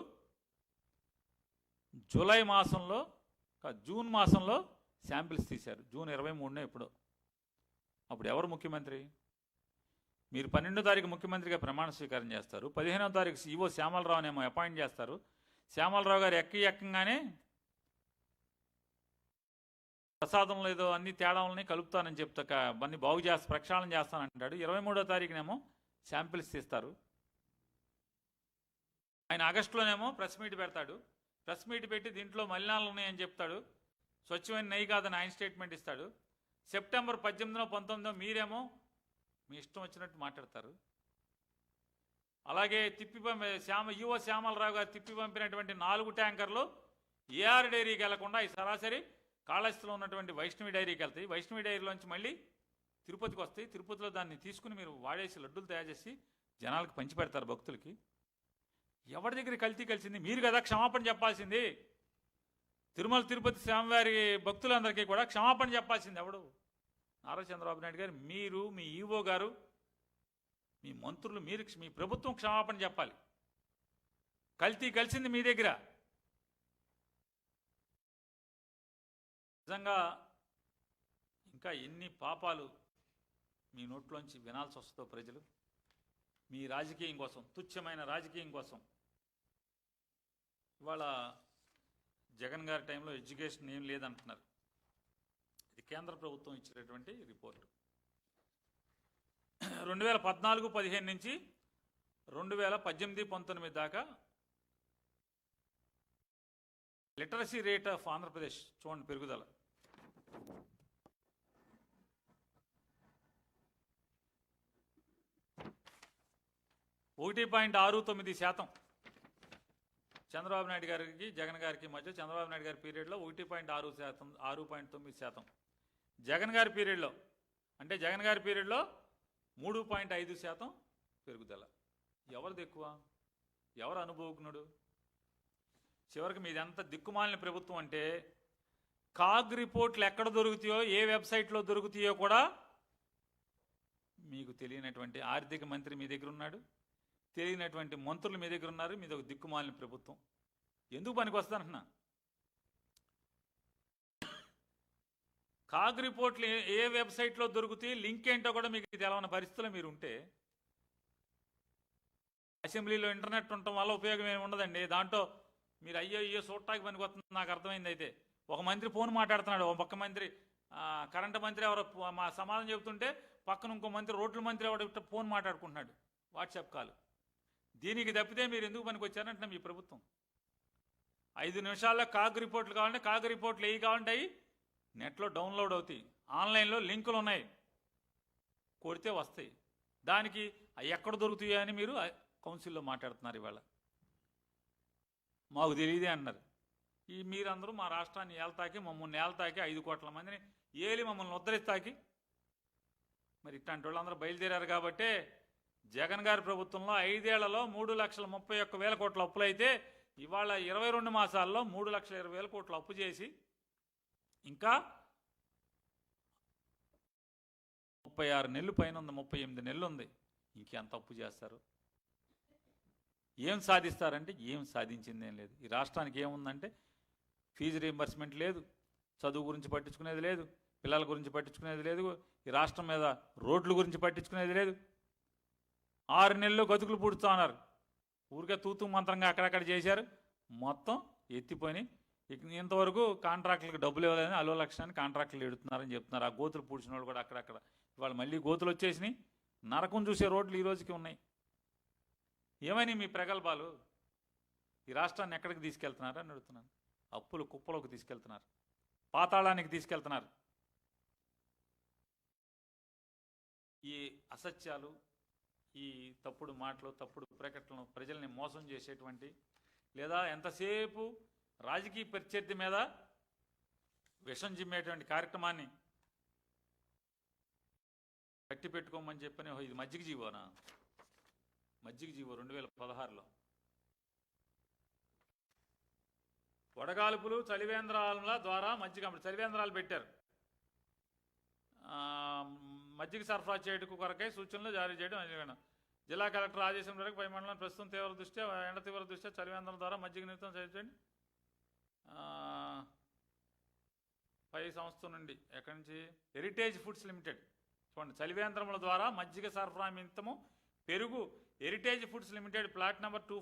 జూలై మాసంలో, జూన్ మాసంలో శాంపిల్స్ తీశారు. జూన్ 23నే ఎప్పుడో. అప్పుడు ఎవరు ముఖ్యమంత్రి? మీరు 12వ తారీఖు ముఖ్యమంత్రిగా ప్రమాణ స్వీకారం చేస్తారు. 15వ తారీఖు ఈవో శ్యామలరావునేమో అపాయింట్ చేస్తారు. శ్యామలరావు గారు ఎక్కంగానే ప్రసాదంలో ఏదో అన్ని తేడాలని కలుపుతానని చెప్తా, అన్ని బాగు చేస్తా, ప్రక్షాళన చేస్తానంటాడు. 23వ తారీఖునేమో శాంపిల్స్ తీస్తారు. ఆయన ఆగస్టులోనేమో ప్రెస్ మీట్ పెడతాడు. ప్రెస్ మీట్ పెట్టి దీంట్లో మలినాలు ఉన్నాయని చెప్తాడు. స్వచ్ఛమైన నెయ్యి కాదని ఆయన స్టేట్మెంట్ ఇస్తాడు. సెప్టెంబర్ 18వ 19వ మీరేమో మీ ఇష్టం వచ్చినట్టు మాట్లాడతారు. అలాగే ఈవో శ్యామలరావు గారు తిప్పి పంపినటువంటి 4 ట్యాంకర్లు ఏఆర్ డైరీకి వెళ్లకుండా ఈ సరాసరి కాళహస్తిలో ఉన్నటువంటి వైష్ణవి డైరీకి వెళ్తాయి. వైష్ణవి డైరీలోంచి మళ్ళీ తిరుపతికి వస్తాయి. తిరుపతిలో దాన్ని తీసుకుని మీరు వాడేసి లడ్డూలు తయారు చేసి జనాలకు పంచి పెడతారు, భక్తులకి. ఎవరి దగ్గర కల్తీ కలిసింది? మీరు కదా క్షమాపణ చెప్పాల్సింది. తిరుమల తిరుపతి స్వామివారి భక్తులందరికీ కూడా క్షమాపణ చెప్పాల్సింది ఎవడు? నారా చంద్రబాబు నాయుడు గారు, మీరు, మీ ఈవో గారు, మీ మంత్రులు, మీ ప్రభుత్వం క్షమాపణ చెప్పాలి. కల్తీ కలిసింది మీ దగ్గర. నిజంగా ఇంకా ఎన్ని పాపాలు మీ నోట్లోంచి వినాల్సి వస్తుందో ప్రజలు, మీ రాజకీయం కోసం, తుచ్చమైన రాజకీయం కోసం. ఇవాళ జగన్ గారి టైంలో ఎడ్యుకేషన్ ఏం లేదంటున్నారు. ఇది కేంద్ర ప్రభుత్వం ఇచ్చినటువంటి రిపోర్టు. 2014-15 నుంచి 2018-19 దాకా లిటరసీ రేట్ ఆఫ్ ఆంధ్రప్రదేశ్ చూడండి పెరుగుదల. %1.69. చంద్రబాబు నాయుడు గారికి జగన్ గారికి మధ్య చంద్రబాబు నాయుడు గారి పీరియడ్లో 1.6%, 6.9%. జగన్ గారి పీరియడ్లో, అంటే జగన్ గారి పీరియడ్లో 3.5% పెరుగుదల. ఎవరిది ఎక్కువ? ఎవరు అనుభవజ్ఞుడు? చివరికి మీది ఎంత దిక్కుమాలిన ప్రభుత్వం అంటే కాగ్ రిపోర్ట్లు ఎక్కడ దొరుకుతాయో, ఏ వెబ్సైట్లో దొరుకుతాయో కూడా మీకు తెలియనటువంటి ఆర్థిక మంత్రి మీ దగ్గర ఉన్నాడు, తెలియనటువంటి మంత్రులు మీ దగ్గర ఉన్నారు. మీది ఒక దిక్కుమాలిన ప్రభుత్వం. ఎందుకు పనికి వస్తానంటున్నా? కాగ్ రిపోర్ట్లు ఏ వెబ్సైట్లో దొరుకుతాయి, లింక్ ఏంటో కూడా మీకు తెలవని పరిస్థితుల్లో మీరు ఉంటే, అసెంబ్లీలో ఇంటర్నెట్ ఉండటం వల్ల ఉపయోగం ఏమి ఉండదండి. దాంట్లో మీరు అయ్యో చూడటానికి పనికి వస్తుంది నాకు అర్థమైంది. అయితే ఒక మంత్రి ఫోన్ మాట్లాడుతున్నాడు, ఒక పక్క మంత్రి కరెంటు మంత్రి ఎవరో మా సమాధానం చెబుతుంటే పక్కన ఇంకో మంత్రి రోడ్ల మంత్రి ఎవడో ఫోన్ మాట్లాడుకుంటున్నాడు, వాట్సాప్ కాల్. దీనికి తప్పితే మీరు ఎందుకు పనికి వచ్చారంటే మీ ప్రభుత్వం 5 నిమిషాల్లో కాగ్ రిపోర్ట్లు కావాలంటే కాగ్ రిపోర్ట్లు ఏవి కావాలంటే అవి నెట్లో డౌన్లోడ్ అవుతాయి, ఆన్లైన్లో లింకులు ఉన్నాయి, కొడితే వస్తాయి. దానికి అవి ఎక్కడ దొరుకుతాయో అని మీరు కౌన్సిల్లో మాట్లాడుతున్నారు. ఇవాళ మాకు తెలియదే అన్నారు. ఈ మీరందరూ మా రాష్ట్రాన్ని ఏల్తాకి, మమ్మల్ని ఏల్తాకి, 5 కోట్ల మందిని ఏలి మమ్మల్ని ఉద్ధరిస్తాకి మరి ఇట్లాంటి వాళ్ళందరూ బయలుదేరారు. కాబట్టే జగన్ గారి ప్రభుత్వంలో 5 ఏళ్లలో 3,31,000 కోట్ల అప్పులు అయితే ఇవాళ 22 మాసాల్లో 3,20,000 కోట్ల అప్పు చేసి ఇంకా 36 నెలలు పైన ఉంది, 38 నెలలు ఉంది. ఇంకెంత అప్పు చేస్తారు? ఏం సాధిస్తారంటే ఏం సాధించిందేం లేదు. ఈ రాష్ట్రానికి ఏముందంటే ఫీజు రీయింబర్స్మెంట్ లేదు, చదువు గురించి పట్టించుకునేది లేదు, పిల్లల గురించి పట్టించుకునేది లేదు, ఈ రాష్ట్రం మీద రోడ్ల గురించి పట్టించుకునేది లేదు. 6 నెలలు గతుకులు పూడుతూ ఉన్నారు. ఊరికే తూతూ మంత్రంగా అక్కడక్కడ చేశారు, మొత్తం ఎత్తిపోయి ఇంతవరకు కాంట్రాక్టులకు డబ్బులు ఇవ్వలేదని అలో లక్షణాన్ని కాంట్రాక్టులు ఎడుతున్నారని చెప్తున్నారు. ఆ గోతులు పూడ్చిన వాళ్ళు కూడా అక్కడక్కడ ఇవాళ మళ్ళీ గోతులు వచ్చేసినాయి. నరకం చూసే రోడ్లు ఈ రోజుకి ఉన్నాయి. ఏమని మీ ప్రగల్భాలు? ఈ రాష్ట్రాన్ని ఎక్కడికి తీసుకెళ్తున్నారు అని అడుగుతున్నాను. అప్పులు కుప్పలోకి తీసుకెళ్తున్నారు, పాతాళానికి తీసుకెళ్తున్నారు. ఈ అసత్యాలు, ఈ తప్పుడు మాటలు, తప్పుడు ప్రకటనలు ప్రజల్ని మోసం చేసేటువంటి, లేదా ఎంతసేపు రాజకీయ ప్రత్యర్థి మీద విషం చిమ్మేటువంటి కార్యక్రమాన్ని కట్టి పెట్టుకోమని చెప్పని, ఇది మజ్జిగ జీవోనా? మజ్జిగ జీవో 2016లో వడగాల్పులు చలివేంద్రాల ద్వారా మజ్జిగ చలివేంద్రాలు పెట్టారు. మజ్జిగ సరఫరా చేయడానికి కొరకై సూచనలు జారీ చేయడం. జిల్లా కలెక్టర్ ఆదేశం మేరకు పై మండలం ప్రస్తుతం ఎండ తీవ్ర దృష్ట్యా చలివేంద్రం ద్వారా మజ్జిగ నిమిత్తం చేయండి. పై సంస్థ నుండి ఎక్కడి నుంచి? Heritage foods limited. చూడండి, చలివేంద్రముల ద్వారా మజ్జిగ సరఫరా నిమిత్తము పెరుగు heritage foods limited plot number 2